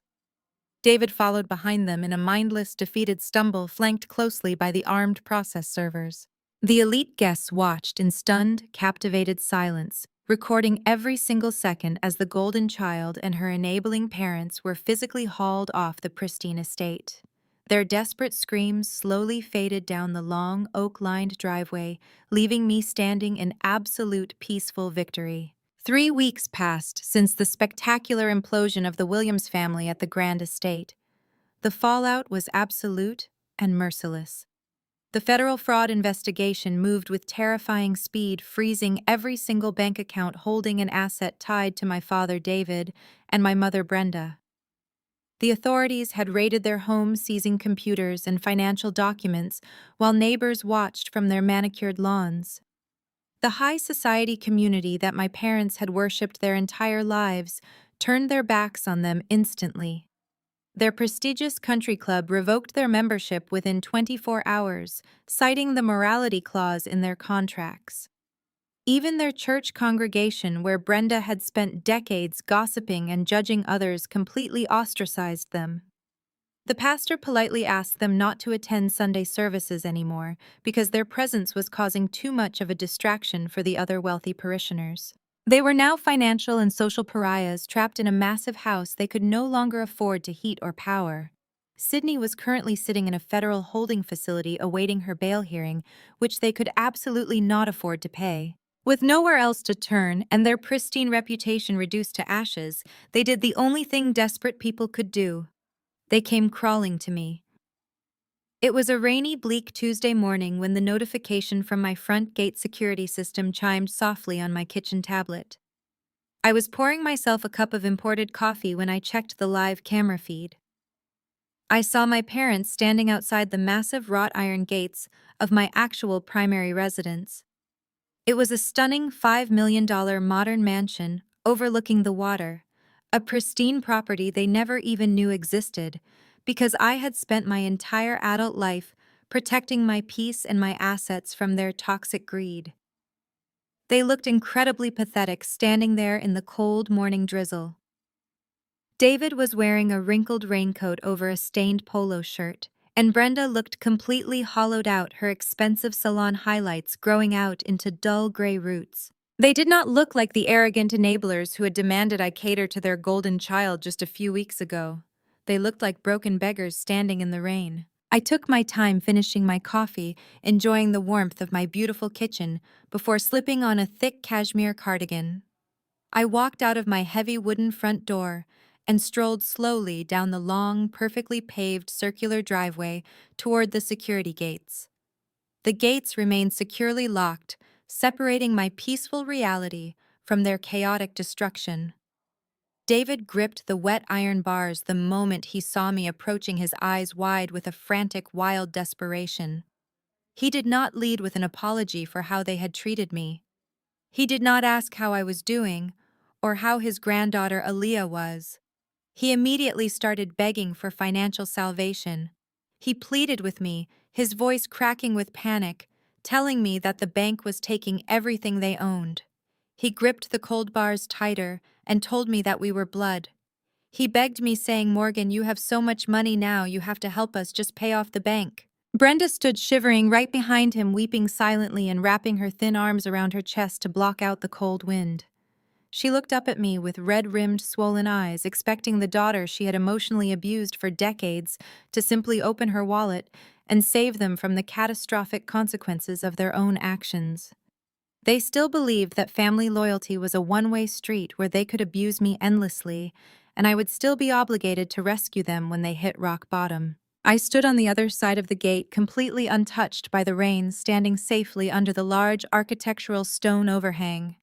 A: David followed behind them in a mindless, defeated stumble, flanked closely by the armed process servers. The elite guests watched in stunned, captivated silence, recording every single second as the golden child and her enabling parents were physically hauled off the pristine estate. Their desperate screams slowly faded down the long, oak-lined driveway, leaving me standing in absolute peaceful victory. 3 weeks passed since the spectacular implosion of the Williams family at the Grand Estate. The fallout was absolute and merciless. The federal fraud investigation moved with terrifying speed, freezing every single bank account holding an asset tied to my father David and my mother Brenda. The authorities had raided their homes, seizing computers and financial documents, while neighbors watched from their manicured lawns. The high society community that my parents had worshipped their entire lives turned their backs on them instantly. Their prestigious country club revoked their membership within 24 hours, citing the morality clause in their contracts. Even their church congregation, where Brenda had spent decades gossiping and judging others, completely ostracized them. The pastor politely asked them not to attend Sunday services anymore because their presence was causing too much of a distraction for the other wealthy parishioners. They were now financial and social pariahs trapped in a massive house they could no longer afford to heat or power. Sydney was currently sitting in a federal holding facility awaiting her bail hearing, which they could absolutely not afford to pay. With nowhere else to turn and their pristine reputation reduced to ashes, they did the only thing desperate people could do. They came crawling to me. It was a rainy, bleak Tuesday morning when the notification from my front gate security system chimed softly on my kitchen tablet. I was pouring myself a cup of imported coffee when I checked the live camera feed. I saw my parents standing outside the massive wrought iron gates of my actual primary residence. It was a stunning $5 million modern mansion overlooking the water, a pristine property they never even knew existed, because I had spent my entire adult life protecting my peace and my assets from their toxic greed. They looked incredibly pathetic standing there in the cold morning drizzle. David was wearing a wrinkled raincoat over a stained polo shirt, and Brenda looked completely hollowed out, her expensive salon highlights growing out into dull gray roots. They did not look like the arrogant enablers who had demanded I cater to their golden child just a few weeks ago. They looked like broken beggars standing in the rain. I took my time finishing my coffee, enjoying the warmth of my beautiful kitchen, before slipping on a thick cashmere cardigan. I walked out of my heavy wooden front door and strolled slowly down the long, perfectly paved circular driveway toward the security gates. The gates remained securely locked, separating my peaceful reality from their chaotic destruction. David gripped the wet iron bars the moment he saw me approaching, his eyes wide with a frantic, wild desperation. He did not lead with an apology for how they had treated me. He did not ask how I was doing or how his granddaughter Aaliyah was. He immediately started begging for financial salvation. He pleaded with me, his voice cracking with panic, telling me that the bank was taking everything they owned. He gripped the cold bars tighter and told me that we were blood. He begged me, saying, "Morgan, you have so much money now, you have to help us, just pay off the bank." Brenda stood shivering right behind him, weeping silently and wrapping her thin arms around her chest to block out the cold wind. She looked up at me with red-rimmed, swollen eyes, expecting the daughter she had emotionally abused for decades to simply open her wallet and save them from the catastrophic consequences of their own actions. They still believed that family loyalty was a one-way street where they could abuse me endlessly, and I would still be obligated to rescue them when they hit rock bottom. I stood on the other side of the gate, completely untouched by the rain, standing safely under the large architectural stone overhang.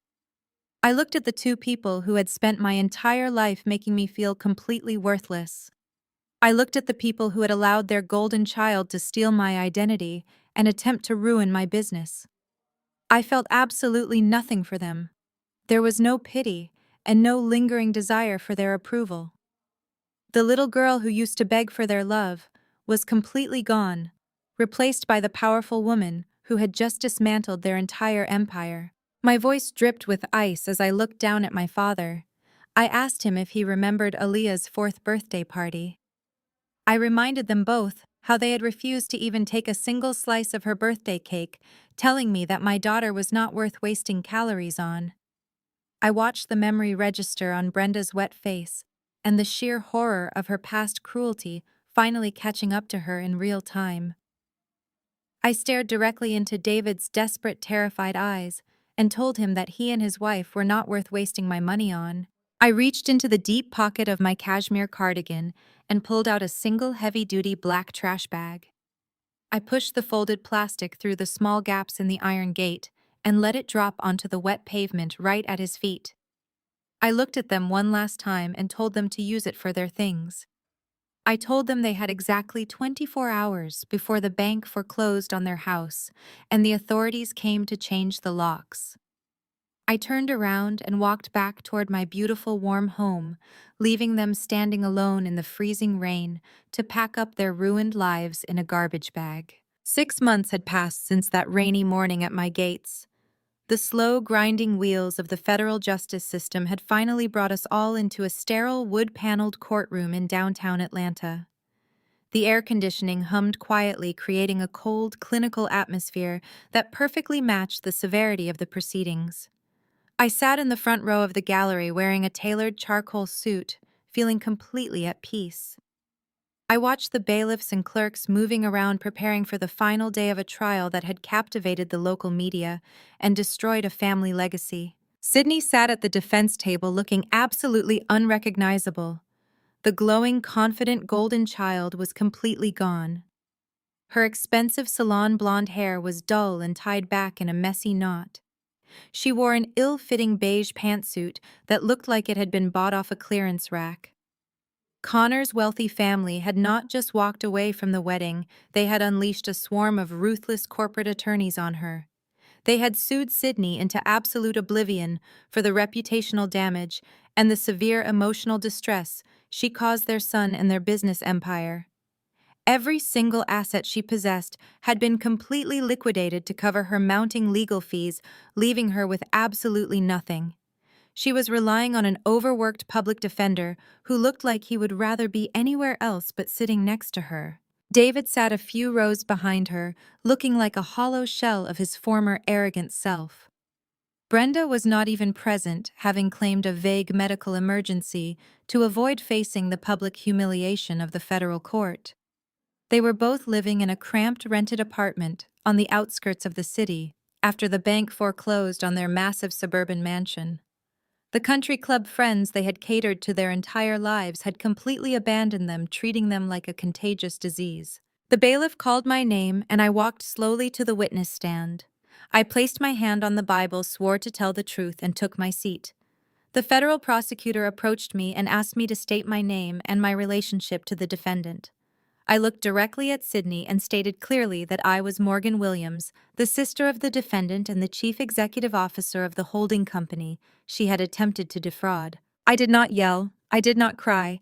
A: I looked at the two people who had spent my entire life making me feel completely worthless. I looked at the people who had allowed their golden child to steal my identity and attempt to ruin my business. I felt absolutely nothing for them. There was no pity and no lingering desire for their approval. The little girl who used to beg for their love was completely gone, replaced by the powerful woman who had just dismantled their entire empire. My voice dripped with ice as I looked down at my father. I asked him if he remembered Aaliyah's 4th birthday party. I reminded them both how they had refused to even take a single slice of her birthday cake, telling me that my daughter was not worth wasting calories on. I watched the memory register on Brenda's wet face, and the sheer horror of her past cruelty finally catching up to her in real time. I stared directly into David's desperate, terrified eyes and told him that he and his wife were not worth wasting my money on. I reached into the deep pocket of my cashmere cardigan and pulled out a single heavy-duty black trash bag. I pushed the folded plastic through the small gaps in the iron gate and let it drop onto the wet pavement right at his feet. I looked at them one last time and told them to use it for their things. I told them they had exactly 24 hours before the bank foreclosed on their house and the authorities came to change the locks. I turned around and walked back toward my beautiful warm home, leaving them standing alone in the freezing rain to pack up their ruined lives in a garbage bag. 6 months had passed since that rainy morning at my gates. The slow, grinding wheels of the federal justice system had finally brought us all into a sterile, wood-paneled courtroom in downtown Atlanta. The air conditioning hummed quietly, creating a cold, clinical atmosphere that perfectly matched the severity of the proceedings. I sat in the front row of the gallery wearing a tailored charcoal suit, feeling completely at peace. I watched the bailiffs and clerks moving around preparing for the final day of a trial that had captivated the local media and destroyed a family legacy. Sydney sat at the defense table looking absolutely unrecognizable. The glowing, confident golden child was completely gone. Her expensive salon blonde hair was dull and tied back in a messy knot. She wore an ill-fitting beige pantsuit that looked like it had been bought off a clearance rack. Connor's wealthy family had not just walked away from the wedding, they had unleashed a swarm of ruthless corporate attorneys on her. They had sued Sydney into absolute oblivion for the reputational damage and the severe emotional distress she caused their son and their business empire. Every single asset she possessed had been completely liquidated to cover her mounting legal fees, leaving her with absolutely nothing. She was relying on an overworked public defender who looked like he would rather be anywhere else but sitting next to her. David sat a few rows behind her, looking like a hollow shell of his former arrogant self. Brenda was not even present, having claimed a vague medical emergency to avoid facing the public humiliation of the federal court. They were both living in a cramped rented apartment on the outskirts of the city after the bank foreclosed on their massive suburban mansion. The country club friends they had catered to their entire lives had completely abandoned them, treating them like a contagious disease. The bailiff called my name, and I walked slowly to the witness stand. I placed my hand on the Bible, swore to tell the truth, and took my seat. The federal prosecutor approached me and asked me to state my name and my relationship to the defendant. I looked directly at Sydney and stated clearly that I was Morgan Williams, the sister of the defendant and the chief executive officer of the holding company she had attempted to defraud. I did not yell. I did not cry.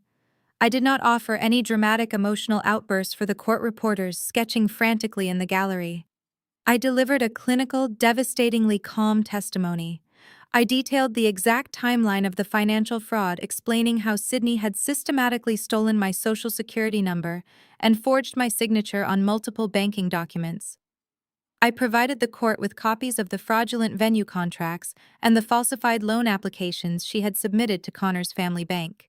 A: I did not offer any dramatic emotional outbursts for the court reporters sketching frantically in the gallery. I delivered a clinical, devastatingly calm testimony. I detailed the exact timeline of the financial fraud, explaining how Sydney had systematically stolen my social security number and forged my signature on multiple banking documents. I provided the court with copies of the fraudulent venue contracts and the falsified loan applications she had submitted to Connor's family bank.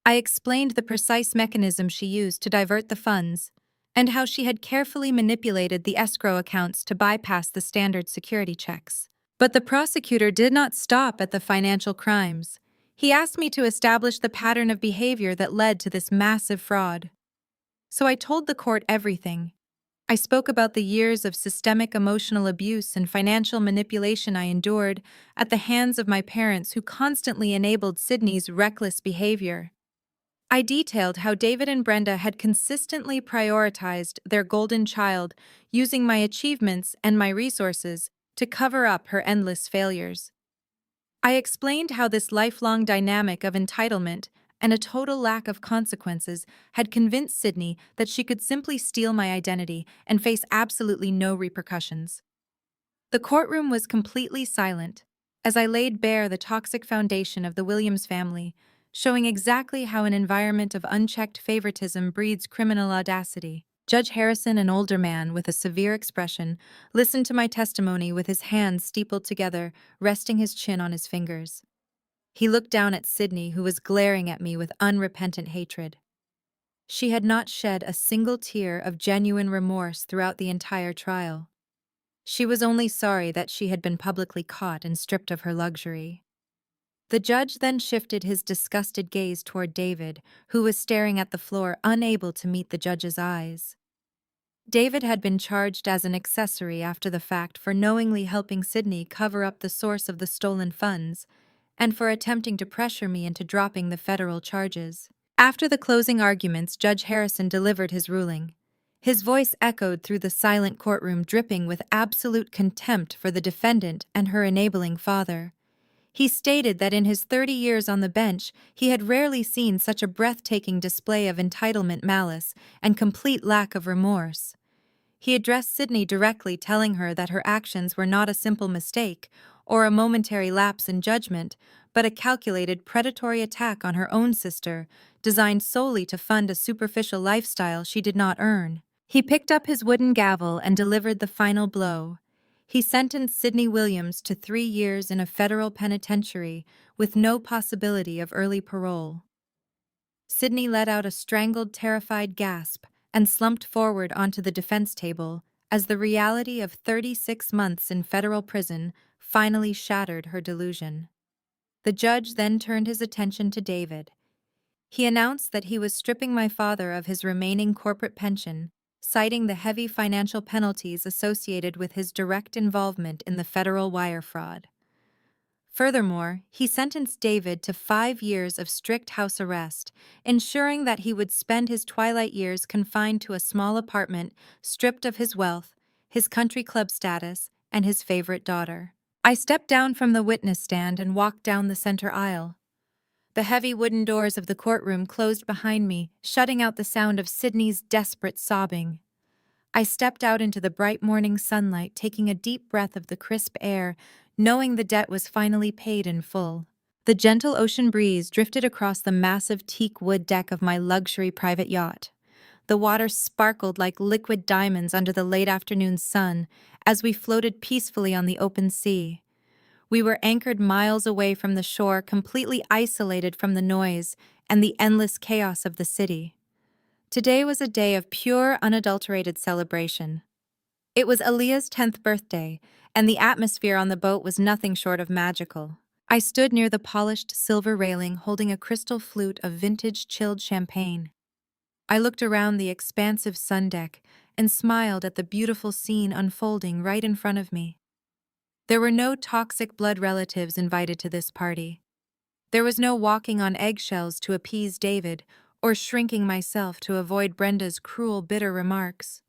A: I explained the precise mechanism she used to divert the funds and how she had carefully manipulated the escrow accounts to bypass the standard security checks. But the prosecutor did not stop at the financial crimes. He asked me to establish the pattern of behavior that led to this massive fraud. So I told the court everything. I spoke about the years of systemic emotional abuse and financial manipulation I endured at the hands of my parents who constantly enabled Sydney's reckless behavior. I detailed how David and Brenda had consistently prioritized their golden child, using my achievements and my resources to cover up her endless failures. I explained how this lifelong dynamic of entitlement and a total lack of consequences had convinced Sydney that she could simply steal my identity and face absolutely no repercussions. The courtroom was completely silent as I laid bare the toxic foundation of the Williams family, showing exactly how an environment of unchecked favoritism breeds criminal audacity. Judge Harrison, an older man with a severe expression, listened to my testimony with his hands steepled together, resting his chin on his fingers. He looked down at Sydney, who was glaring at me with unrepentant hatred. She had not shed a single tear of genuine remorse throughout the entire trial. She was only sorry that she had been publicly caught and stripped of her luxury. The judge then shifted his disgusted gaze toward David, who was staring at the floor, unable to meet the judge's eyes. David had been charged as an accessory after the fact for knowingly helping Sydney cover up the source of the stolen funds and for attempting to pressure me into dropping the federal charges. After the closing arguments, Judge Harrison delivered his ruling. His voice echoed through the silent courtroom, dripping with absolute contempt for the defendant and her enabling father. He stated that in his 30 years on the bench, he had rarely seen such a breathtaking display of entitlement malice and complete lack of remorse. He addressed Sydney directly, telling her that her actions were not a simple mistake or a momentary lapse in judgment, but a calculated predatory attack on her own sister, designed solely to fund a superficial lifestyle she did not earn. He picked up his wooden gavel and delivered the final blow. He sentenced Sydney Williams to 3 years in a federal penitentiary with no possibility of early parole. Sydney let out a strangled, terrified gasp and slumped forward onto the defense table as the reality of 36 months in federal prison finally shattered her delusion. The judge then turned his attention to David. He announced that he was stripping my father of his remaining corporate pension, citing the heavy financial penalties associated with his direct involvement in the federal wire fraud. Furthermore, he sentenced David to 5 years of strict house arrest, ensuring that he would spend his twilight years confined to a small apartment, stripped of his wealth, his country club status, and his favorite daughter. I stepped down from the witness stand and walked down the center aisle. The heavy wooden doors of the courtroom closed behind me, shutting out the sound of Sydney's desperate sobbing. I stepped out into the bright morning sunlight, taking a deep breath of the crisp air, knowing the debt was finally paid in full. The gentle ocean breeze drifted across the massive teak wood deck of my luxury private yacht. The water sparkled like liquid diamonds under the late afternoon sun as we floated peacefully on the open sea. We were anchored miles away from the shore, completely isolated from the noise and the endless chaos of the city. Today was a day of pure, unadulterated celebration. It was Aaliyah's 10th birthday, and the atmosphere on the boat was nothing short of magical. I stood near the polished silver railing, holding a crystal flute of vintage chilled champagne. I looked around the expansive sun deck and smiled at the beautiful scene unfolding right in front of me. There were no toxic blood relatives invited to this party. There was no walking on eggshells to appease David or shrinking myself to avoid Brenda's cruel, bitter remarks.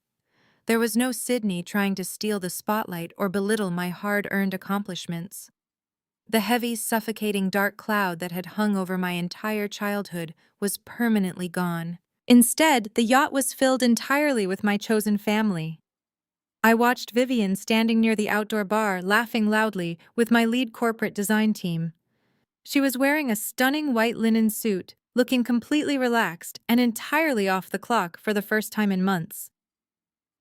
A: There was no Sydney trying to steal the spotlight or belittle my hard-earned accomplishments. The heavy, suffocating dark cloud that had hung over my entire childhood was permanently gone. Instead, the yacht was filled entirely with my chosen family. I watched Vivian standing near the outdoor bar, laughing loudly with my lead corporate design team. She was wearing a stunning white linen suit, looking completely relaxed and entirely off the clock for the first time in months.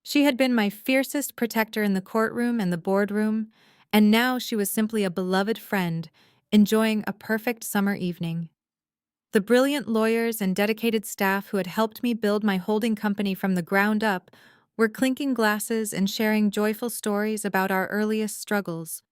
A: She had been my fiercest protector in the courtroom and the boardroom, and now she was simply a beloved friend, enjoying a perfect summer evening. The brilliant lawyers and dedicated staff who had helped me build my holding company from the ground up were clinking glasses and sharing joyful stories about our earliest struggles.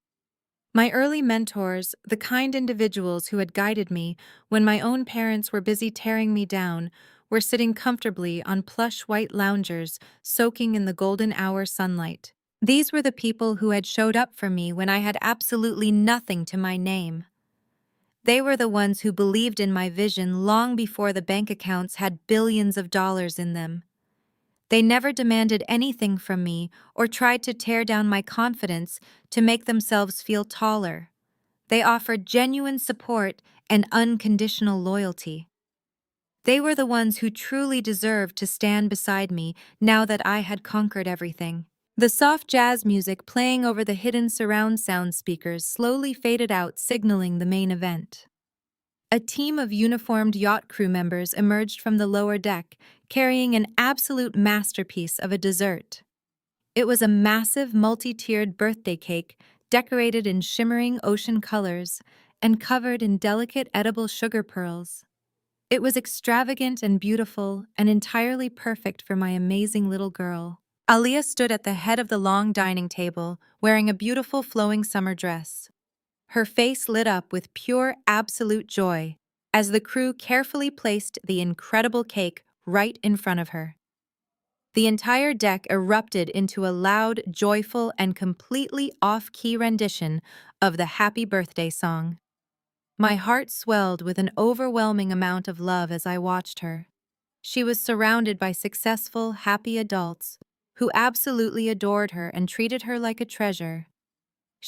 A: My early mentors, the kind individuals who had guided me when my own parents were busy tearing me down, were sitting comfortably on plush white loungers, soaking in the golden hour sunlight. These were the people who had showed up for me when I had absolutely nothing to my name. They were the ones who believed in my vision long before the bank accounts had billions of dollars in them. They never demanded anything from me or tried to tear down my confidence to make themselves feel taller. They offered genuine support and unconditional loyalty. They were the ones who truly deserved to stand beside me now that I had conquered everything. The soft jazz music playing over the hidden surround sound speakers slowly faded out, signaling the main event. A team of uniformed yacht crew members emerged from the lower deck, carrying an absolute masterpiece of a dessert. It was a massive, multi-tiered birthday cake decorated in shimmering ocean colors and covered in delicate edible sugar pearls. It was extravagant and beautiful and entirely perfect for my amazing little girl. Aaliyah stood at the head of the long dining table, wearing a beautiful flowing summer dress. Her face lit up with pure, absolute joy as the crew carefully placed the incredible cake right in front of her. The entire deck erupted into a loud, joyful, and completely off-key rendition of the Happy Birthday song. My heart swelled with an overwhelming amount of love as I watched her. She was surrounded by successful, happy adults who absolutely adored her and treated her like a treasure.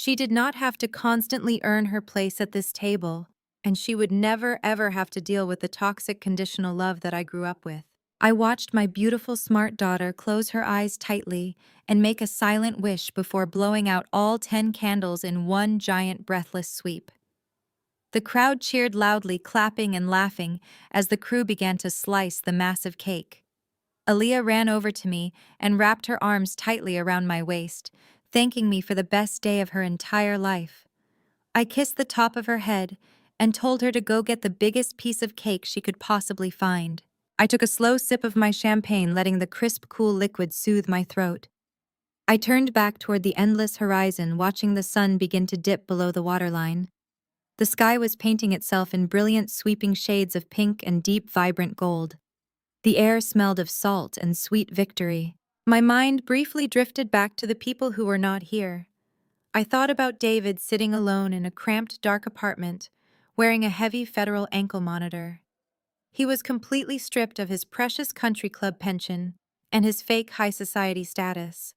A: She did not have to constantly earn her place at this table, and she would never ever have to deal with the toxic conditional love that I grew up with. I watched my beautiful smart daughter close her eyes tightly and make a silent wish before blowing out all 10 candles in one giant breathless sweep. The crowd cheered loudly, clapping and laughing as the crew began to slice the massive cake. Aaliyah ran over to me and wrapped her arms tightly around my waist, thanking me for the best day of her entire life. I kissed the top of her head and told her to go get the biggest piece of cake she could possibly find. I took a slow sip of my champagne, letting the crisp, cool liquid soothe my throat. I turned back toward the endless horizon, watching the sun begin to dip below the waterline. The sky was painting itself in brilliant, sweeping shades of pink and deep, vibrant gold. The air smelled of salt and sweet victory. My mind briefly drifted back to the people who were not here. I thought about David sitting alone in a cramped, dark apartment, wearing a heavy federal ankle monitor. He was completely stripped of his precious country club pension and his fake high society status.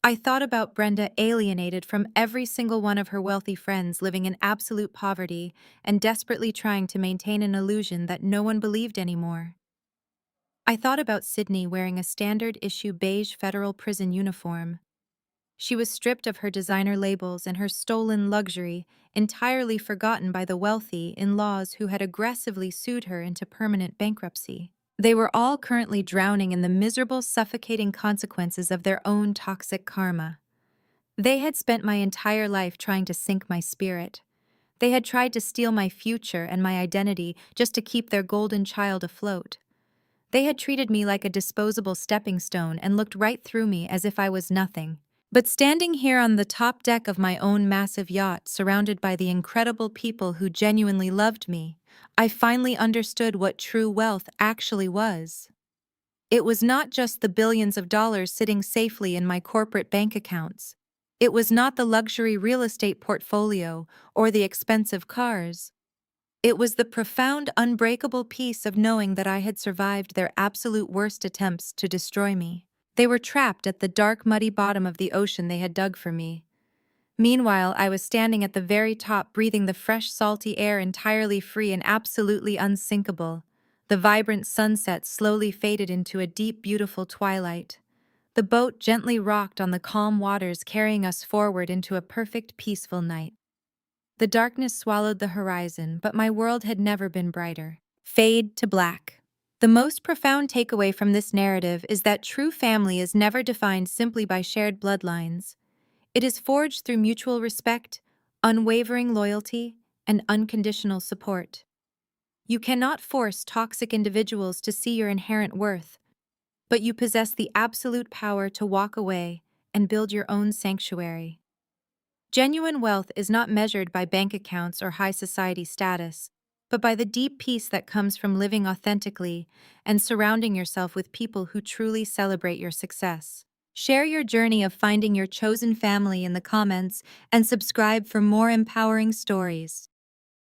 A: I thought about Brenda, alienated from every single one of her wealthy friends, living in absolute poverty and desperately trying to maintain an illusion that no one believed anymore. I thought about Sydney wearing a standard-issue beige federal prison uniform. She was stripped of her designer labels and her stolen luxury, entirely forgotten by the wealthy in-laws who had aggressively sued her into permanent bankruptcy. They were all currently drowning in the miserable, suffocating consequences of their own toxic karma. They had spent my entire life trying to sink my spirit. They had tried to steal my future and my identity just to keep their golden child afloat. They had treated me like a disposable stepping stone and looked right through me as if I was nothing. But standing here on the top deck of my own massive yacht, surrounded by the incredible people who genuinely loved me, I finally understood what true wealth actually was. It was not just the billions of dollars sitting safely in my corporate bank accounts. It was not the luxury real estate portfolio or the expensive cars. It was the profound, unbreakable peace of knowing that I had survived their absolute worst attempts to destroy me. They were trapped at the dark, muddy bottom of the ocean they had dug for me. Meanwhile, I was standing at the very top, breathing the fresh, salty air, entirely free and absolutely unsinkable. The vibrant sunset slowly faded into a deep, beautiful twilight. The boat gently rocked on the calm waters, carrying us forward into a perfect, peaceful night. The darkness swallowed the horizon, but my world had never been brighter. Fade to black. The most profound takeaway from this narrative is that true family is never defined simply by shared bloodlines. It is forged through mutual respect, unwavering loyalty, and unconditional support. You cannot force toxic individuals to see your inherent worth, but you possess the absolute power to walk away and build your own sanctuary. Genuine wealth is not measured by bank accounts or high society status, but by the deep peace that comes from living authentically and surrounding yourself with people who truly celebrate your success. Share your journey of finding your chosen family in the comments and subscribe for more empowering stories.